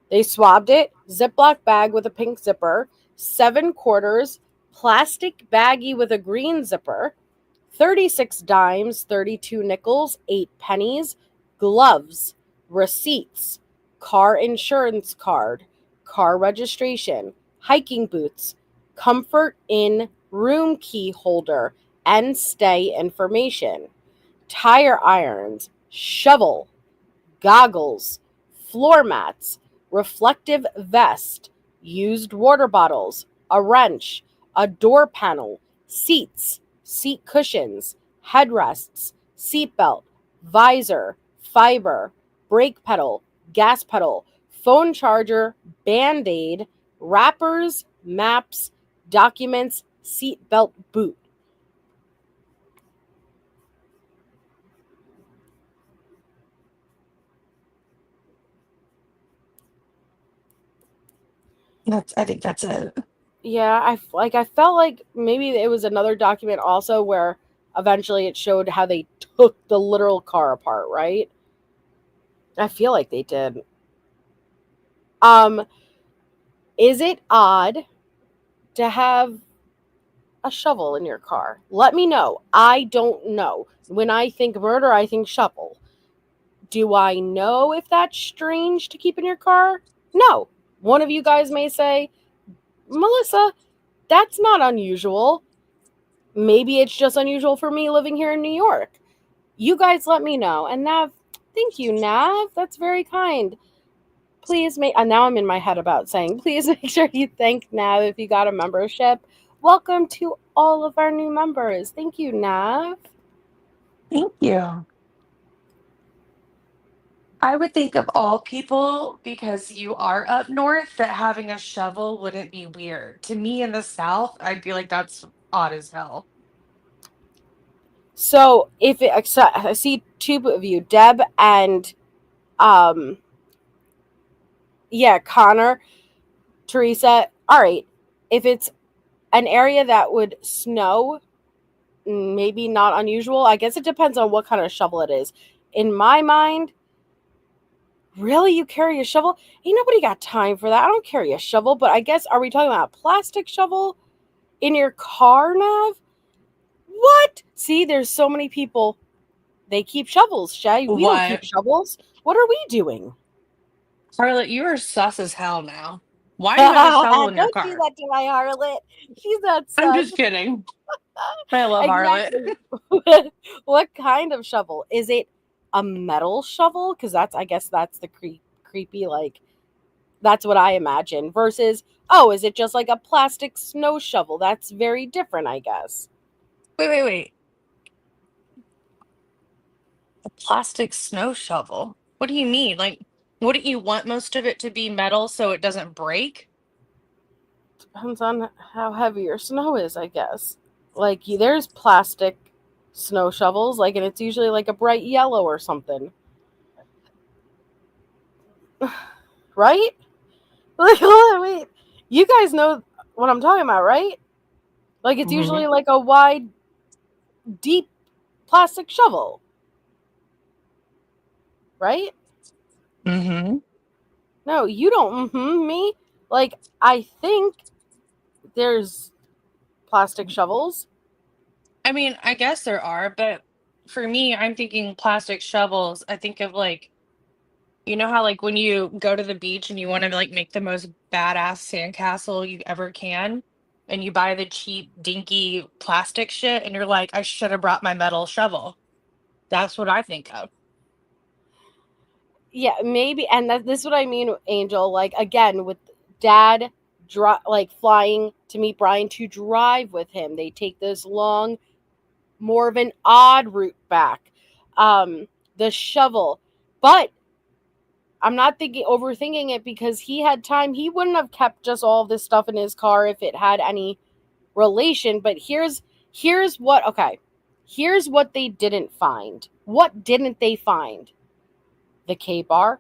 They swabbed it, Ziploc bag with a pink zipper, 7 quarters, plastic baggie with a green zipper, 36 dimes, 32 nickels, 8 pennies, gloves, receipts, car insurance card, car registration, hiking boots, comfort inn room key holder, and stay information, tire irons, shovel, goggles, floor mats, reflective vest, used water bottles, a wrench, a door panel, seats, seat cushions, headrests, seatbelt, visor, fiber, brake pedal, gas pedal, phone charger, Band-Aid, wrappers, maps, documents, seatbelt boot. I think that's it. Yeah, I felt like maybe it was another document also where eventually it showed how they took the literal car apart, right? I feel like they did. Is it odd to have a shovel in your car? Let me know. I don't know. When I think murder, I think shovel. Do I know if that's strange to keep in your car? No. One of you guys may say, Melissa, that's not unusual. Maybe it's just unusual for me living here in New York. You guys let me know. And Nav, thank you, Nav. That's very kind. Please make, now I'm in my head about saying, please make sure you thank Nav if you got a membership. Welcome to all of our new members. Thank you, Nav. Thank you. I would think of all people, because you are up north, that having a shovel wouldn't be weird. To me in the South, I'd be like, that's odd as hell. So I see 2 of you, Deb and Connor, Teresa. All right, if it's an area that would snow maybe not unusual. I guess it depends on what kind of shovel it is. In my mind, really, you carry a shovel? Ain't nobody got time for that. I don't carry a shovel, but I guess, are we talking about a plastic shovel in your car, Nav? What? See, there's so many people. They keep shovels, Shay. We don't keep What? shovels. What are we doing? Harlot, you are sus as hell now. Why do you have a shovel in your Don't do car? that to my Harlot. She's not I'm sus. just kidding. I love Harlot. Exactly. What kind of shovel? Is it a metal shovel? Because I guess that's the creepy, like, that's what I imagine. Versus, oh, is it just like a plastic snow shovel? That's very different, I guess. Wait. A plastic snow shovel? What do you mean? Like, wouldn't you want most of it to be metal so it doesn't break? Depends on how heavy your snow is, I guess. Like, there's plastic snow shovels, like, and it's usually like a bright yellow or something. Right? Like, wait. You guys know what I'm talking about, right? Like, it's usually like a wide, deep plastic shovel. Right? Mm-hmm. No, you don't me. Like, I think there's plastic shovels. I mean, I guess there are, but for me, I'm thinking plastic shovels. I think of like, you know how like when you go to the beach and you want to like make the most badass sandcastle you ever can, and you buy the cheap, dinky plastic shit, and you're like, I should have brought my metal shovel. That's what I think of. Yeah, maybe. And this is what I mean, Angel. Like, again, with Dad like flying to meet Bryan to drive with him, they take this long, more of an odd route back. The shovel. But I'm not overthinking it, because he had time. He wouldn't have kept just all of this stuff in his car if it had any relation. But here's what they didn't find. What didn't they find? The K-bar,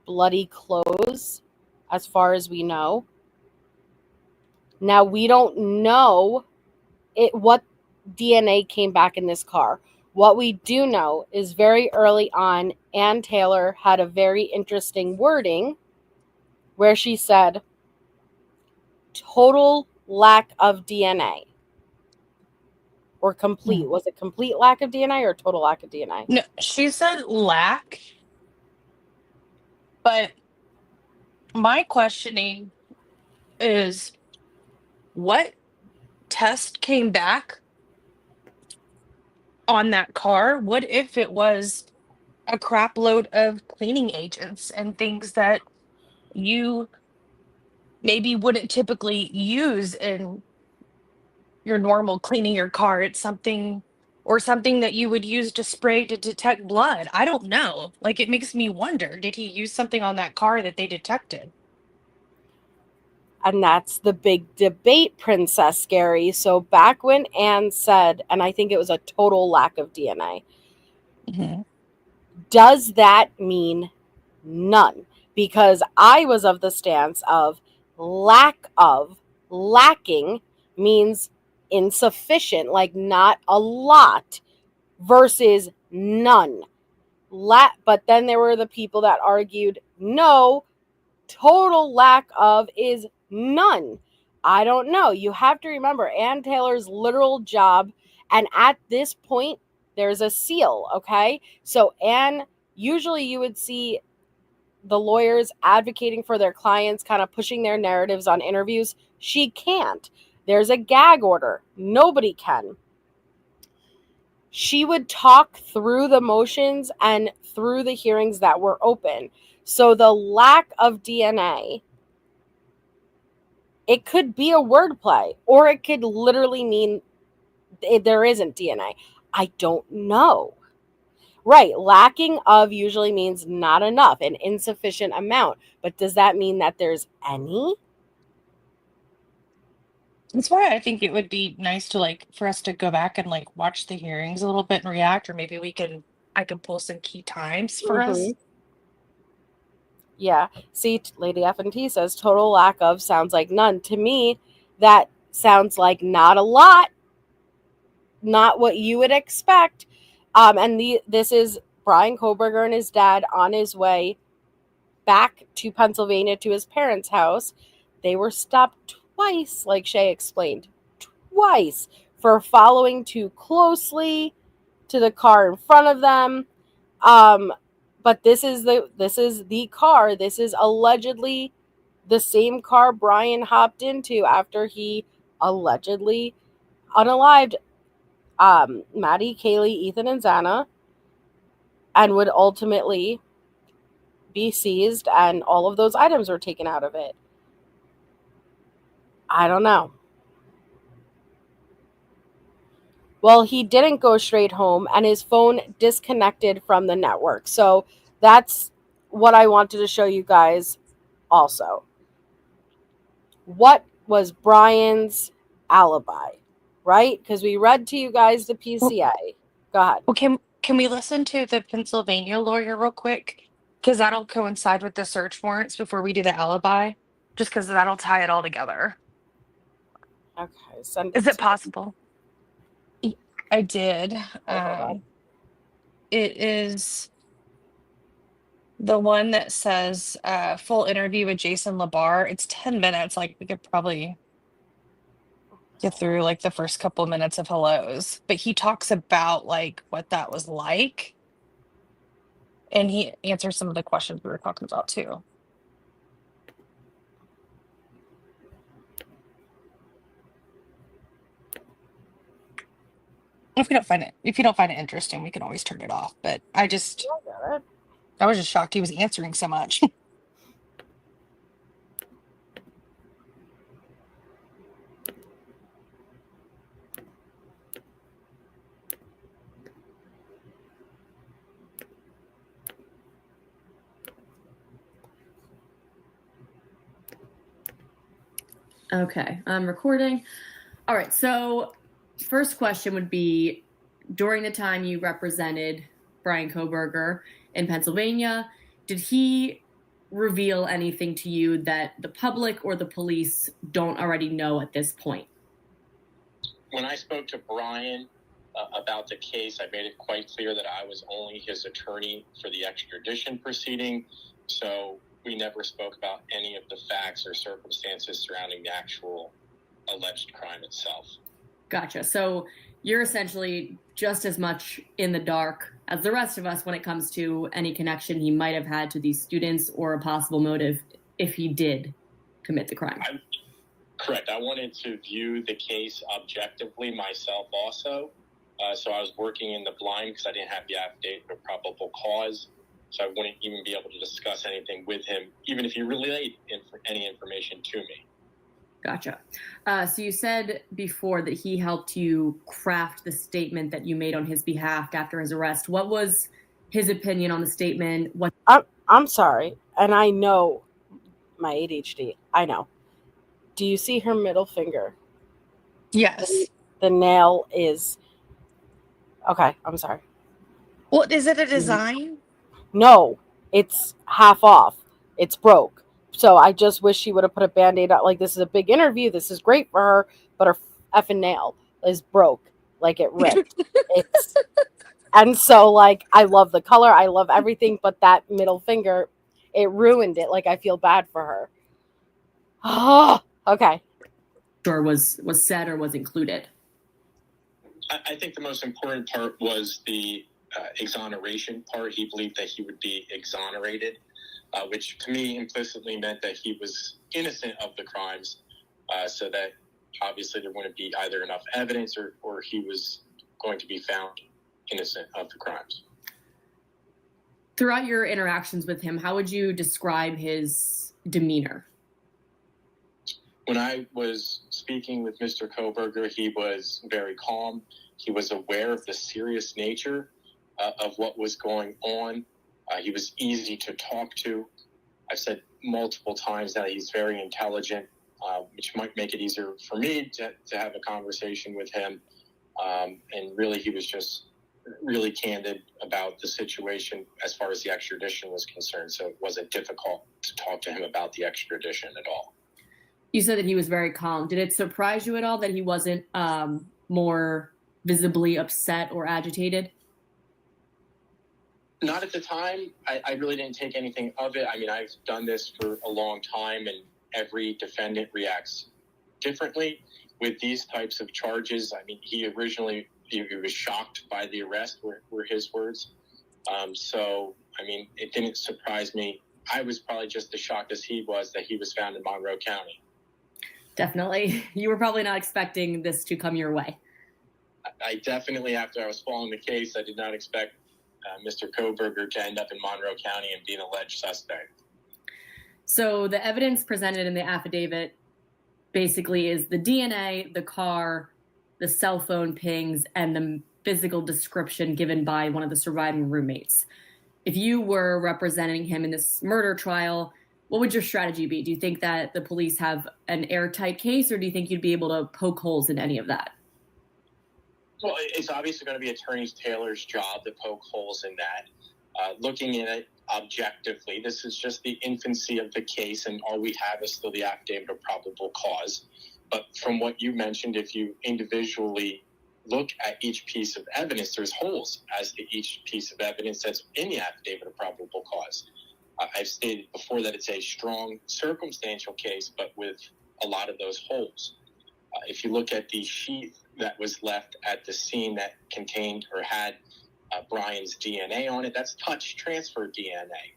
bloody clothes, as far as we know. Now, we don't know what DNA came back in this car. What we do know is very early on, Ann Taylor had a very interesting wording where she said, total lack of DNA. Or complete. Was it complete lack of DNA or total lack of DNA? No, she said lack. But my questioning is, what test came back on that car? What if it was a crap load of cleaning agents and things that you maybe wouldn't typically use in your normal cleaning your car? It's something that you would use to spray to detect blood. I don't know. Like, it makes me wonder, did he use something on that car that they detected? And that's the big debate, Princess Scary. So back when Anne said, and I think it was a total lack of DNA, does that mean none? Because I was of the stance of lacking means insufficient, like not a lot, versus none. But then there were the people that argued, no, total lack of is none. I don't know. You have to remember Ann Taylor's literal job, and at this point, there's a seal, okay? So Ann, usually you would see the lawyers advocating for their clients, kind of pushing their narratives on interviews. She can't. There's a gag order. Nobody can. She would talk through the motions and through the hearings that were open. So the lack of DNA, it could be a wordplay, or it could literally mean there isn't DNA. I don't know. Right. Lacking of usually means not enough, an insufficient amount. But does that mean that there's any? That's why I think it would be nice to like for us to go back and like watch the hearings a little bit and react, or maybe I can pull some key times for us. Yeah. See, Lady F&T says total lack of sounds like none. To me, that sounds like not a lot. not what you would expect. This is Bryan Kohberger and his dad on his way back to Pennsylvania to his parents' house. They were stopped twice, like Shay explained, twice for following too closely to the car in front of them. But this is the car. This is allegedly the same car Bryan hopped into after he allegedly unalived Maddie, Kaylee, Ethan, and Xana, and would ultimately be seized, and all of those items were taken out of it. I don't know. Well, he didn't go straight home, and his phone disconnected from the network. So that's what I wanted to show you guys also. What was Bryan's alibi, right? Because we read to you guys the PCA. Go ahead. Well, can we listen to the Pennsylvania lawyer real quick? Because that'll coincide with the search warrants before we do the alibi. Just because that'll tie it all together. Okay, send Is it to possible? I did. hold on. It is the one that says full interview with Jason Labar. It's 10 minutes. Like, we could probably get through like the first couple of minutes of hellos. But he talks about like what that was like. And he answers some of the questions we were talking about too. If you don't find it interesting, we can always turn it off. But I was just shocked he was answering so much. Okay, I'm recording. All right, so first question would be, during the time you represented Bryan Kohberger in Pennsylvania, did he reveal anything to you that the public or the police don't already know at this point? When I spoke to Bryan about the case, I made it quite clear that I was only his attorney for the extradition proceeding. So we never spoke about any of the facts or circumstances surrounding the actual alleged crime itself. Gotcha. So you're essentially just as much in the dark as the rest of us when it comes to any connection he might have had to these students or a possible motive if he did commit the crime. Correct. I wanted to view the case objectively myself also. So I was working in the blind because I didn't have the affidavit of probable cause. So I wouldn't even be able to discuss anything with him, even if he relayed any information to me. Gotcha. So you said before that he helped you craft the statement that you made on his behalf after his arrest. What was his opinion on the statement? I'm sorry, and I know my ADHD. I know. Do you see her middle finger? Yes. The nail is... Okay, I'm sorry. What, is it a design? No, it's half off. It's broke. So I just wish she would have put a Band-Aid on. Like, this is a big interview. This is great for her, but her effing nail is broke. Like, it ripped. And so, like, I love the color. I love everything, but that middle finger, it ruined it. Like, I feel bad for her. Oh, okay. Or was said or was included? I think the most important part was the exoneration part. He believed that he would be exonerated, which to me implicitly meant that he was innocent of the crimes, so that obviously there wouldn't be either enough evidence or he was going to be found innocent of the crimes. Throughout your interactions with him, how would you describe his demeanor? When I was speaking with Mr. Kohberger, he was very calm. He was aware of the serious nature of what was going on. He was easy to talk to. I've said multiple times that he's very intelligent, which might make it easier for me to have a conversation with him. And really, he was just really candid about the situation as far as the extradition was concerned. So it wasn't difficult to talk to him about the extradition at all. You said that he was very calm. Did it surprise you at all that he wasn't more visibly upset or agitated? Not at the time. I really didn't take anything of it. I mean, I've done this for a long time, and every defendant reacts differently with these types of charges. I mean, he was shocked by the arrest, were his words. So, I mean, it didn't surprise me. I was probably just as shocked as he was that he was found in Monroe County. Definitely. You were probably not expecting this to come your way. I definitely, after I was following the case, I did not expect Mr. Kohberger to end up in Monroe County and be an alleged suspect. So the evidence presented in the affidavit basically is the DNA, the car, the cell phone pings, and the physical description given by one of the surviving roommates. If you were representing him in this murder trial, what would your strategy be? Do you think that the police have an airtight case, or do you think you'd be able to poke holes in any of that? Well, it's obviously going to be Attorney Taylor's job to poke holes in that. Looking at it objectively, this is just the infancy of the case, and all we have is still the affidavit of probable cause. But from what you mentioned, if you individually look at each piece of evidence, there's holes as to each piece of evidence that's in the affidavit of probable cause. I've stated before that it's a strong circumstantial case, but with a lot of those holes. If you look at the sheath that was left at the scene that contained or had Bryan's DNA on it, that's touch transfer DNA.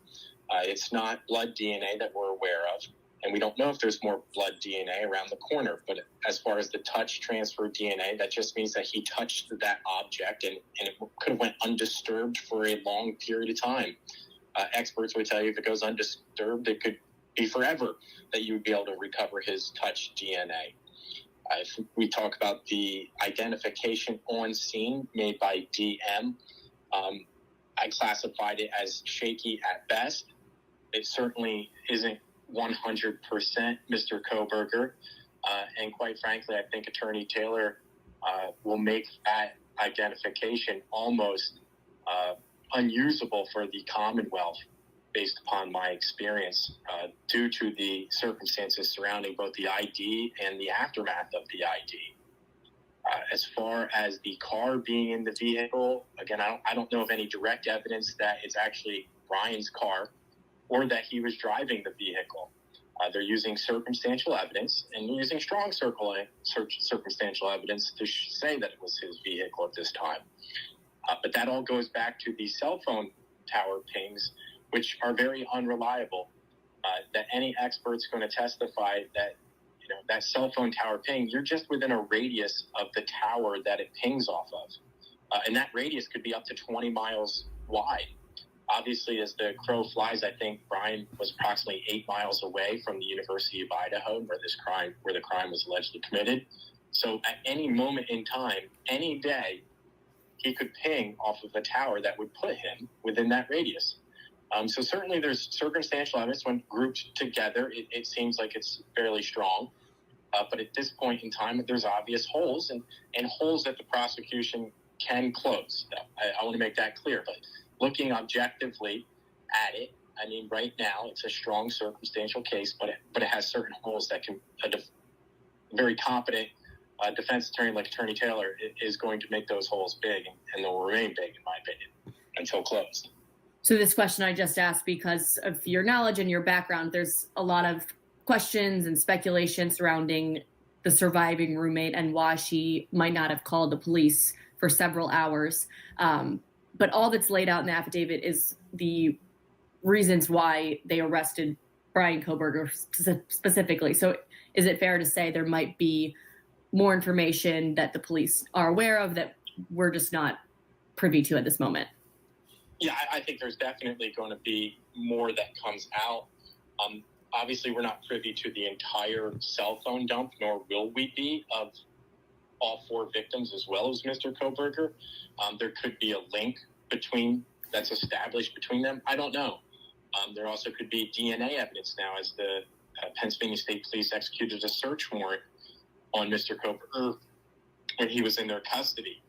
It's not blood DNA that we're aware of, and we don't know if there's more blood DNA around the corner. But as far as the touch transfer DNA, that just means that he touched that object, and it could have went undisturbed for a long period of time. Experts would tell you if it goes undisturbed, it could be forever that you would be able to recover his touch DNA. If we talk about the identification on scene made by DM, I classified it as shaky at best. It certainly isn't 100% Mr. Kohberger. And quite frankly, I think Attorney Taylor will make that identification almost unusable for the Commonwealth based upon my experience, due to the circumstances surrounding both the ID and the aftermath of the ID. As far as the car being in the vehicle, again, I don't know of any direct evidence that it's actually Bryan's car or that he was driving the vehicle. They're using circumstantial evidence, and they're using strong circumstantial evidence to say that it was his vehicle at this time. But that all goes back to the cell phone tower pings, which are very unreliable. That any expert's going to testify that, that cell phone tower ping, you're just within a radius of the tower that it pings off of. And that radius could be up to 20 miles wide. Obviously, as the crow flies, I think Bryan was approximately 8 miles away from the University of Idaho, where the crime was allegedly committed. So at any moment in time, any day, he could ping off of a tower that would put him within that radius. So certainly there's circumstantial evidence. When grouped together, it seems like it's fairly strong. But at this point in time, there's obvious holes and holes that the prosecution can close. I want to make that clear. But looking objectively at it, I mean, right now it's a strong circumstantial case, but it has certain holes that can very competent defense attorney like Attorney Taylor is going to make those holes big, and they'll remain big, in my opinion, until closed. So this question I just asked because of your knowledge and your background. There's a lot of questions and speculation surrounding the surviving roommate and why she might not have called the police for several hours. But all that's laid out in the affidavit is the reasons why they arrested Bryan Kohberger specifically. So is it fair to say there might be more information that the police are aware of that we're just not privy to at this moment? Yeah, I think there's definitely going to be more that comes out. Obviously, we're not privy to the entire cell phone dump, nor will we be, of all four victims as well as Mr. Kohberger. There could be a link that's established between them. I don't know. There also could be DNA evidence now, as the Pennsylvania State Police executed a search warrant on Mr. Kohberger when he was in their custody.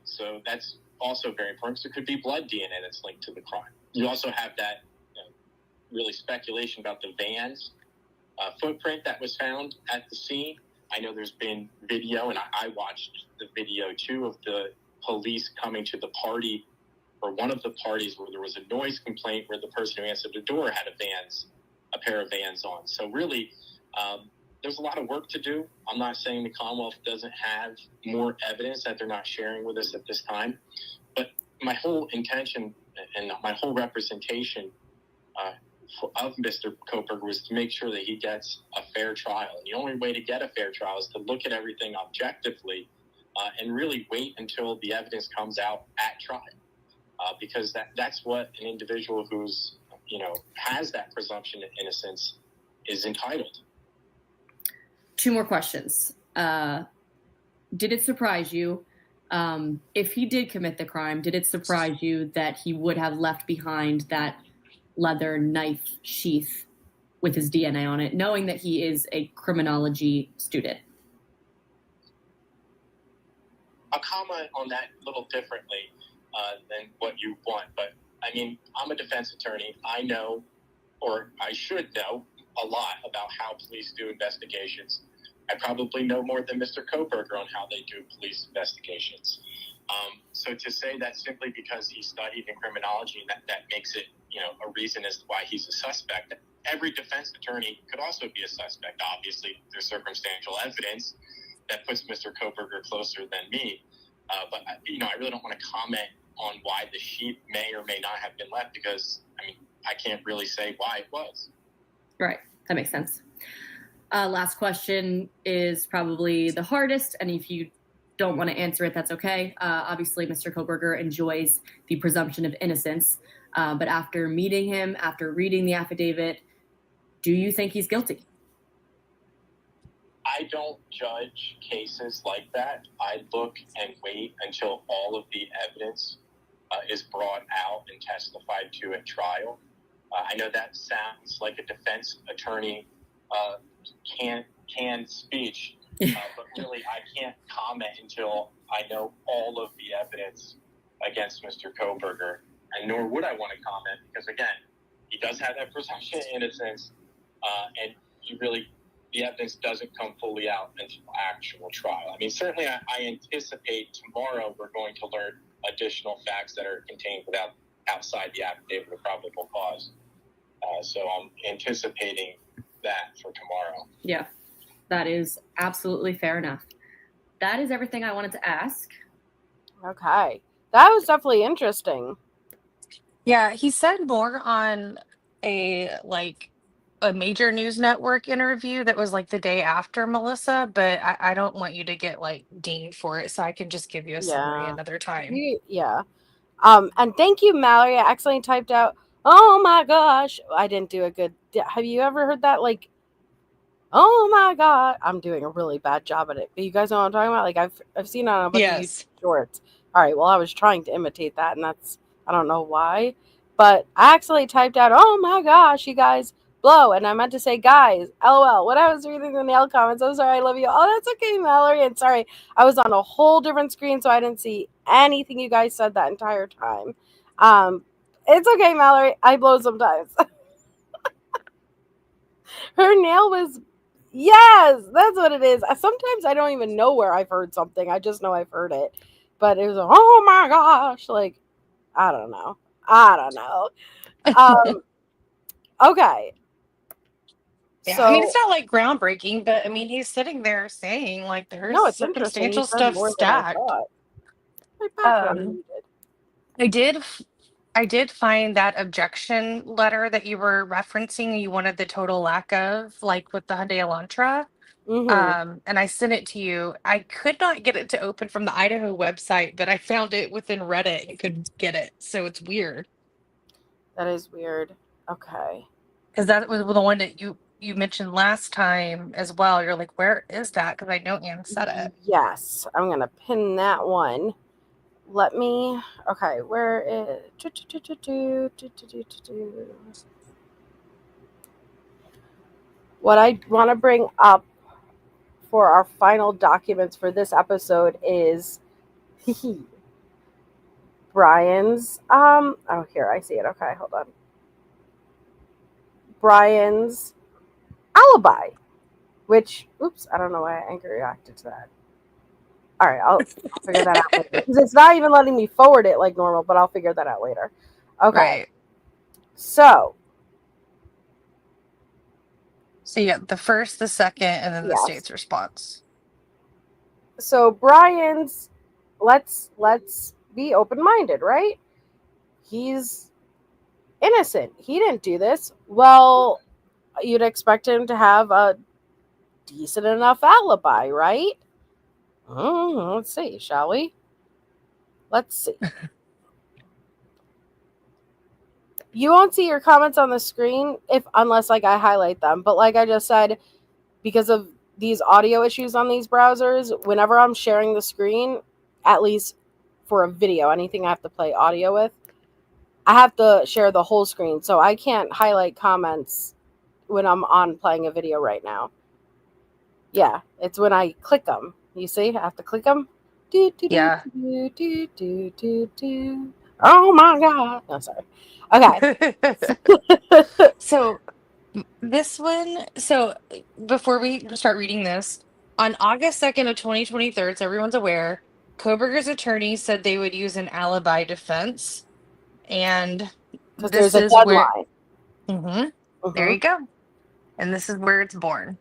So that's also very important. So it could be blood DNA that's linked to the crime. You also have that really speculation about the van's footprint that was found at the scene. I know there's been video, and I watched the video too, of the police coming to the party, or one of the parties, where there was a noise complaint where the person who answered the door had a pair of Vans on. So really, there's a lot of work to do. I'm not saying the Commonwealth doesn't have more evidence that they're not sharing with us at this time, but my whole intention and my whole representation of Mr. Kohberger was to make sure that he gets a fair trial. And the only way to get a fair trial is to look at everything objectively and really wait until the evidence comes out at trial, because that's what an individual who's, has that presumption of innocence is entitled. 2 more questions. Did it surprise you, if he did commit the crime, did it surprise you that he would have left behind that leather knife sheath with his DNA on it, knowing that he is a criminology student? I'll comment on that a little differently than what you want, but I mean, I'm a defense attorney. I know, or I should know, a lot about how police do investigations. I probably know more than Mr. Kohberger on how they do police investigations. So to say that simply because he studied in criminology, that makes it, a reason as to why he's a suspect. Every defense attorney could also be a suspect. Obviously, there's circumstantial evidence that puts Mr. Kohberger closer than me. But, I really don't want to comment on why the sheet may or may not have been left, because, I can't really say why it was. Right. That makes sense. Last question is probably the hardest, and if you don't want to answer it, that's okay. Obviously, Mr. Kohberger enjoys the presumption of innocence, but after meeting him, after reading the affidavit, do you think he's guilty? I don't judge cases like that. I look and wait until all of the evidence is brought out and testified to at trial. I know that sounds like a defense attorney canned speech, but really I can't comment until I know all of the evidence against Mr. Kohberger, and nor would I want to comment, because again, he does have that presumption of innocence, and the evidence doesn't come fully out until actual trial. Certainly I anticipate tomorrow we're going to learn additional facts that are contained outside the affidavit of probable cause. So I'm anticipating that for tomorrow. Yeah, that is absolutely fair enough. That is everything I wanted to ask. Okay. That was definitely interesting. Yeah, he said more on a major news network interview that was the day after Melissa, but I don't want you to get dinged for it, so I can just give you a summary another time. Yeah. And thank you, Mallory. I accidentally typed out, oh my gosh. I didn't do a good. Have you ever heard that? Oh my God. I'm doing a really bad job at it. But you guys know what I'm talking about? I've seen it on a bunch of YouTube shorts. All right. Well, I was trying to imitate that, and I don't know why. But I accidentally typed out, oh my gosh, you guys blow. And I meant to say, guys, LOL. When I was reading the nail comments, I'm sorry, I love you. Oh, that's okay, Mallory. And sorry, I was on a whole different screen, so I didn't see anything you guys said that entire time. It's okay, Mallory. I blow sometimes. Her nail was, yes, that's what it is. Sometimes I don't even know where I've heard something. I just know I've heard it. But it was, oh my gosh. I don't know. Okay. Yeah, so, it's not groundbreaking, but he's sitting there saying there's no, it's circumstantial stuff stacked. My background I did find that objection letter that you were referencing. You wanted the total lack of, with the Hyundai Elantra. And I sent it to you. I could not get it to open from the Idaho website, but I found it within Reddit. You could get it, so it's weird. That is weird. Okay. Because that was the one that you mentioned last time as well. You're like, where is that? Because I know Ann said it. Yes, I'm gonna pin that one. Let me. Okay, where is? What I want to bring up for our final documents for this episode is Bryan's. Oh, here I see it. Okay, hold on. Bryan's alibi, which, oops, I don't know why Anchor reacted to that. All right, I'll figure that out later. Because it's not even letting me forward it like normal, but I'll figure that out later. Okay. Right. So you got the first, the second, and then the Yes. state's response. So Bryan's, let's be open-minded, right? He's innocent. He didn't do this. Well, you'd expect him to have a decent enough alibi, right? Let's see, shall we? Let's see. You won't see your comments on the screen unless like I highlight them. But like I just said, because of these audio issues on these browsers, whenever I'm sharing the screen, at least for a video, anything I have to play audio with, I have to share the whole screen. So I can't highlight comments when I'm on playing a video right now. Yeah, it's when I click them. You see, I have to click them. Yeah. Oh my God. No, sorry. Okay. So this one, so before we start reading this, on August 2nd of 2023, so everyone's aware, Kohberger's attorney said they would use an alibi defense. And Because this there's a is where deadline. there you go. And this is where it's born.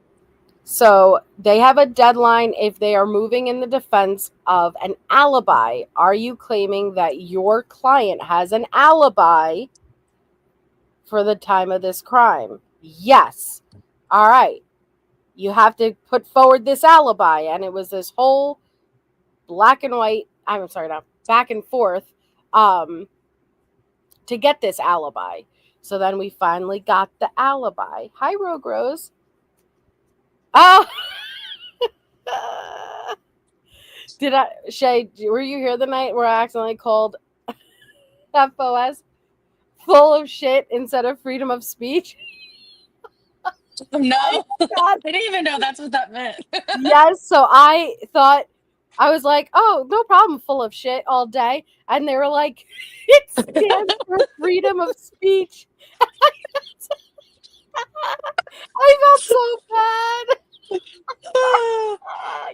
So they have a deadline if they are moving in the defense of an alibi. Are you claiming that your client has an alibi for the time of this crime? Yes. All right. You have to put forward this alibi. And it was this whole black and white, I'm sorry, not back and forth to get this alibi. So then we finally got the alibi. Hi, Rogue Rose. Oh, Shay, were you here the night where I accidentally called FOS full of shit instead of freedom of speech? No, I didn't even know that's what that meant. Yes, so I thought, I was like, oh, no problem, full of shit all day. And they were like, it stands for freedom of speech. I felt so bad.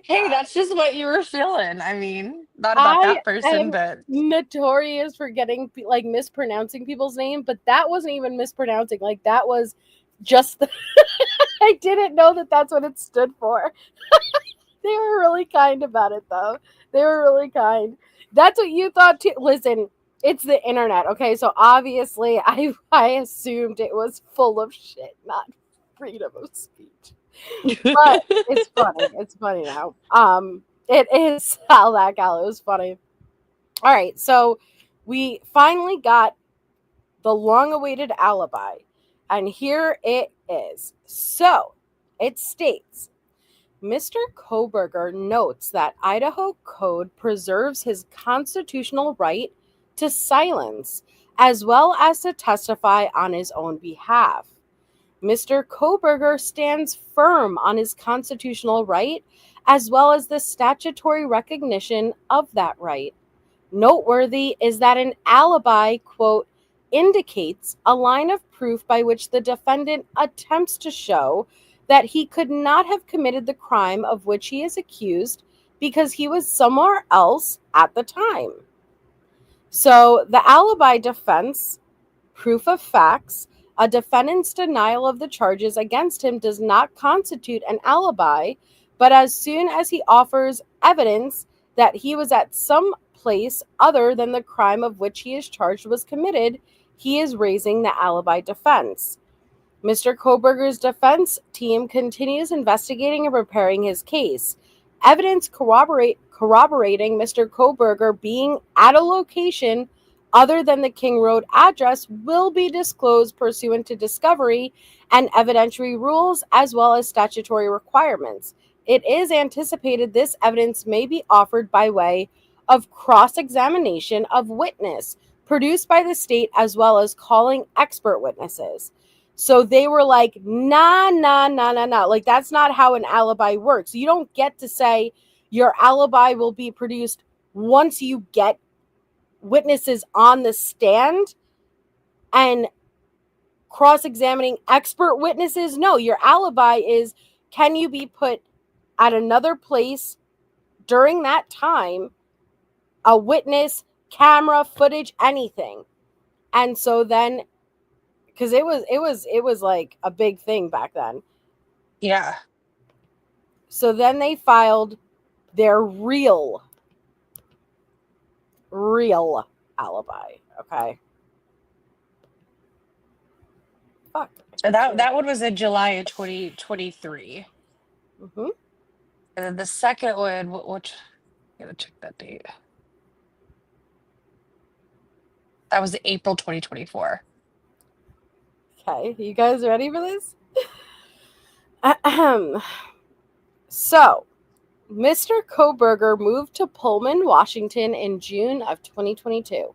Hey, that's just what you were feeling. I mean, not about that person, but notorious for getting like mispronouncing people's name, but that wasn't even mispronouncing. Like that was just I didn't know that that's what it stood for. They were really kind about it though. They were really kind. That's what you thought too. Listen, it's the internet, okay? So obviously I assumed it was full of shit, not freedom of speech. But it's funny. It's funny now. It is Sal that gal. It was funny. All right, so we finally got the long-awaited alibi, and here it is. So it states, Mr. Kohberger notes that Idaho Code preserves his constitutional right to silence, as well as to testify on his own behalf. Mr. Kohberger stands firm on his constitutional right, as well as the statutory recognition of that right. Noteworthy is that an alibi, quote, indicates a line of proof by which the defendant attempts to show that he could not have committed the crime of which he is accused because he was somewhere else at the time. So the alibi defense, proof of facts, a defendant's denial of the charges against him does not constitute an alibi, but as soon as he offers evidence that he was at some place other than the crime of which he is charged was committed, he is raising the alibi defense. Mr. Kohberger's defense team continues investigating and preparing his case. Evidence corroborating Mr. Kohberger being at a location other than the King Road address will be disclosed pursuant to discovery and evidentiary rules, as well as statutory requirements. It is anticipated this evidence may be offered by way of cross-examination of witness produced by the state, as well as calling expert witnesses. So they were like, nah. Like, that's not how an alibi works. You don't get to say your alibi will be produced once you get witnesses on the stand and cross-examining expert witnesses. No, your alibi is can you be put at another place during that time, a witness, camera, footage, anything. And so then, because it was like a big thing back then. Yeah. So then they filed their real alibi. Okay. Fuck. So that one was in July of 2023. Mm-hmm. And then the second one, which I gotta check that date. That was April 2024. Okay, you guys ready for this? So, Mr. Kohberger moved to Pullman, Washington in June of 2022.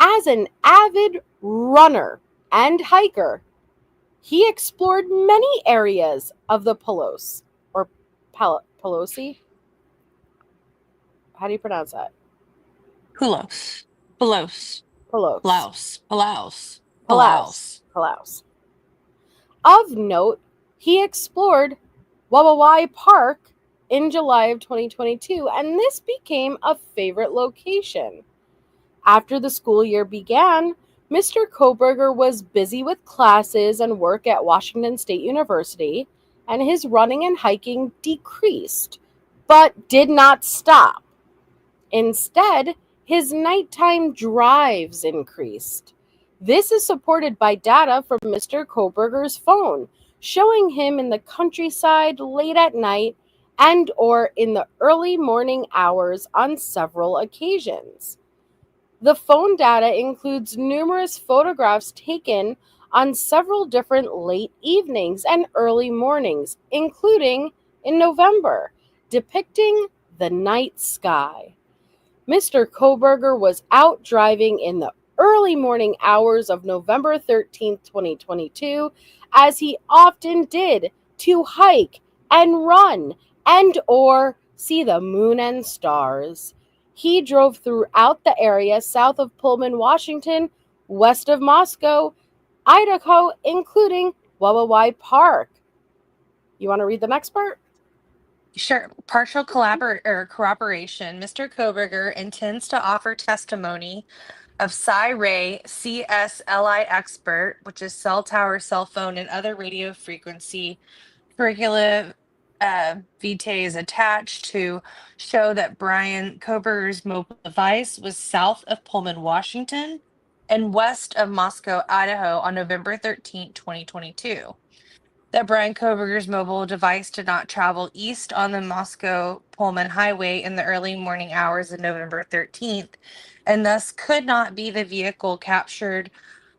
As an avid runner and hiker, he explored many areas of the Pelosi. How do you pronounce that? Pelosi. Of note, he explored Wawawai Park in July of 2022, and this became a favorite location. After the school year began, Mr. Kohberger was busy with classes and work at Washington State University, and his running and hiking decreased, but did not stop. Instead, his nighttime drives increased. This is supported by data from Mr. Kohberger's phone, showing him in the countryside late at night and or in the early morning hours on several occasions. The phone data includes numerous photographs taken on several different late evenings and early mornings, including in November, depicting the night sky. Mr. Kohberger was out driving in the early morning hours of November 13th, 2022, as he often did, to hike and run and or see the moon and stars. He drove throughout the area south of Pullman, Washington, west of Moscow, Idaho, including Wawawai Park. You want to read the next part? Sure. Partial corroboration. Mr. Kohberger intends to offer testimony of Psi Ray CSLI expert, which is cell tower, cell phone, and other radio frequency curricula vitae attached to show that Bryan Kohberger's mobile device was south of Pullman, Washington, and west of Moscow, Idaho on November 13, 2022. That Bryan Kohberger's mobile device did not travel east on the Moscow-Pullman highway in the early morning hours of November 13th, and thus could not be the vehicle captured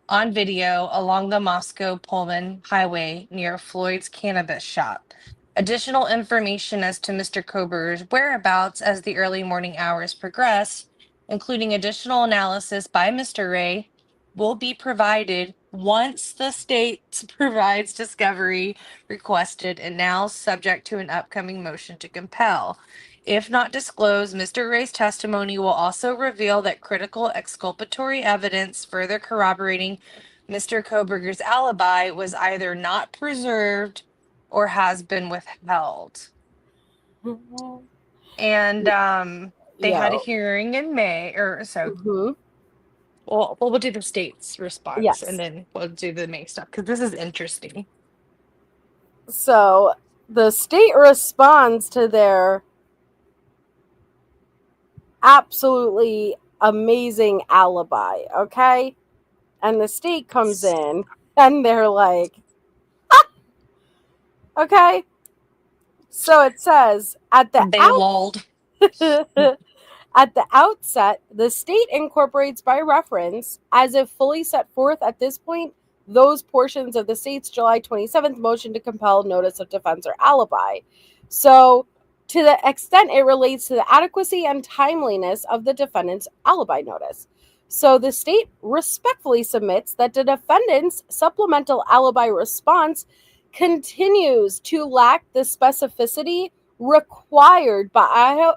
on video along the Moscow-Pullman highway near Floyd's cannabis shop. Additional information as to Mr. Kohberger's whereabouts as the early morning hours progress, including additional analysis by Mr. Ray, will be provided once the state provides discovery requested and now subject to an upcoming motion to compel. If not disclosed, Mr. Ray's testimony will also reveal that critical exculpatory evidence further corroborating Mr. Kohberger's alibi was either not preserved or has been withheld. And they had a hearing in May, or so. Mm-hmm. Well, we'll do the state's response, yes, and then we'll do the May stuff, because this is interesting. So the state responds to their absolutely amazing alibi, okay? And the state comes in, and they're like, ah! Okay? So it says, lulled. At the outset, the state incorporates by reference, as if fully set forth at this point, those portions of the state's July 27th motion to compel notice of defense or alibi. So, to the extent it relates to the adequacy and timeliness of the defendant's alibi notice. So, the state respectfully submits that the defendant's supplemental alibi response continues to lack the specificity required by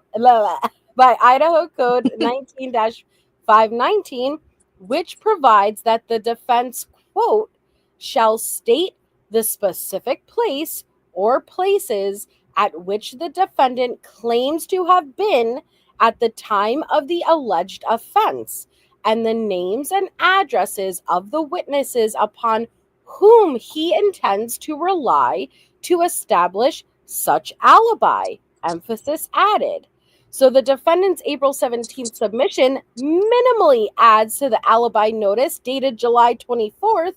Idaho Code 19-519, which provides that the defense, quote, shall state the specific place or places at which the defendant claims to have been at the time of the alleged offense, and the names and addresses of the witnesses upon whom he intends to rely to establish such alibi. Emphasis added. So the defendant's April 17th submission minimally adds to the alibi notice dated July 24th,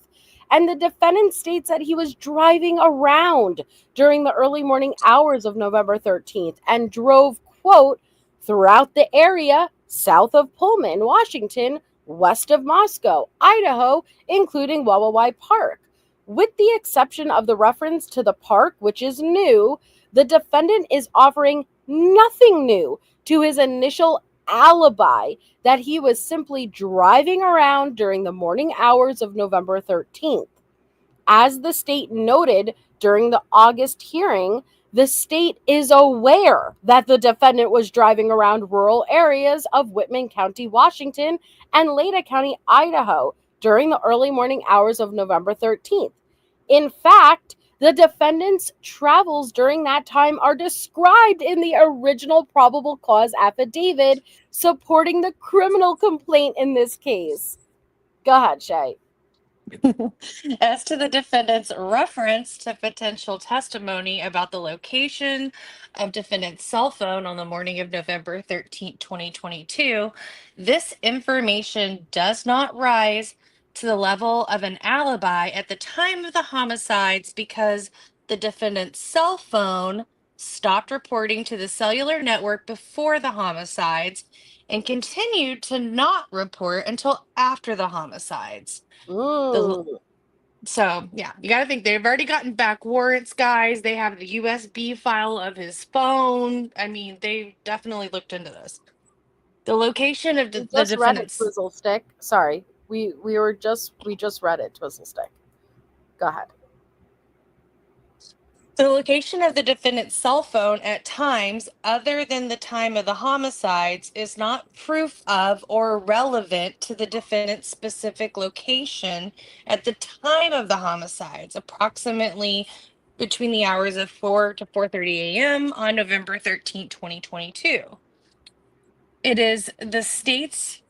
and the defendant states that he was driving around during the early morning hours of November 13th and drove, quote, throughout the area south of Pullman, Washington, west of Moscow, Idaho, including Wawa Park. With the exception of the reference to the park, which is new, the defendant is offering nothing new to his initial alibi that he was simply driving around during the morning hours of November 13th. As the state noted during the August hearing, the state is aware that the defendant was driving around rural areas of Whitman County, Washington, and Lada County, Idaho, during the early morning hours of November 13th. In fact, the defendant's travels during that time are described in the original probable cause affidavit supporting the criminal complaint in this case. Go ahead, Shay. As to the defendant's reference to potential testimony about the location of defendant's cell phone on the morning of November 13th, 2022, this information does not rise to the level of an alibi at the time of the homicides because the defendant's cell phone stopped reporting to the cellular network before the homicides and continued to not report until after the homicides. So, yeah, you got to think they've already gotten back warrants, guys. They have the USB file of his phone. I mean, they definitely looked into this. The location of the defendant's... read it, Twizzle Stick. Sorry, we just read it, Twizzle Stick. Go ahead. The location of the defendant's cell phone at times other than the time of the homicides is not proof of or relevant to the defendant's specific location at the time of the homicides, approximately between the hours of 4 to 4:30 a.m. on November 13, 2022. It is the state's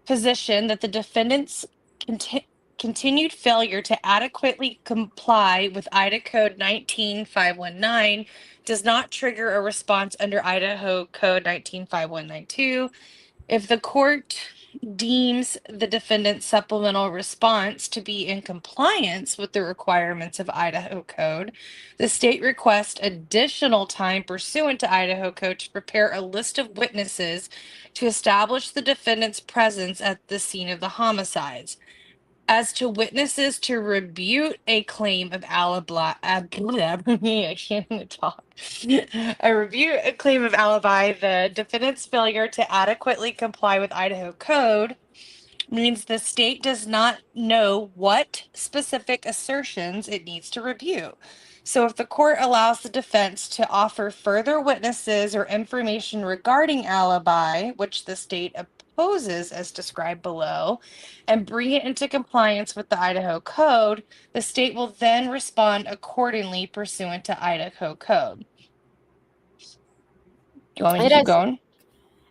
position that the defendant's continued failure to adequately comply with Idaho Code 19519 does not trigger a response under Idaho Code 195192. If the court deems the defendant's supplemental response to be in compliance with the requirements of Idaho Code, the state requests additional time pursuant to Idaho Code to prepare a list of witnesses to establish the defendant's presence at the scene of the homicides. As to witnesses to rebut a claim of alibi, I can't even talk. Rebut a claim of alibi, the defendant's failure to adequately comply with Idaho Code means the state does not know what specific assertions it needs to rebut. So if the court allows the defense to offer further witnesses or information regarding alibi, which the state opposes as described below, and bring it into compliance with the Idaho Code, the state will then respond accordingly pursuant to Idaho Code. Do you want me to keep going?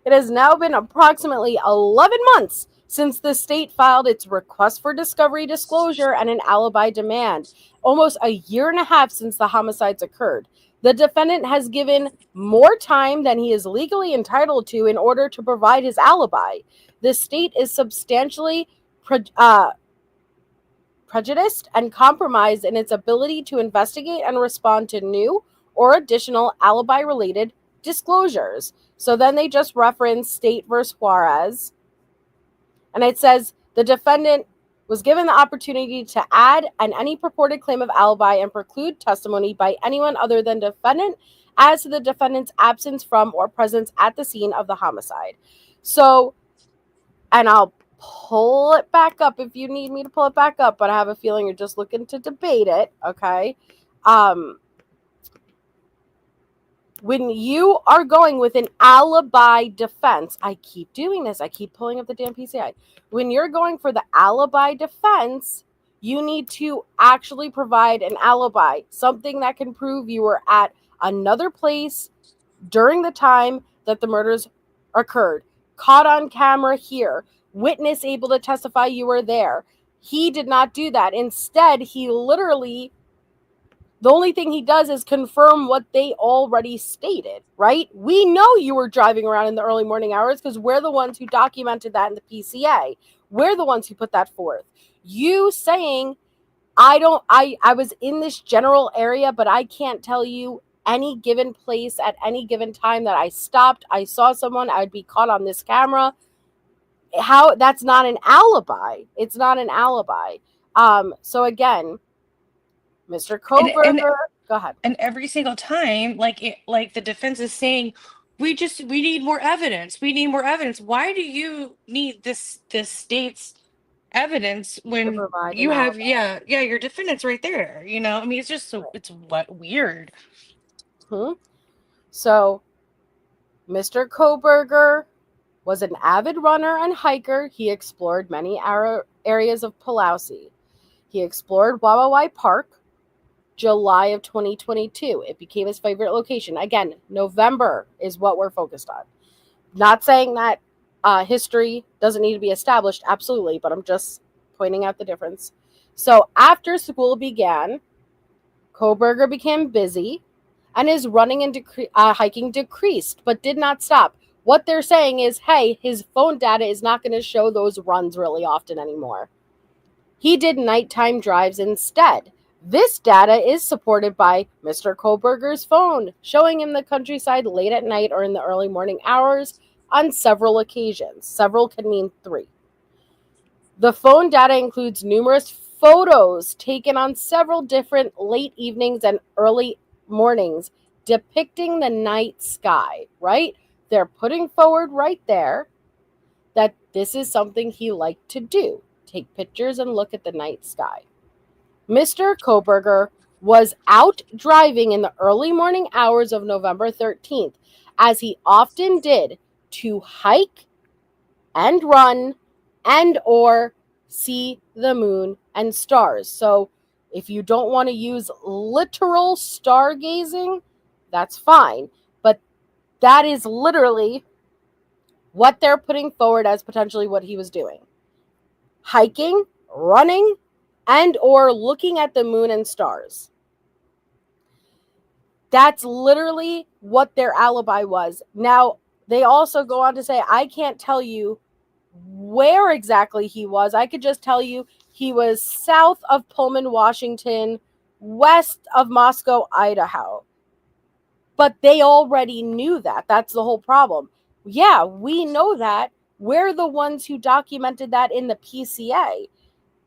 It has now been approximately 11 months since the state filed its request for discovery disclosure and an alibi demand, almost a year and a half since the homicides occurred. The defendant has given more time than he is legally entitled to in order to provide his alibi. The state is substantially prejudiced and compromised in its ability to investigate and respond to new or additional alibi-related disclosures. So then they just reference State versus Juarez. And it says the defendant was given the opportunity to add any purported claim of alibi and preclude testimony by anyone other than defendant as to the defendant's absence from or presence at the scene of the homicide. So, and I'll pull it back up if you need me to pull it back up, but I have a feeling you're just looking to debate it, okay? When you are going with an alibi defense, I keep doing this. I keep pulling up the damn PCI. When you're going for the alibi defense, You need to actually provide an alibi, something that can prove you were at another place during the time that the murders occurred. Caught on camera here. Witness able to testify you were there. He did not do that. Instead, he literally, the only thing he does is confirm what they already stated, right? We know you were driving around in the early morning hours because we're the ones who documented that in the PCA. We're the ones who put that forth. You saying, I was in this general area, but I can't tell you any given place at any given time that I stopped, I saw someone, I'd be caught on this camera. How that's not an alibi. It's not an alibi. So again, Mr. Kohberger, go ahead. And every single time, like the defense is saying, we need more evidence. We need more evidence. Why do you need this state's evidence when you have your defendants right there? You know, I mean, it's just it's weird. So Mr. Kohberger was an avid runner and hiker. He explored many areas of Pulaski. He explored Wawawai Park, July of 2022. It became his favorite location. Again, November is what we're focused on. Not saying that history doesn't need to be established, absolutely, but I'm just pointing out the difference. So after school began, Kohberger became busy, and his running and hiking decreased, but did not stop. What they're saying is, hey, his phone data is not going to show those runs really often anymore. He did nighttime drives instead. This data is supported by Mr. Kohberger's phone, showing him the countryside late at night or in the early morning hours on several occasions. Several can mean 3. The phone data includes numerous photos taken on several different late evenings and early mornings depicting the night sky, right? They're putting forward right there that this is something he liked to do. Take pictures and look at the night sky. Mr. Kohberger was out driving in the early morning hours of November 13th, as he often did, to hike and run and or see the moon and stars. So if you don't want to use literal stargazing, that's fine. But that is literally what they're putting forward as potentially what he was doing. Hiking, running, and or looking at the moon and stars. That's literally what their alibi was. Now, they also go on to say, I can't tell you where exactly he was. I could just tell you he was south of Pullman, Washington, west of Moscow, Idaho. But they already knew that. That's the whole problem. Yeah, we know that. We're the ones who documented that in the PCA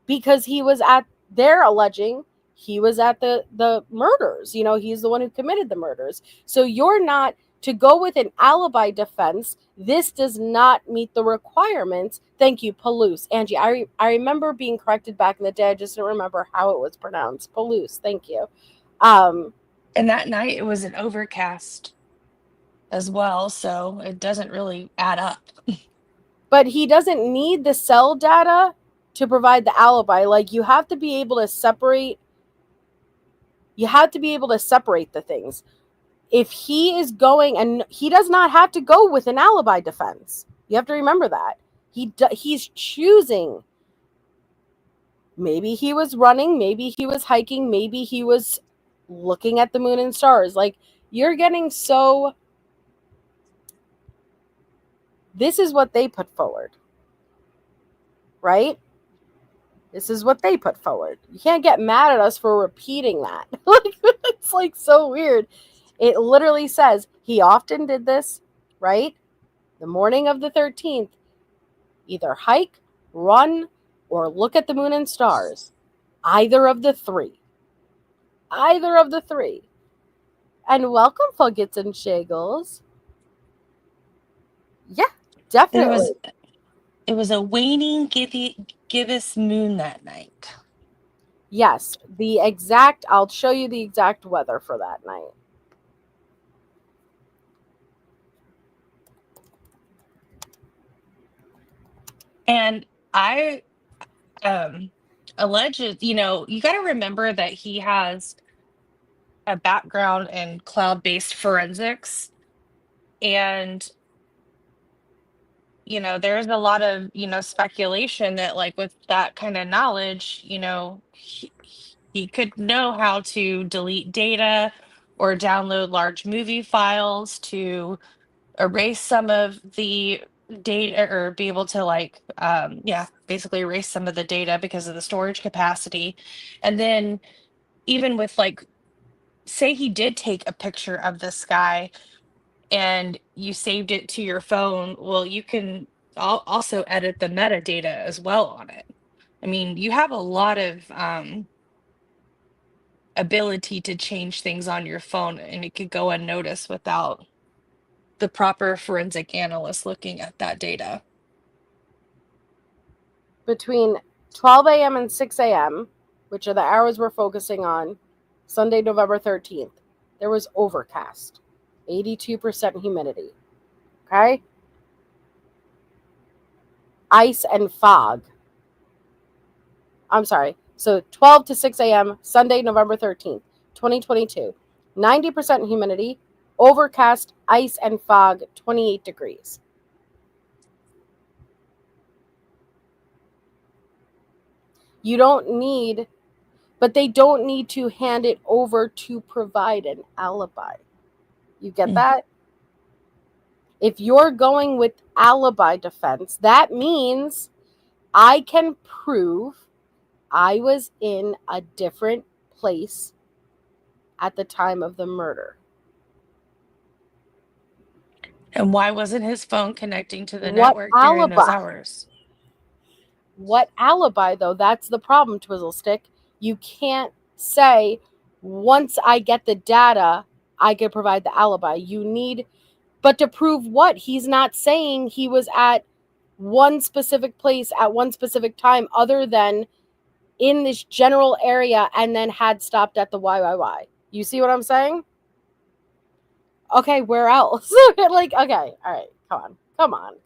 because he was at, they're alleging he was at the murders. You know, he's the one who committed the murders. So you're not, to go with an alibi defense, this does not meet the requirements. Thank you, Palouse. Angie, I remember being corrected back in the day. I just don't remember how it was pronounced. Palouse, thank you. And that night it was an overcast as well, so it doesn't really add up. But he doesn't need the cell data to provide the alibi. Like, you have to be able to separate. You have to be able to separate the things. If he is going, and he does not have to go with an alibi defense. You have to remember that. He's choosing. Maybe he was running, maybe he was hiking, maybe he was looking at the moon and stars. Like, you're getting so... This is what they put forward. Right? This is what they put forward. You can't get mad at us for repeating that. It's like so weird. It literally says he often did this, right? The morning of the 13th, either hike, run, or look at the moon and stars. Either of the 3. Either of the 3. And welcome, Fuggets and Shagles. Yeah, definitely. It was a waning gibbous moon that night. Yes, I'll show you the exact weather for that night. And I alleges, you got to remember that he has a background in cloud-based forensics. And, there's a lot of, speculation that like with that kind of knowledge, he could know how to delete data or download large movie files to erase some of the data, or be able to like basically erase some of the data because of the storage capacity. And then even with like, say he did take a picture of this guy and you saved it to your phone, well, you can also edit the metadata as well on it. I mean, you have a lot of ability to change things on your phone, and it could go unnoticed without the proper forensic analyst looking at that data. Between 12 a.m. and 6 a.m., which are the hours we're focusing on, Sunday, November 13th, there was overcast, 82% humidity. Okay? Ice and fog. I'm sorry. So 12 to 6 a.m., Sunday, November 13th, 2022. 90% humidity, overcast, ice and fog, 28 degrees. You don't need, but they don't need to hand it over to provide an alibi. You get that? If you're going with alibi defense, that means I can prove I was in a different place at the time of the murder. And why wasn't his phone connecting to the network during those hours? What alibi, though? That's the problem, Twizzlestick. You can't say, once I get the data, I can provide the alibi. You need, but to prove what? He's not saying he was at one specific place at one specific time other than in this general area and then had stopped at the YYY. You see what I'm saying? Okay, where else? Like, okay, all right, come on.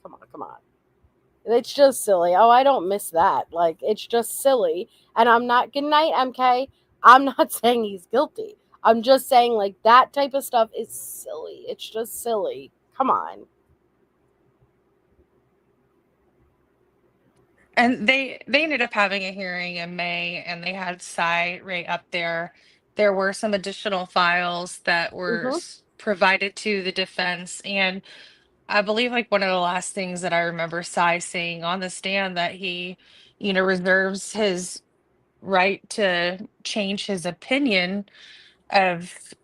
It's just silly. Oh, I don't miss that. Like, it's just silly. And I'm not, good night, MK. I'm not saying he's guilty. I'm just saying, like, that type of stuff is silly. It's just silly. Come on. And they ended up having a hearing in May, and they had Cy right up there. There were some additional files that were provided to the defense. And I believe like one of the last things that I remember Cy saying on the stand, that he, reserves his right to change his opinion of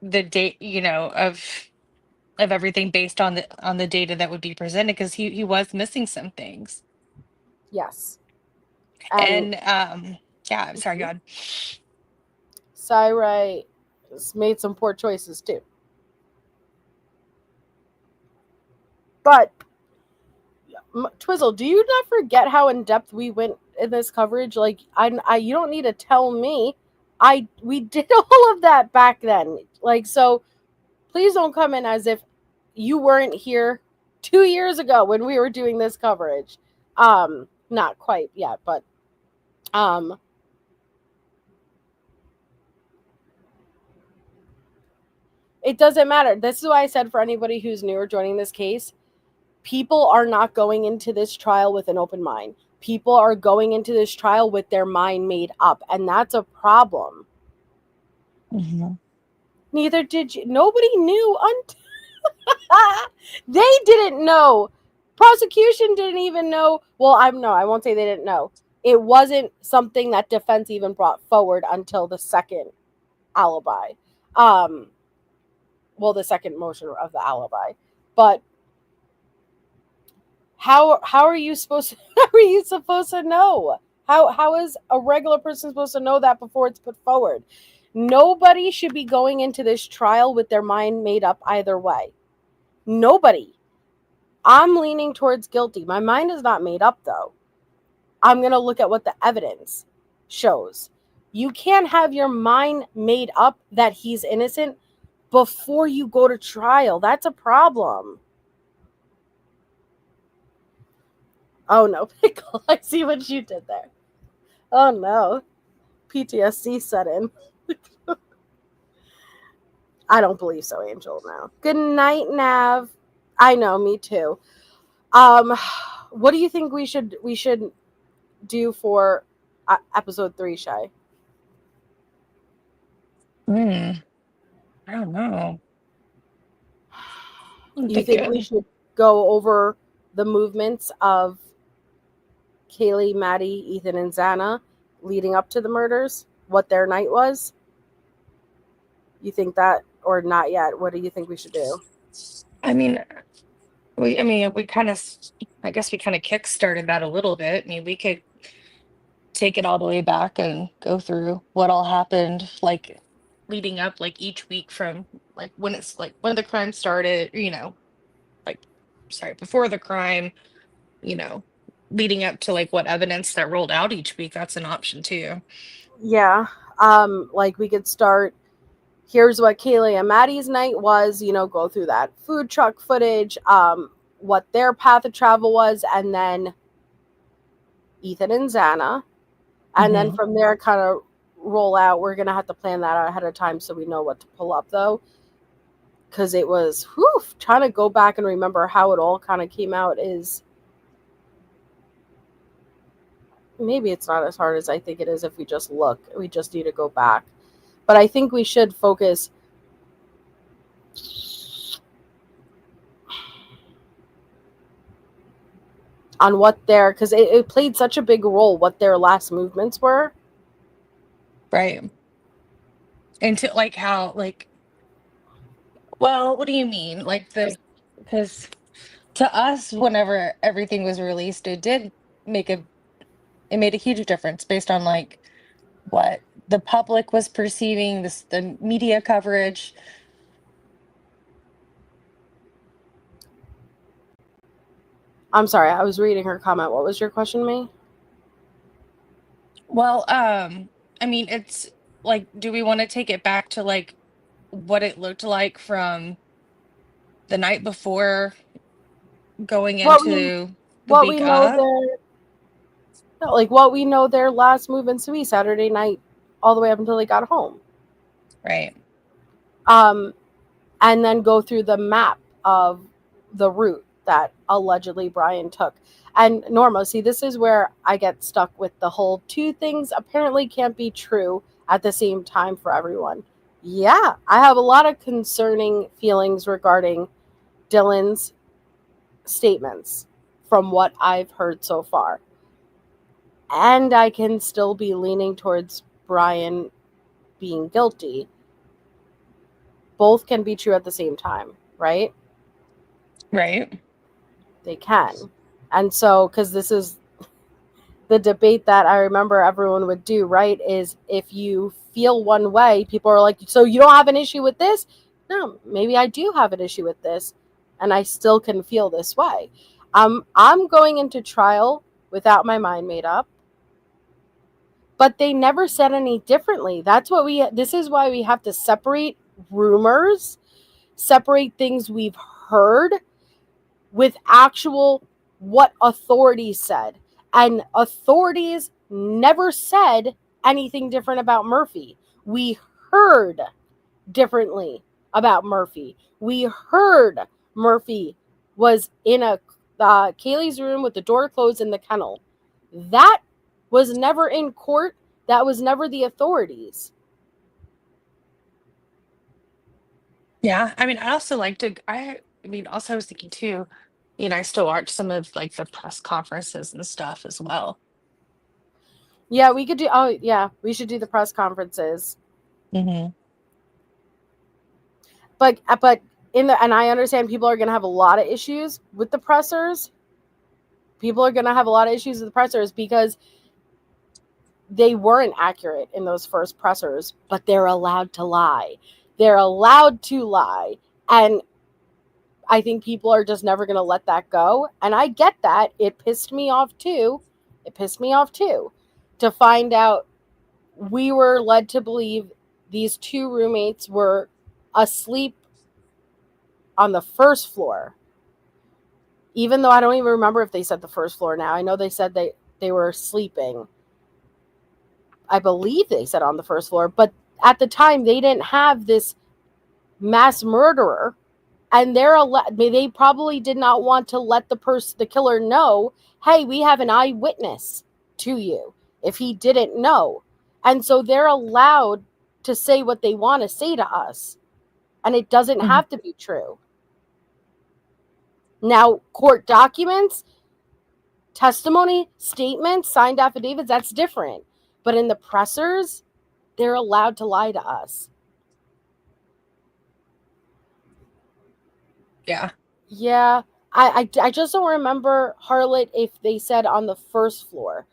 the date, of everything based on the data that would be presented, because he was missing some things. Yes. And yeah, I'm sorry, go ahead. Cy has made some poor choices too. But Twizzle, do you not forget how in depth we went in this coverage? Like, I you don't need to tell me. We did all of that back then. Like, so please don't come in as if you weren't here 2 years ago when we were doing this coverage. Not quite yet, but it doesn't matter. This is why I said, for anybody who's new or joining this case, people are not going into this trial with an open mind. People are going into this trial with their mind made up, and that's a problem. Mm-hmm. Neither did you. Nobody knew until they didn't know. Prosecution didn't even know. Well, I won't say they didn't know. It wasn't something that defense even brought forward until the second alibi. Well, the second motion of the alibi. But how are you supposed to know? How is a regular person supposed to know that before it's put forward? Nobody should be going into this trial with their mind made up either way. Nobody. I'm leaning towards guilty. My mind is not made up, though. I'm going to look at what the evidence shows. You can't have your mind made up that he's innocent before you go to trial. That's a problem. Oh, no, Pickle. I see what you did there. Oh no. PTSD set in. I don't believe so, Angel. No. Good night, Nav. I know, me too. What do you think we should do for episode 3, Shay? I don't know. You think we should go over the movements of Kaylee, Maddie, Ethan, and Xana leading up to the murders? What their night was? You think that, or not yet? What do you think we should do? I mean, we kind of, I guess we kind of kick-started that a little bit. I mean, we could take it all the way back and go through what all happened, like leading up, like each week from like when it's like when the crime started, like, sorry, before the crime, you know, leading up to like what evidence that rolled out each week. That's an option too. Yeah. Like we could start, here's what Kaylee and Maddie's night was, go through that food truck footage, what their path of travel was, and then Ethan and Xana. And then from there, kind of roll out. We're going to have to plan that out ahead of time so we know what to pull up, though. Because it was, trying to go back and remember how it all kind of came out is, maybe it's not as hard as I think it is if we just look. We just need to go back. But I think we should focus on what their, because it played such a big role, what their last movements were. Right. And to like how, like, well, what do you mean? Like because to us, whenever everything was released, it made a huge difference based on like what the public was perceiving, the media coverage. I'm sorry, I was reading her comment. What was your question, May? Well, I mean, it's like, do we want to take it back to like what it looked like from the night before going into the what we week know of? what we know their last movements to be Saturday night all the way up until they got home. Right. And then go through the map of the route that allegedly Bryan took. And Norma, see, this is where I get stuck with the whole two things apparently can't be true at the same time for everyone. Yeah, I have a lot of concerning feelings regarding Dylan's statements from what I've heard so far. And I can still be leaning towards Bryan being guilty. Both can be true at the same time, right? Right. They can. And so, because this is the debate that I remember everyone would do, right? Is if you feel one way, people are like, so you don't have an issue with this? No, maybe I do have an issue with this, and I still can feel this way. I'm going into trial without my mind made up. But they never said any differently. This is why we have to separate rumors, separate things we've heard with actual what authorities said. And authorities never said anything different about Murphy. We heard differently about Murphy. We heard Murphy was in Kaylee's room with the door closed in the kennel. That was never in court. That was never the authorities. Yeah. I mean, I also also I was thinking too, I still watch some of like the press conferences and stuff as well. Yeah, we could do, we should do the press conferences. Mm-hmm. But and I understand people are going to have a lot of issues with the pressers. People are going to have a lot of issues with the pressers because they weren't accurate in those first pressers, but they're allowed to lie. They're allowed to lie. And I think people are just never going to let that go. And I get that. It pissed me off too. To find out we were led to believe these two roommates were asleep on the first floor. Even though I don't even remember if they said the first floor now. I know they said they were sleeping. I believe they said on the first floor, but at the time they didn't have this mass murderer, and they probably did not want to let the killer know, hey, we have an eyewitness to you, if he didn't know. And so they're allowed to say what they want to say to us, and it doesn't have to be true. Now, court documents, testimony, statements, signed affidavits, that's different. But in the pressers, they're allowed to lie to us. Yeah. Yeah. I just don't remember, Harlot, if they said on the first floor.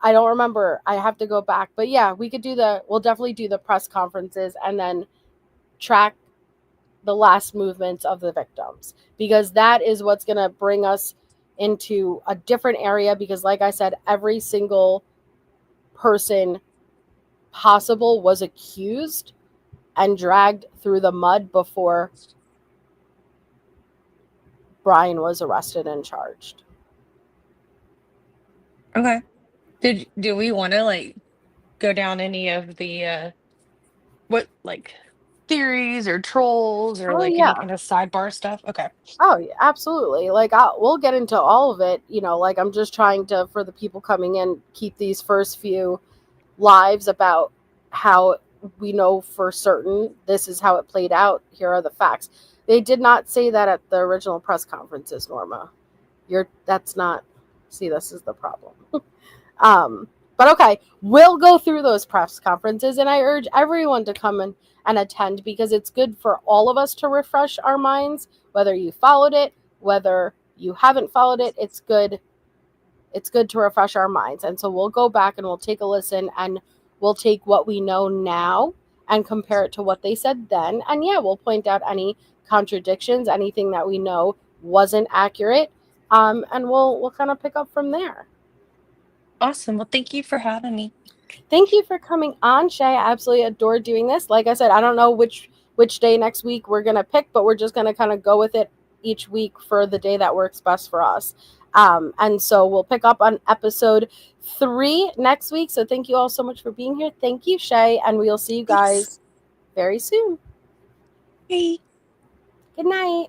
I don't remember. I have to go back. But yeah, we'll definitely do the press conferences and then track the last movements of the victims, because that is what's going to bring us into a different area, because like I said, every single person possible was accused and dragged through the mud before Bryan was arrested and charged. Okay. Do we want to like go down any of the what like theories or trolls or like any kind of sidebar stuff? Okay. Oh, yeah, absolutely. Like we'll get into all of it, like I'm just trying to, for the people coming in, keep these first few lives about how we know for certain this is how it played out. Here are the facts. They did not say that at the original press conferences, Norma. This is the problem. But okay, we'll go through those press conferences, and I urge everyone to come in and attend, because it's good for all of us to refresh our minds, whether you followed it, whether you haven't followed it. It's good to refresh our minds. And so we'll go back and we'll take a listen, and we'll take what we know now and compare it to what they said then. And yeah, we'll point out any contradictions, anything that we know wasn't accurate. And we'll kind of pick up from there. Awesome. Well, thank you for having me. Thank you for coming on, Shay. I absolutely adore doing this. Like I said, I don't know which day next week we're going to pick, but we're just going to kind of go with it each week for the day that works best for us. And so we'll pick up on episode 3 next week. So thank you all so much for being here. Thank you, Shay. And we'll see you guys very soon. Hey. Good night.